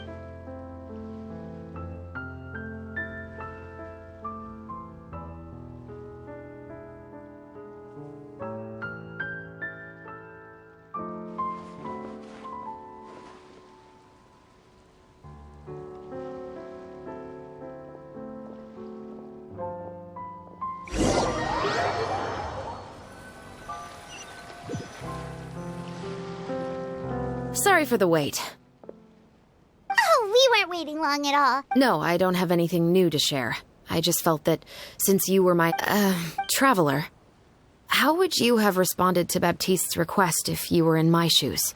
Sorry for the wait. Oh, we weren't waiting long at all. No, I don't have anything new to share. I just felt that since you were my, traveler, how would you have responded to Baptiste's request if you were in my shoes?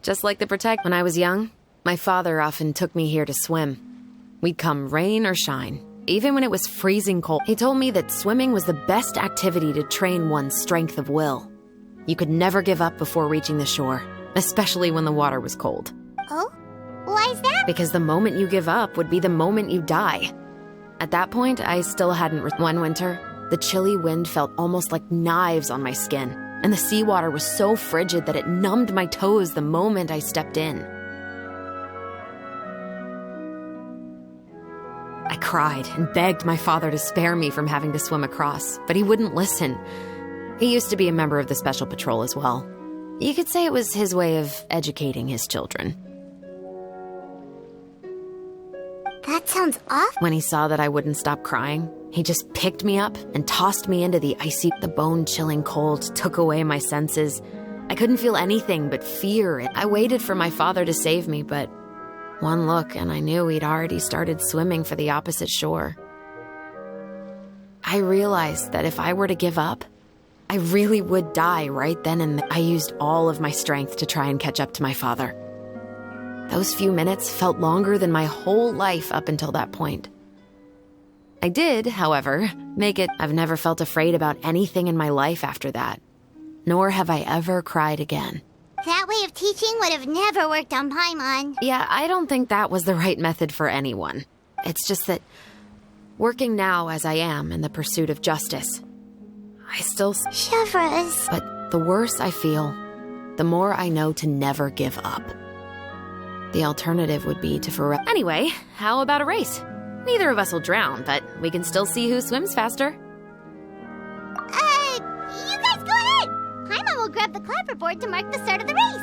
Just like the Protect when I was young, My father often took me here to swim. We'd come rain or shine, even when it was freezing cold. He told me that swimming was the best activity to train one's strength of will. You could never give up before reaching the shore, especially when the water was cold. Oh? Why is that? Because the moment you give up would be the moment you die. At that point, I still hadn't. One winter, the chilly wind felt almost like knives on my skin, and the seawater was so frigid that it numbed my toes the moment I stepped in. I cried and begged my father to spare me from having to swim across, but he wouldn't listen. He used to be a member of the Special Patrol as well. You could say it was his way of educating his children. That sounds awful. When he saw that I wouldn't stop crying, he just picked me up and tossed me into the icy, the bone-chilling cold took away my senses. I couldn't feel anything but fear. I waited for my father to save me, but one look and I knew he'd already started swimming for the opposite shore. I realized that if I were to give up, I really would die right then and there. I used all of my strength to try and catch up to my father. Those few minutes felt longer than my whole life up until that point. I did, however, make it. I've never felt afraid about anything in my life after that, nor have I ever cried again. That way of teaching would have never worked on Paimon. Yeah, I don't think that was the right method for anyone. It's just that, working now as I am in the pursuit of justice, I still... Chevres. But the worse I feel, the more I know to never give up. The alternative would be to forever... Anyway, how about a race? Neither of us will drown, but we can still see who swims faster. You guys go ahead! Paimon will grab the clapperboard to mark the start of the race.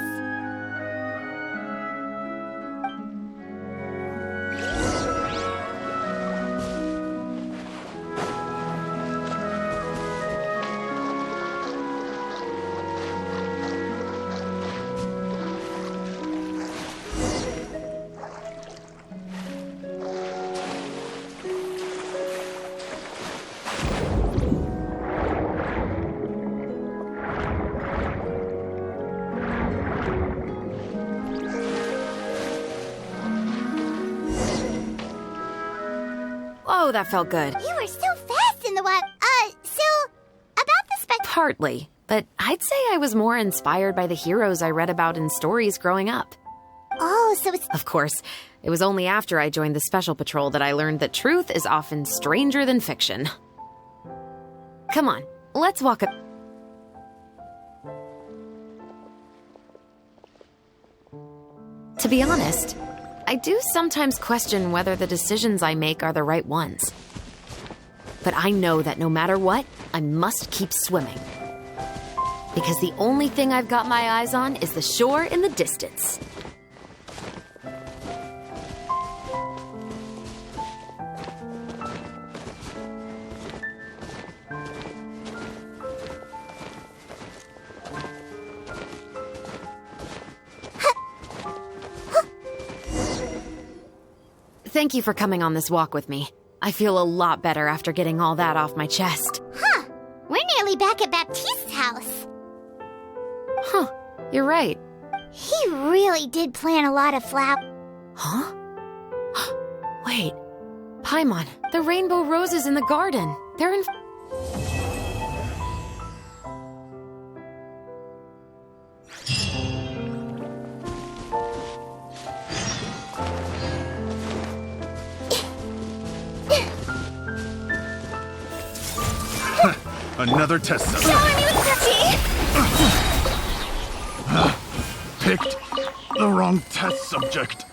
Oh, that felt good. You were so fast in the water. So, about the Partly, but I'd say I was more inspired by the heroes I read about in stories growing up. Oh, so it's... Of course, it was only after I joined the Special Patrol that I learned that truth is often stranger than fiction. Come on, let's walk up. To be honest, I do sometimes question whether the decisions I make are the right ones. But I know that no matter what, I must keep swimming. Because the only thing I've got my eyes on is the shore in the distance. Thank you for coming on this walk with me. I feel a lot better after getting all that off my chest. Huh. We're nearly back at Baptiste's house. Huh. You're right. He really did plant a lot of flowers. Huh? Wait. Paimon, the rainbow roses in the garden. They're in... Another test subject. Shower me with cookie! Picked the wrong test subject.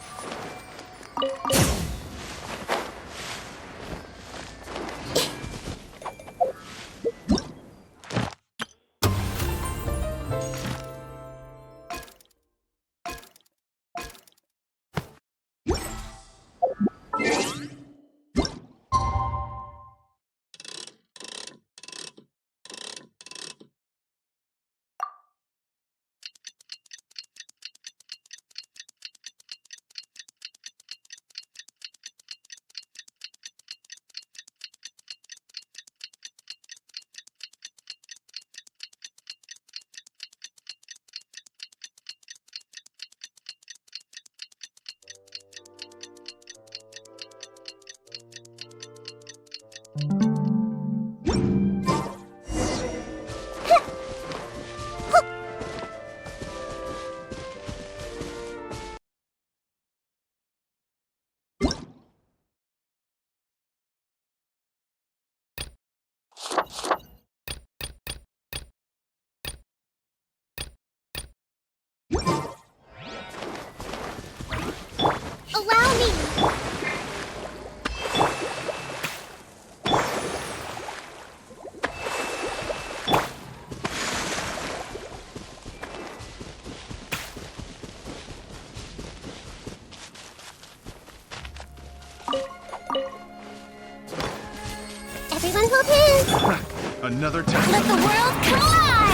Another test. Let the world collide!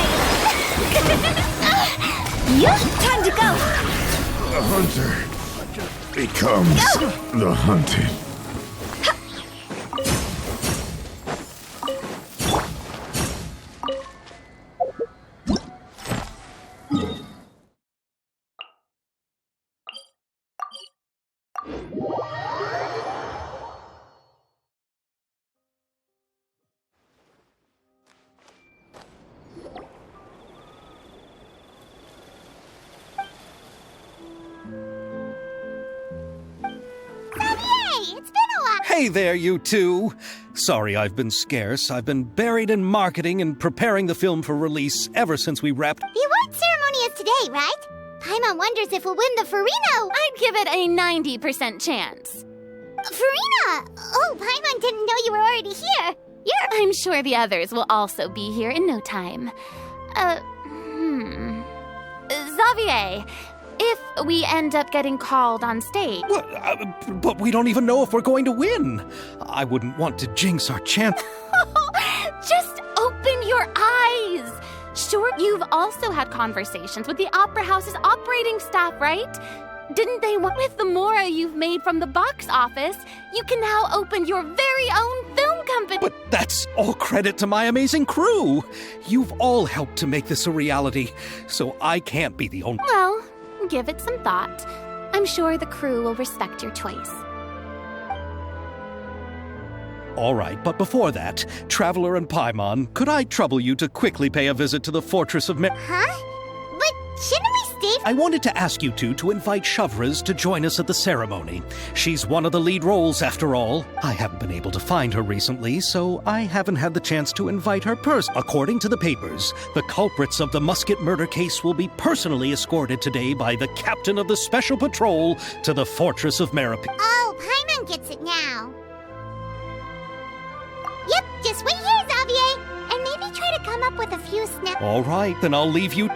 Yup, time to go! The hunter becomes the hunted. Hey there, you two! Sorry I've been scarce. I've been buried in marketing and preparing the film for release ever since we wrapped. The award ceremony is today, right? Paimon wonders if we'll win the Farina. I'd give it a 90% chance. Farina! Oh, Paimon didn't know you were already here. I'm sure the others will also be here in no time. Xavier, if we end up getting called on stage... But we don't even know if we're going to win. I wouldn't want to jinx our chance. Just open your eyes! Sure, you've also had conversations with the Opera House's operating staff, right? Didn't they want with the Mora you've made from the box office, you can now open your very own film company? But that's all credit to my amazing crew. You've all helped to make this a reality, so I can't be the only... Well, give it some thought. I'm sure the crew will respect your choice. All right, but before that, Traveler and Paimon, could I trouble you to quickly pay a visit to the Fortress of Huh? But shouldn't we stay... I wanted to ask you two to invite Shavraz to join us at the ceremony. She's one of the lead roles, after all. I haven't been able to find her recently, so I haven't had the chance to invite her personally. According to the papers, the culprits of the Musket murder case will be personally escorted today by the captain of the Special Patrol to the Fortress of Meripede. Oh, Paimon gets it now. Yep, just wait here, Xavier, and maybe try to come up with a few snaps. All right, then I'll leave you...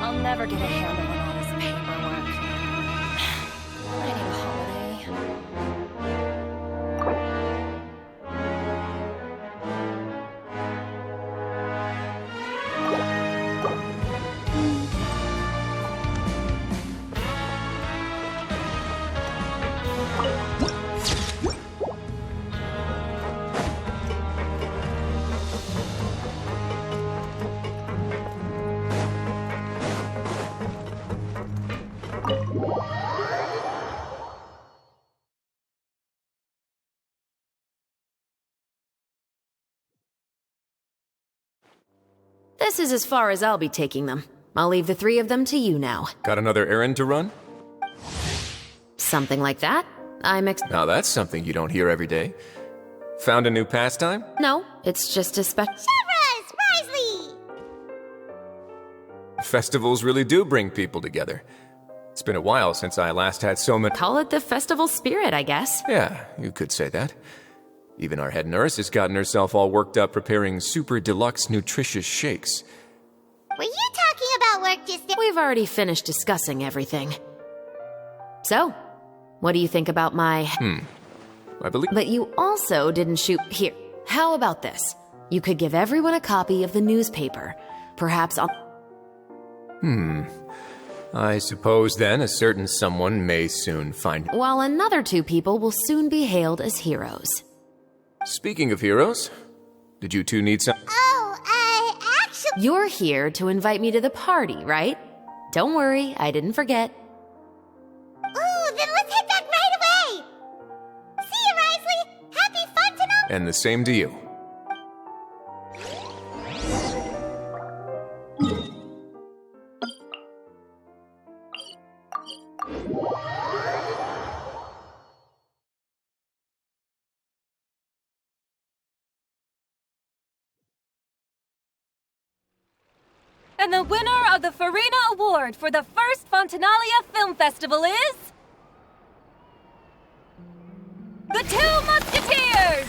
I'll never get a handle on all this paperwork. I need a holiday. This is as far as I'll be taking them. I'll leave the 3 of them to you now. Got another errand to run? Something like that. Now that's something you don't hear every day. Found a new pastime? No, it's just a Festivals really do bring people together. It's been a while since I last had so many. Call it the festival spirit, I guess. Yeah, you could say that. Even our head nurse has gotten herself all worked up preparing super deluxe nutritious shakes. Were you talking about work just now? We've already finished discussing everything. So, what do you think about my... I believe... But you also didn't shoot... Here, how about this? You could give everyone a copy of the newspaper. Perhaps on... I suppose then a certain someone may soon find... While another 2 people will soon be hailed as heroes. Speaking of heroes, did you 2 need some... Actually... You're here to invite me to the party, right? Don't worry, I didn't forget. Ooh, then let's hit that right away! See you, Risley! Happy fun tonight! And the same to you. And the winner of the Farina Award for the first Fontanalia Film Festival is... The Two Musketeers!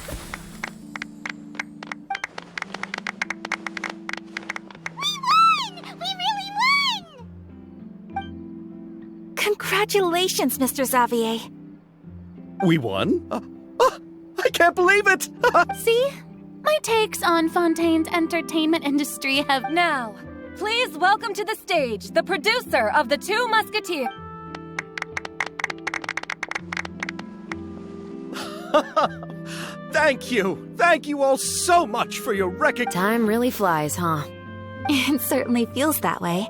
We won! We really won! Congratulations, Mr. Xavier. We won? I can't believe it! See? My takes on Fontaine's entertainment industry have... Now, please welcome to the stage the producer of The Two Musketeers. Thank you. Thank you all so much for your recognition. Time really flies, huh? It certainly feels that way.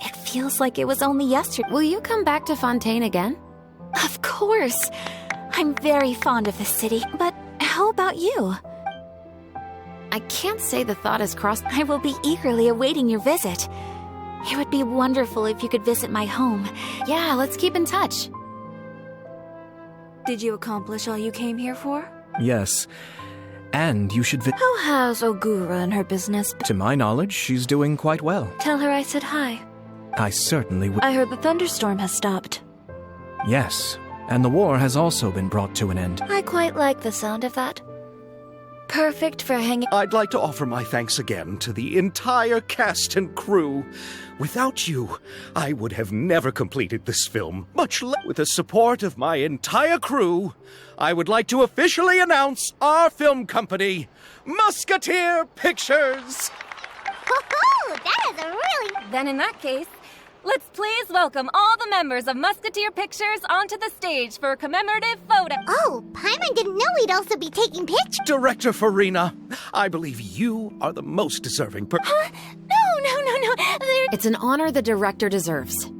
It feels like it was only yesterday. Will you come back to Fontaine again? Of course. I'm very fond of this city, but how about you? I can't say the thought has crossed... I will be eagerly awaiting your visit. It would be wonderful if you could visit my home. Yeah, let's keep in touch. Did you accomplish all you came here for? Yes. And you should How has Ogura and her business? To my knowledge, she's doing quite well. Tell her I said hi. I certainly would. I heard the thunderstorm has stopped. Yes, and the war has also been brought to an end. I quite like the sound of that. Perfect for hanging... I'd like to offer my thanks again to the entire cast and crew. Without you, I would have never completed this film, much less with the support of my entire crew. I would like to officially announce our film company, Musketeer Pictures. Woohoo! That is a really... Then in that case, let's please welcome all the members of Musketeer Pictures onto the stage for a commemorative photo. Oh, Paimon didn't know we'd also be taking pictures. Director Farina, I believe you are the most deserving No. It's an honor the director deserves.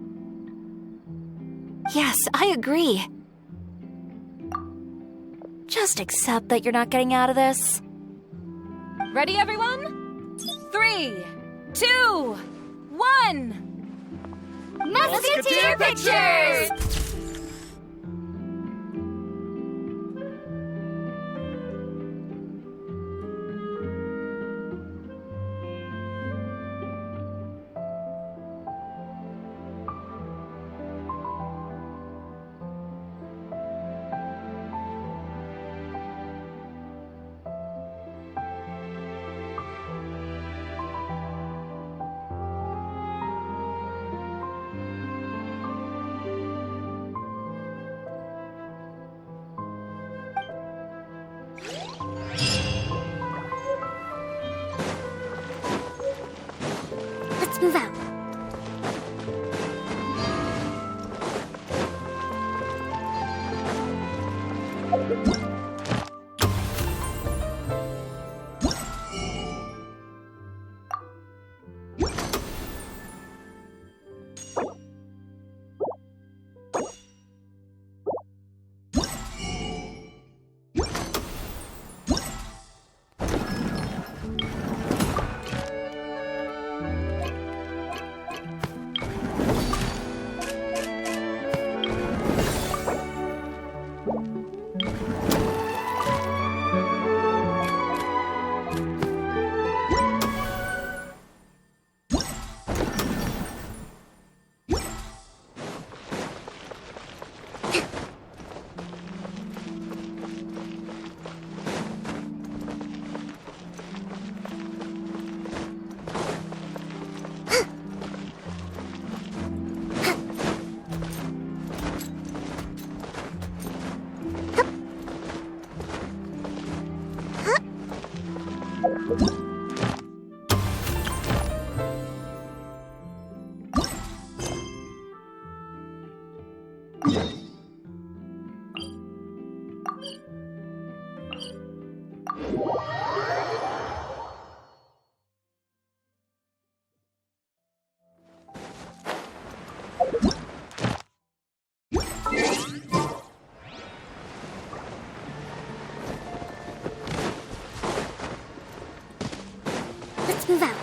Yes, I agree. Just accept that you're not getting out of this. Ready, everyone? 3, 2, 1... Musketeer Pictures! Let's move out.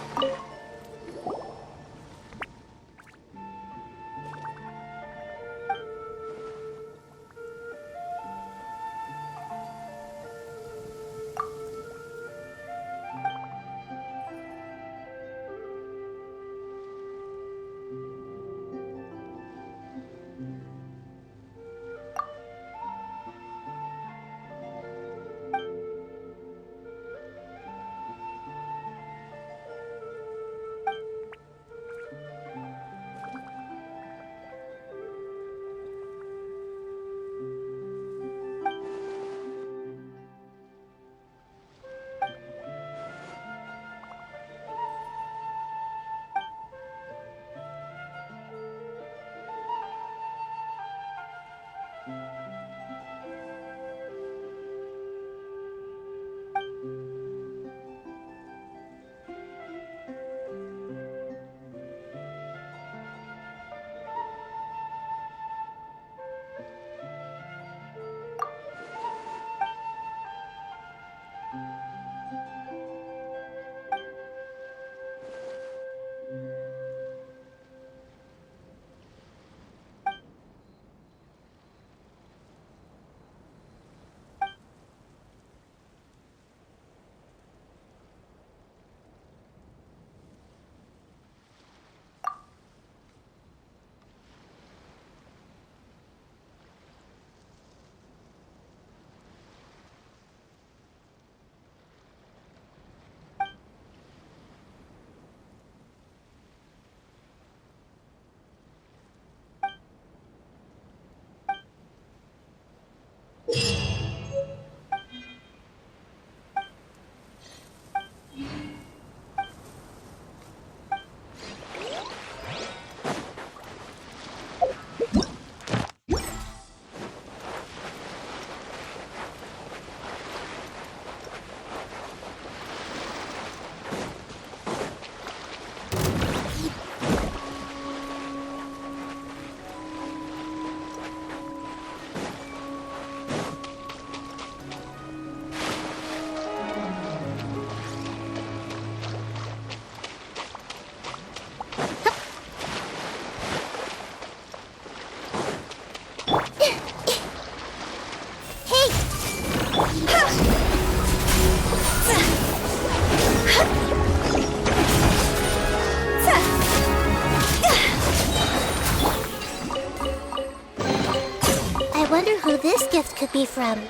I wonder who this gift could be from.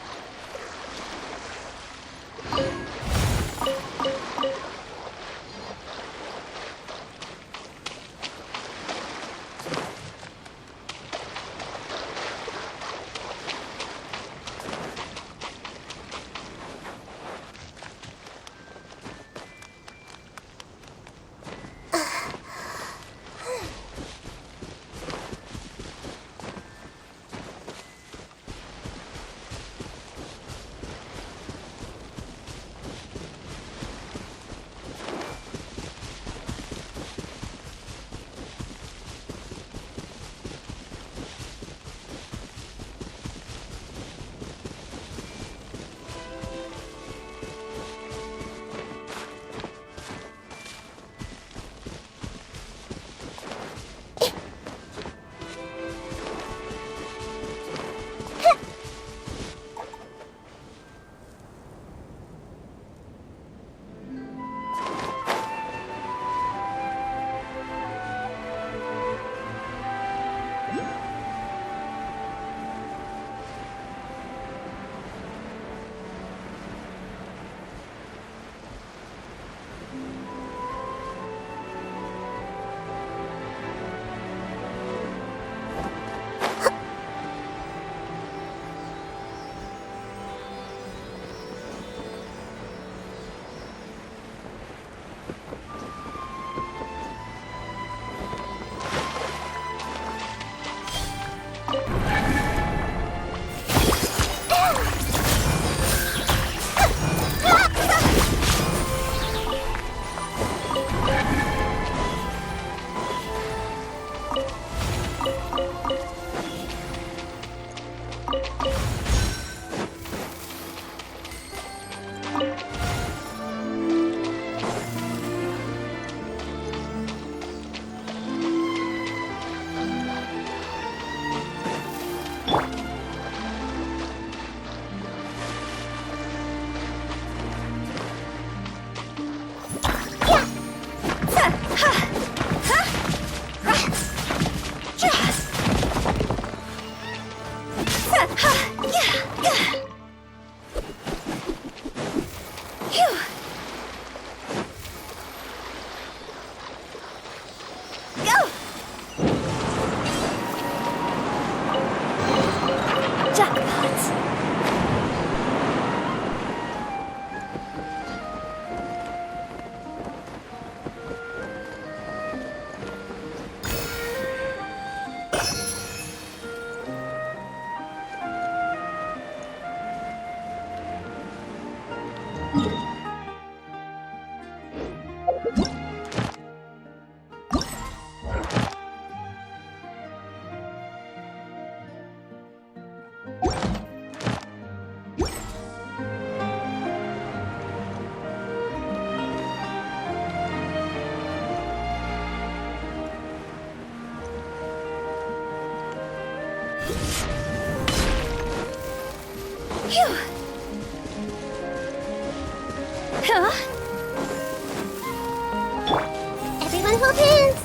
Everyone hold hands!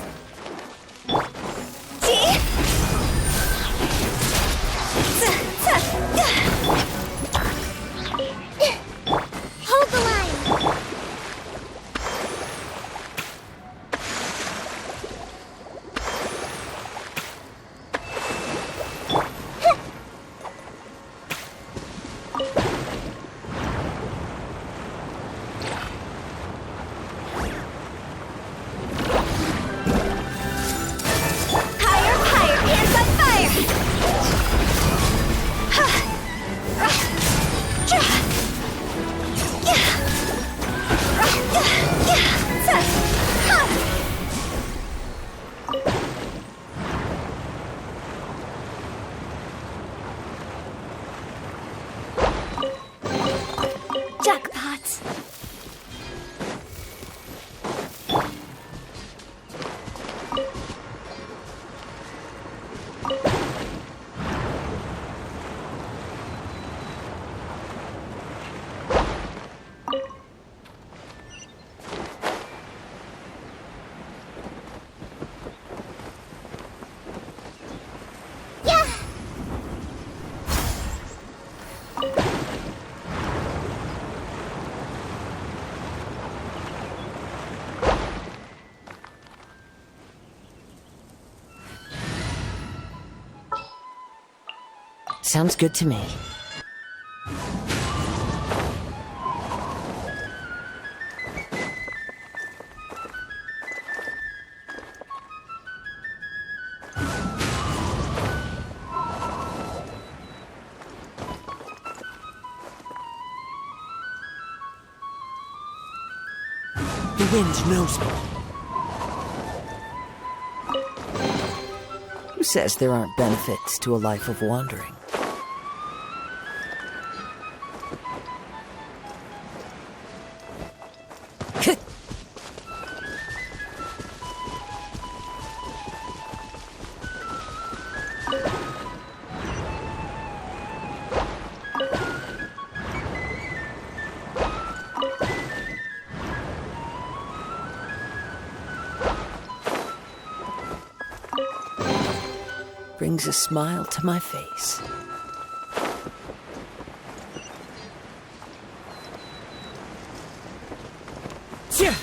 Hold the line! Jackpot! Sounds good to me. The wind knows me. Who says there aren't benefits to a life of wandering? Brings a smile to my face. Yeah.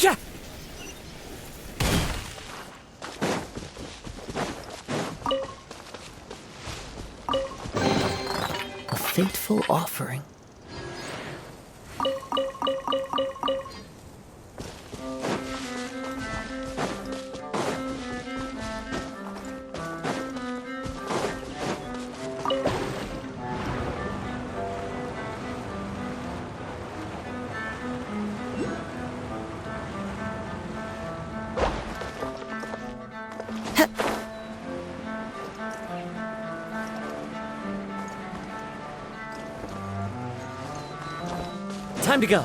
Yeah. A fateful offering. Time to go.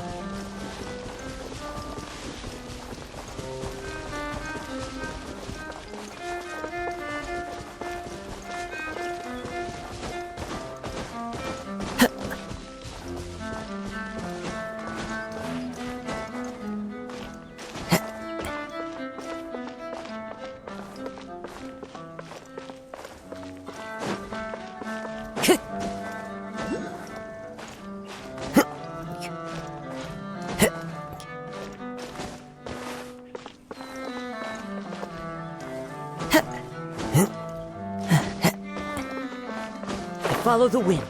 Follow the wind.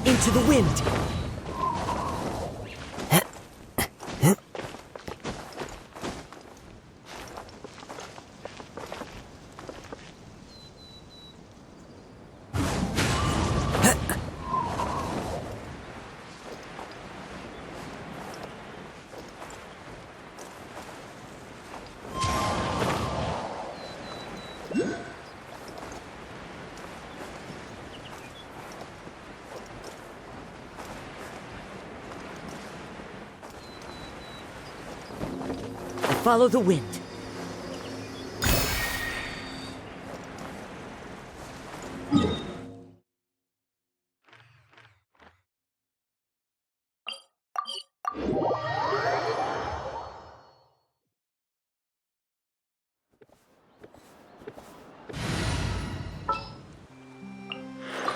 Into the wind. Follow the wind.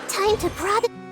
Time to prod.